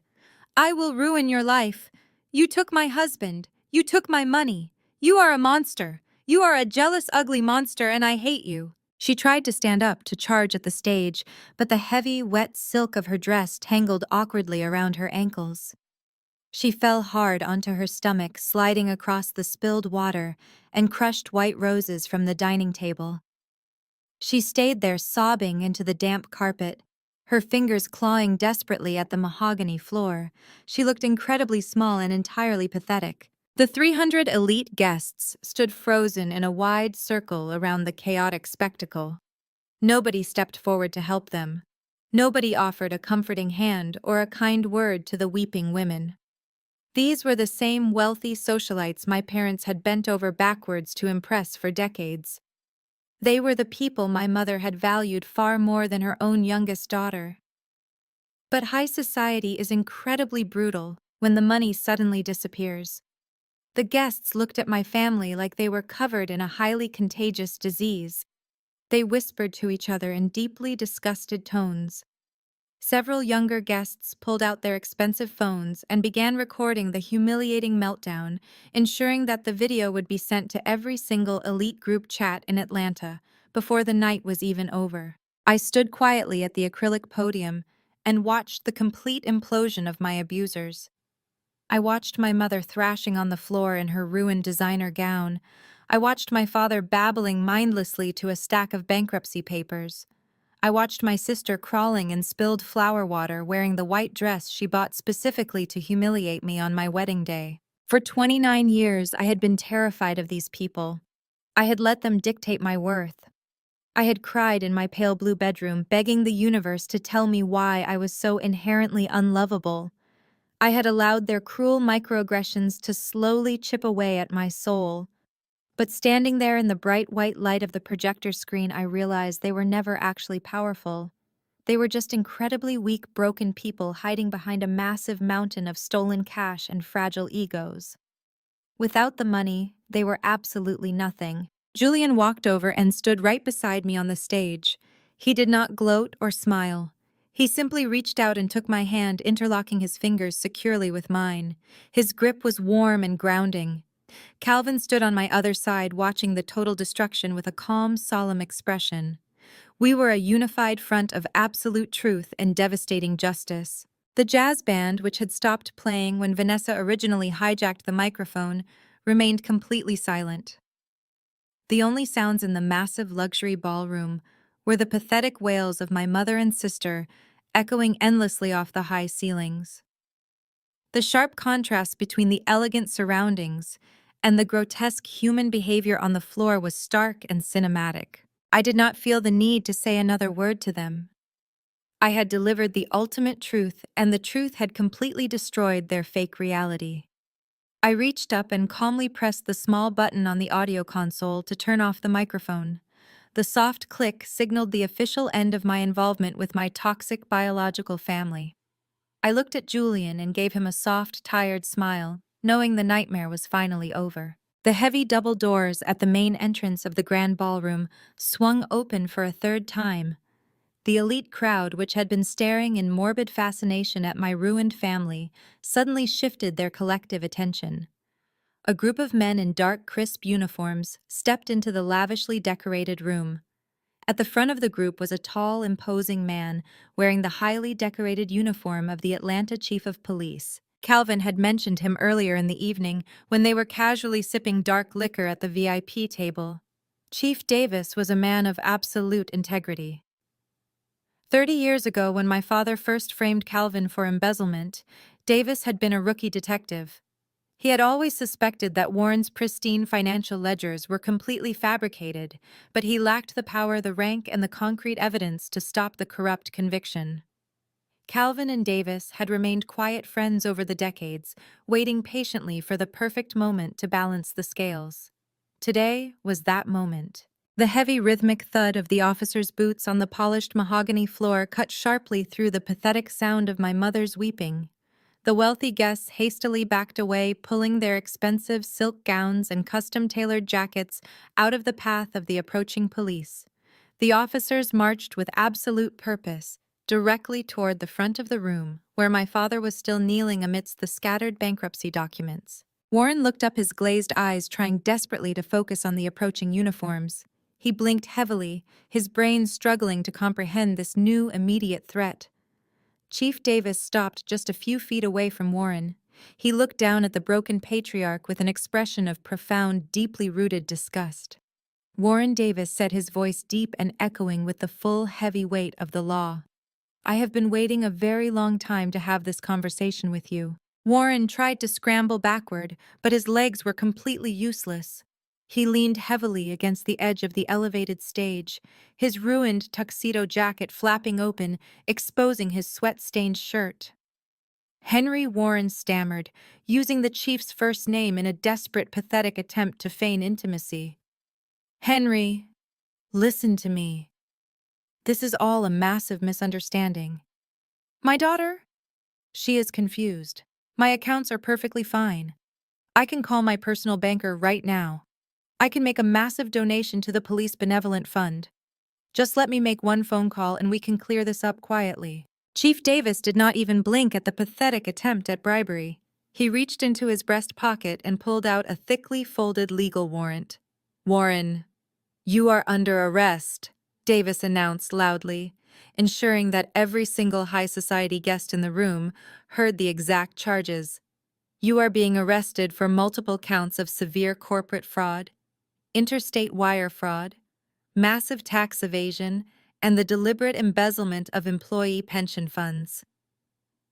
"I will ruin your life. You took my husband. You took my money. You are a monster. You are a jealous, ugly monster, and I hate you." She tried to stand up to charge at the stage, but the heavy, wet silk of her dress tangled awkwardly around her ankles. She fell hard onto her stomach, sliding across the spilled water and crushed white roses from the dining table. She stayed there sobbing into the damp carpet, her fingers clawing desperately at the mahogany floor. She looked incredibly small and entirely pathetic. The 300 elite guests stood frozen in a wide circle around the chaotic spectacle. Nobody stepped forward to help them. Nobody offered a comforting hand or a kind word to the weeping women. These were the same wealthy socialites my parents had bent over backwards to impress for decades. They were the people my mother had valued far more than her own youngest daughter. But high society is incredibly brutal when the money suddenly disappears. The guests looked at my family like they were covered in a highly contagious disease. They whispered to each other in deeply disgusted tones. Several younger guests pulled out their expensive phones and began recording the humiliating meltdown, ensuring that the video would be sent to every single elite group chat in Atlanta before the night was even over. I stood quietly at the acrylic podium and watched the complete implosion of my abusers. I watched my mother thrashing on the floor in her ruined designer gown. I watched my father babbling mindlessly to a stack of bankruptcy papers. I watched my sister crawling in spilled flower water wearing the white dress she bought specifically to humiliate me on my wedding day. For 29 years, I had been terrified of these people. I had let them dictate my worth. I had cried in my pale blue bedroom, begging the universe to tell me why I was so inherently unlovable. I had allowed their cruel microaggressions to slowly chip away at my soul. But standing there in the bright white light of the projector screen, I realized they were never actually powerful. They were just incredibly weak, broken people hiding behind a massive mountain of stolen cash and fragile egos. Without the money, they were absolutely nothing. Julian walked over and stood right beside me on the stage. He did not gloat or smile. He simply reached out and took my hand, interlocking his fingers securely with mine. His grip was warm and grounding. Calvin stood on my other side, watching the total destruction with a calm, solemn expression. We were a unified front of absolute truth and devastating justice. The jazz band, which had stopped playing when Vanessa originally hijacked the microphone, remained completely silent. The only sounds in the massive luxury ballroom were the pathetic wails of my mother and sister, echoing endlessly off the high ceilings. The sharp contrast between the elegant surroundings and the grotesque human behavior on the floor was stark and cinematic. I did not feel the need to say another word to them. I had delivered the ultimate truth, and the truth had completely destroyed their fake reality. I reached up and calmly pressed the small button on the audio console to turn off the microphone. The soft click signaled the official end of my involvement with my toxic biological family. I looked at Julian and gave him a soft, tired smile, knowing the nightmare was finally over. The heavy double doors at the main entrance of the grand ballroom swung open for a third time. The elite crowd, which had been staring in morbid fascination at my ruined family, suddenly shifted their collective attention. A group of men in dark, crisp uniforms stepped into the lavishly decorated room. At the front of the group was a tall, imposing man wearing the highly decorated uniform of the Atlanta Chief of Police. Calvin had mentioned him earlier in the evening when they were casually sipping dark liquor at the VIP table. Chief Davis was a man of absolute integrity. 30 years ago, when my father first framed Calvin for embezzlement, Davis had been a rookie detective. He had always suspected that Warren's pristine financial ledgers were completely fabricated, but he lacked the power, the rank, and the concrete evidence to stop the corrupt conviction. Calvin and Davis had remained quiet friends over the decades, waiting patiently for the perfect moment to balance the scales. Today was that moment. The heavy rhythmic thud of the officer's boots on the polished mahogany floor cut sharply through the pathetic sound of my mother's weeping. The wealthy guests hastily backed away, pulling their expensive silk gowns and custom-tailored jackets out of the path of the approaching police. The officers marched with absolute purpose, directly toward the front of the room, where my father was still kneeling amidst the scattered bankruptcy documents. Warren looked up, his glazed eyes trying desperately to focus on the approaching uniforms. He blinked heavily, his brain struggling to comprehend this new, immediate threat. Chief Davis stopped just a few feet away from Warren. He looked down at the broken patriarch with an expression of profound, deeply rooted disgust. Warren Davis said, his voice deep and echoing with the full, heavy weight of the law. "I have been waiting a very long time to have this conversation with you." Warren tried to scramble backward, but his legs were completely useless. He leaned heavily against the edge of the elevated stage, his ruined tuxedo jacket flapping open, exposing his sweat-stained shirt. Henry Warren stammered, using the chief's first name in a desperate, pathetic attempt to feign intimacy. "Henry, listen to me. This is all a massive misunderstanding. My daughter? She is confused. My accounts are perfectly fine. I can call my personal banker right now. I can make a massive donation to the Police Benevolent Fund. Just let me make one phone call and we can clear this up quietly." Chief Davis did not even blink at the pathetic attempt at bribery. He reached into his breast pocket and pulled out a thickly folded legal warrant. "Warren, you are under arrest," Davis announced loudly, ensuring that every single high society guest in the room heard the exact charges. "You are being arrested for multiple counts of severe corporate fraud, interstate wire fraud, massive tax evasion, and the deliberate embezzlement of employee pension funds.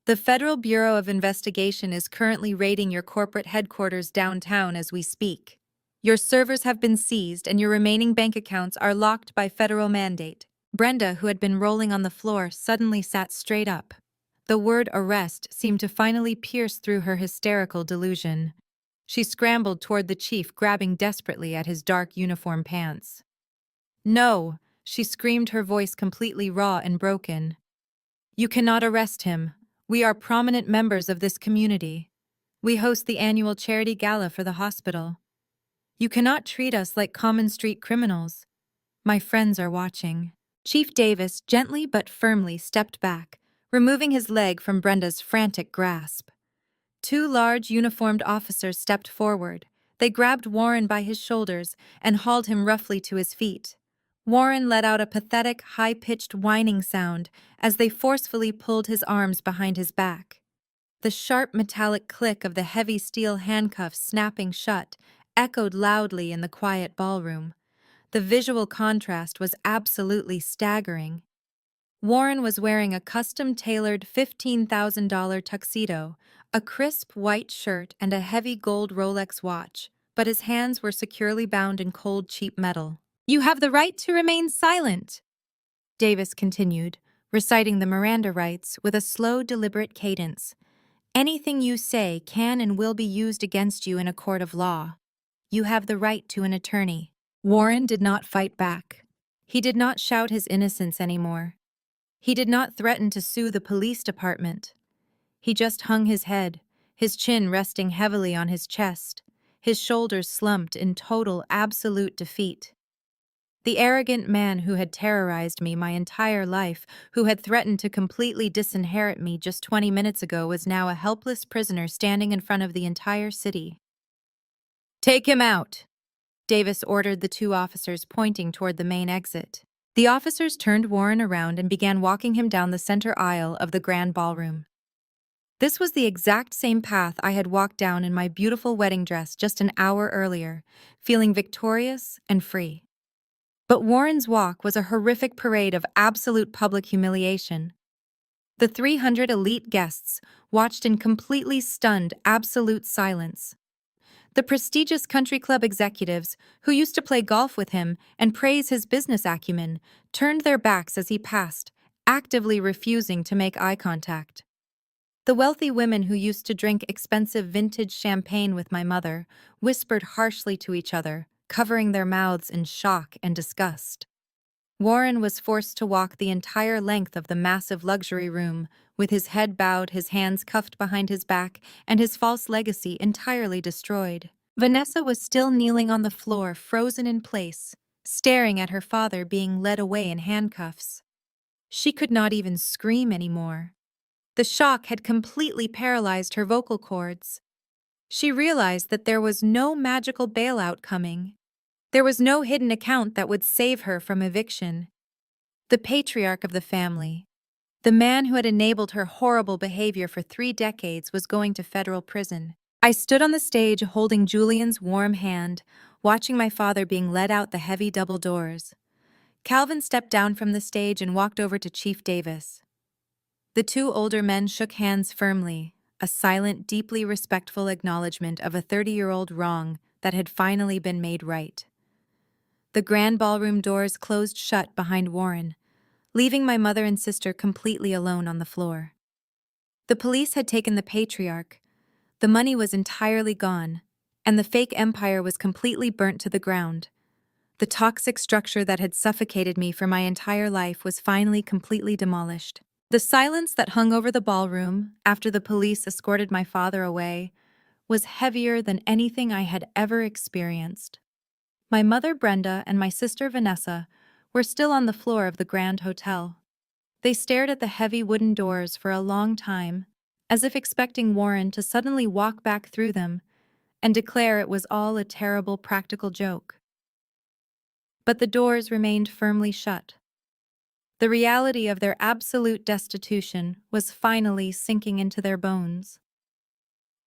The Federal Bureau of Investigation is currently raiding your corporate headquarters downtown as we speak. Your servers have been seized and your remaining bank accounts are locked by federal mandate." Brenda, who had been rolling on the floor, suddenly sat straight up. The word arrest seemed to finally pierce through her hysterical delusion. She scrambled toward the chief, grabbing desperately at his dark uniform pants. "No," she screamed, her voice completely raw and broken. "You cannot arrest him. We are prominent members of this community. We host the annual charity gala for the hospital. You cannot treat us like common street criminals. My friends are watching." Chief Davis gently but firmly stepped back, removing his leg from Brenda's frantic grasp. Two large uniformed officers stepped forward. They grabbed Warren by his shoulders and hauled him roughly to his feet. Warren let out a pathetic, high-pitched whining sound as they forcefully pulled his arms behind his back. The sharp metallic click of the heavy steel handcuffs snapping shut echoed loudly in the quiet ballroom. The visual contrast was absolutely staggering. Warren was wearing a custom-tailored $15,000 tuxedo, a crisp white shirt, and a heavy gold Rolex watch, but his hands were securely bound in cold, cheap metal. "You have the right to remain silent," Davis continued, reciting the Miranda rights with a slow, deliberate cadence. "Anything you say can and will be used against you in a court of law. You have the right to an attorney." Warren did not fight back. He did not shout his innocence anymore. He did not threaten to sue the police department. He just hung his head, his chin resting heavily on his chest, his shoulders slumped in total, absolute defeat. The arrogant man who had terrorized me my entire life, who had threatened to completely disinherit me just 20 minutes ago, was now a helpless prisoner standing in front of the entire city. "Take him out," Davis ordered the two officers, pointing toward the main exit. The officers turned Warren around and began walking him down the center aisle of the grand ballroom. This was the exact same path I had walked down in my beautiful wedding dress just an hour earlier, feeling victorious and free. But Warren's walk was a horrific parade of absolute public humiliation. The 300 elite guests watched in completely stunned, absolute silence. The prestigious country club executives, who used to play golf with him and praise his business acumen, turned their backs as he passed, actively refusing to make eye contact. The wealthy women who used to drink expensive vintage champagne with my mother whispered harshly to each other, covering their mouths in shock and disgust. Warren was forced to walk the entire length of the massive luxury room, with his head bowed, his hands cuffed behind his back, and his false legacy entirely destroyed. Vanessa was still kneeling on the floor, frozen in place, staring at her father being led away in handcuffs. She could not even scream anymore. The shock had completely paralyzed her vocal cords. She realized that there was no magical bailout coming. There was no hidden account that would save her from eviction. The patriarch of the family, the man who had enabled her horrible behavior for 3 decades, was going to federal prison. I stood on the stage holding Julian's warm hand, watching my father being led out the heavy double doors. Calvin stepped down from the stage and walked over to Chief Davis. The two older men shook hands firmly, a silent, deeply respectful acknowledgement of a 30-year-old wrong that had finally been made right. The grand ballroom doors closed shut behind Warren, leaving my mother and sister completely alone on the floor. The police had taken the patriarch, the money was entirely gone, and the fake empire was completely burnt to the ground. The toxic structure that had suffocated me for my entire life was finally completely demolished. The silence that hung over the ballroom after the police escorted my father away was heavier than anything I had ever experienced. My mother Brenda and my sister Vanessa were still on the floor of the Grand Hotel. They stared at the heavy wooden doors for a long time, as if expecting Warren to suddenly walk back through them and declare it was all a terrible practical joke. But the doors remained firmly shut. The reality of their absolute destitution was finally sinking into their bones.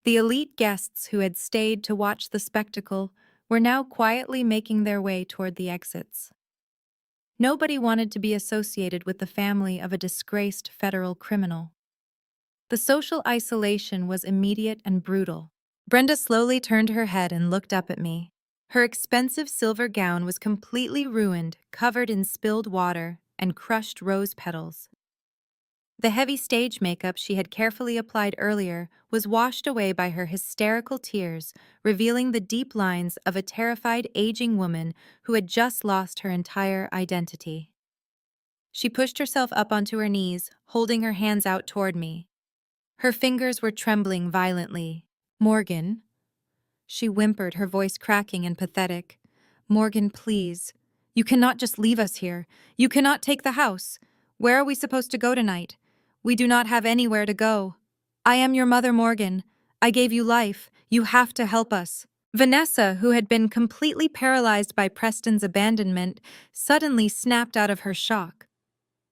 The elite guests who had stayed to watch the spectacle were now quietly making their way toward the exits. Nobody wanted to be associated with the family of a disgraced federal criminal. The social isolation was immediate and brutal. Brenda slowly turned her head and looked up at me. Her expensive silver gown was completely ruined, covered in spilled water and crushed rose petals. The heavy stage makeup she had carefully applied earlier was washed away by her hysterical tears, revealing the deep lines of a terrified aging woman who had just lost her entire identity. She pushed herself up onto her knees, holding her hands out toward me. Her fingers were trembling violently. "Morgan," she whimpered, her voice cracking and pathetic. "Morgan, please. You cannot just leave us here. You cannot take the house. Where are we supposed to go tonight? We do not have anywhere to go. I am your mother, Morgan. I gave you life. You have to help us." Vanessa, who had been completely paralyzed by Preston's abandonment, suddenly snapped out of her shock.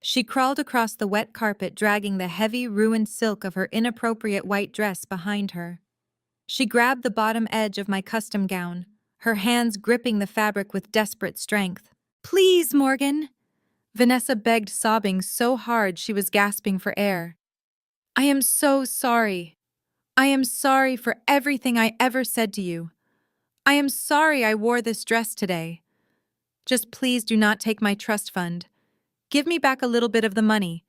She crawled across the wet carpet, dragging the heavy, ruined silk of her inappropriate white dress behind her. She grabbed the bottom edge of my custom gown, her hands gripping the fabric with desperate strength. "Please, Morgan," Vanessa begged, sobbing so hard she was gasping for air. "I am so sorry. I am sorry for everything I ever said to you. I am sorry I wore this dress today. Just please do not take my trust fund. Give me back a little bit of the money,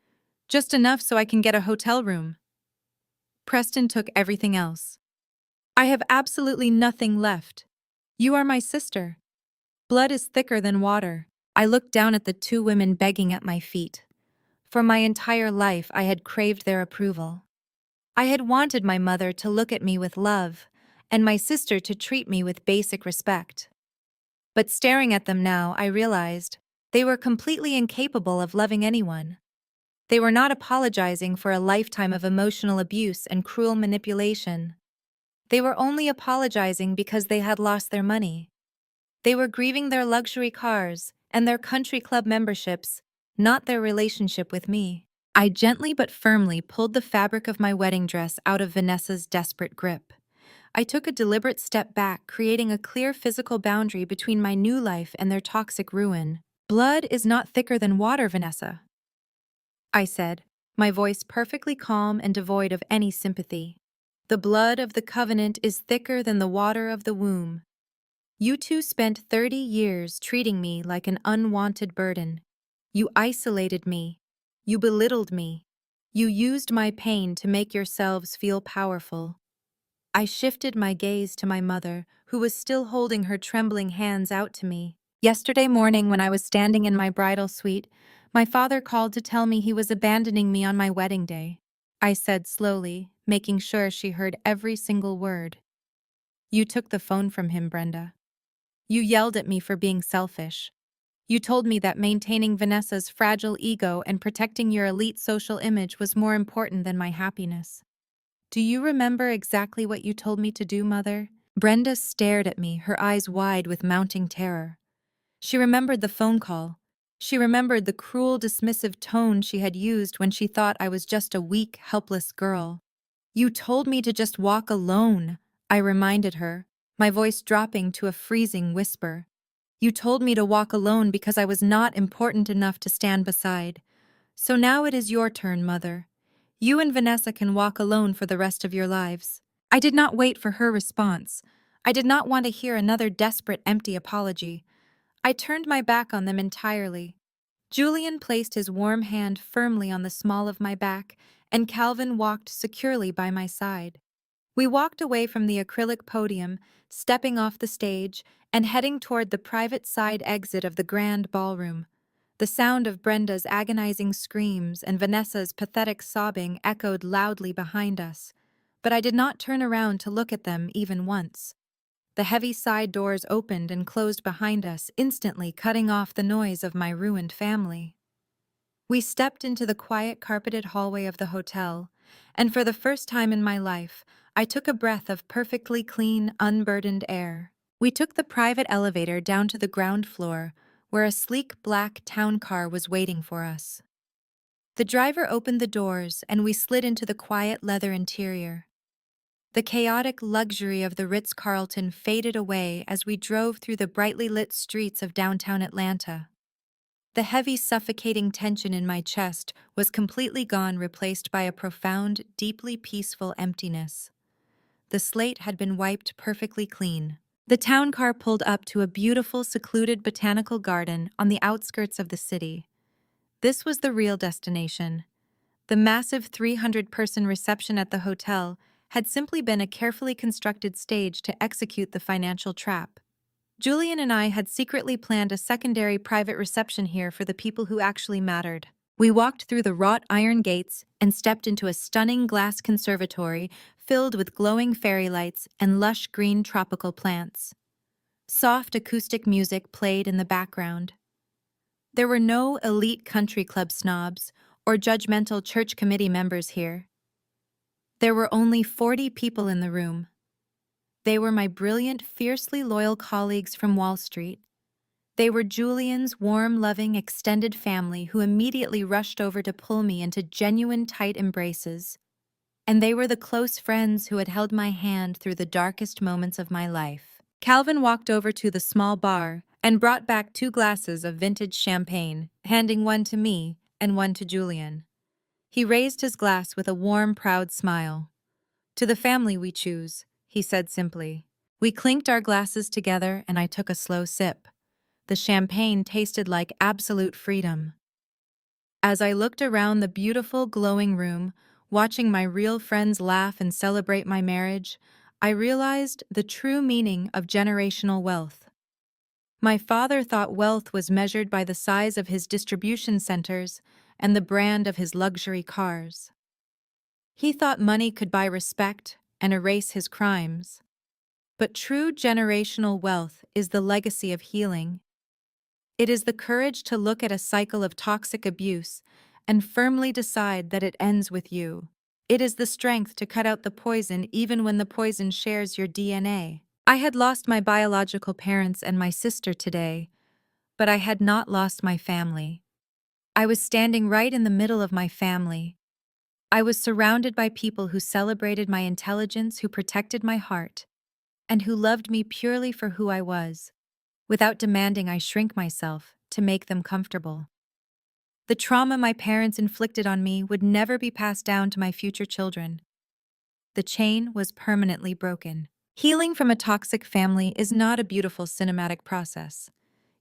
just enough so I can get a hotel room." Preston took everything else. "I have absolutely nothing left. You are my sister. Blood is thicker than water." I looked down at the two women begging at my feet. For my entire life, I had craved their approval. I had wanted my mother to look at me with love, and my sister to treat me with basic respect. But staring at them now, I realized they were completely incapable of loving anyone. They were not apologizing for a lifetime of emotional abuse and cruel manipulation. They were only apologizing because they had lost their money. They were grieving their luxury cars and their country club memberships, not their relationship with me. I gently but firmly pulled the fabric of my wedding dress out of Vanessa's desperate grip. I took a deliberate step back, creating a clear physical boundary between my new life and their toxic ruin. Blood is not thicker than water, Vanessa, I said, my voice perfectly calm and devoid of any sympathy. The blood of the covenant is thicker than the water of the womb. You two spent 30 years treating me like an unwanted burden. You isolated me. You belittled me. You used my pain to make yourselves feel powerful. I shifted my gaze to my mother, who was still holding her trembling hands out to me. Yesterday morning, when I was standing in my bridal suite, my father called to tell me he was abandoning me on my wedding day. I said slowly, making sure she heard every single word. You took the phone from him, Brenda. You yelled at me for being selfish. You told me that maintaining Vanessa's fragile ego and protecting your elite social image was more important than my happiness. Do you remember exactly what you told me to do, Mother? Brenda stared at me, her eyes wide with mounting terror. She remembered the phone call. She remembered the cruel, dismissive tone she had used when she thought I was just a weak, helpless girl. You told me to just walk alone, I reminded her, my voice dropping to a freezing whisper. You told me to walk alone because I was not important enough to stand beside. So now it is your turn, Mother. You and Vanessa can walk alone for the rest of your lives. I did not wait for her response. I did not want to hear another desperate, empty apology. I turned my back on them entirely. Julian placed his warm hand firmly on the small of my back, and Calvin walked securely by my side. We walked away from the acrylic podium, stepping off the stage, and heading toward the private side exit of the grand ballroom. The sound of Brenda's agonizing screams and Vanessa's pathetic sobbing echoed loudly behind us, but I did not turn around to look at them even once. The heavy side doors opened and closed behind us, instantly cutting off the noise of my ruined family. We stepped into the quiet carpeted hallway of the hotel, and for the first time in my life, I took a breath of perfectly clean, unburdened air. We took the private elevator down to the ground floor, where a sleek black town car was waiting for us. The driver opened the doors, and we slid into the quiet leather interior. The chaotic luxury of the Ritz-Carlton faded away as we drove through the brightly lit streets of downtown Atlanta. The heavy, suffocating tension in my chest was completely gone, replaced by a profound, deeply peaceful emptiness. The slate had been wiped perfectly clean. The town car pulled up to a beautiful, secluded botanical garden on the outskirts of the city. This was the real destination. The massive 300-person reception at the hotel had simply been a carefully constructed stage to execute the financial trap. Julian and I had secretly planned a secondary private reception here for the people who actually mattered. We walked through the wrought iron gates and stepped into a stunning glass conservatory filled with glowing fairy lights and lush green tropical plants. Soft acoustic music played in the background. There were no elite country club snobs or judgmental church committee members here. There were only 40 people in the room. They were my brilliant, fiercely loyal colleagues from Wall Street. They were Julian's warm, loving, extended family who immediately rushed over to pull me into genuine, tight embraces. And they were the close friends who had held my hand through the darkest moments of my life. Calvin walked over to the small bar and brought back 2 glasses of vintage champagne, handing one to me and one to Julian. He raised his glass with a warm, proud smile. "To the family we choose," he said simply. We clinked our glasses together and I took a slow sip. The champagne tasted like absolute freedom. As I looked around the beautiful, glowing room, watching my real friends laugh and celebrate my marriage, I realized the true meaning of generational wealth. My father thought wealth was measured by the size of his distribution centers and the brand of his luxury cars. He thought money could buy respect and erase his crimes. But true generational wealth is the legacy of healing. It is the courage to look at a cycle of toxic abuse and firmly decide that it ends with you. It is the strength to cut out the poison even when the poison shares your DNA. I had lost my biological parents and my sister today, but I had not lost my family. I was standing right in the middle of my family. I was surrounded by people who celebrated my intelligence, who protected my heart, and who loved me purely for who I was. Without demanding I shrink myself, to make them comfortable. The trauma my parents inflicted on me would never be passed down to my future children. The chain was permanently broken. Healing from a toxic family is not a beautiful cinematic process.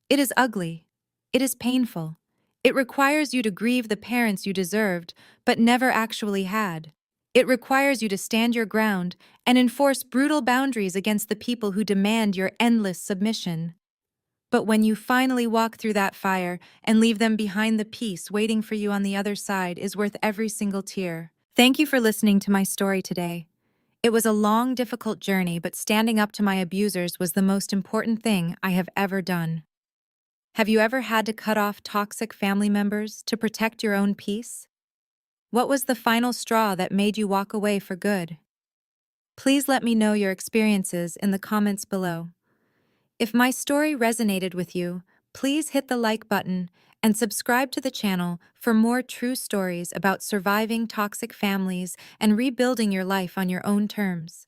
It is ugly. It is painful. It requires you to grieve the parents you deserved, but never actually had. It requires you to stand your ground and enforce brutal boundaries against the people who demand your endless submission. But when you finally walk through that fire and leave them behind, the peace waiting for you on the other side is worth every single tear. Thank you for listening to my story today. It was a long, difficult journey, but standing up to my abusers was the most important thing I have ever done. Have you ever had to cut off toxic family members to protect your own peace? What was the final straw that made you walk away for good? Please let me know your experiences in the comments below. If my story resonated with you, please hit the like button and subscribe to the channel for more true stories about surviving toxic families and rebuilding your life on your own terms.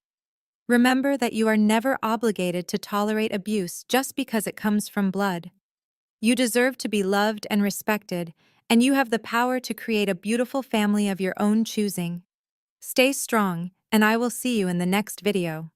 Remember that you are never obligated to tolerate abuse just because it comes from blood. You deserve to be loved and respected, and you have the power to create a beautiful family of your own choosing. Stay strong, and I will see you in the next video.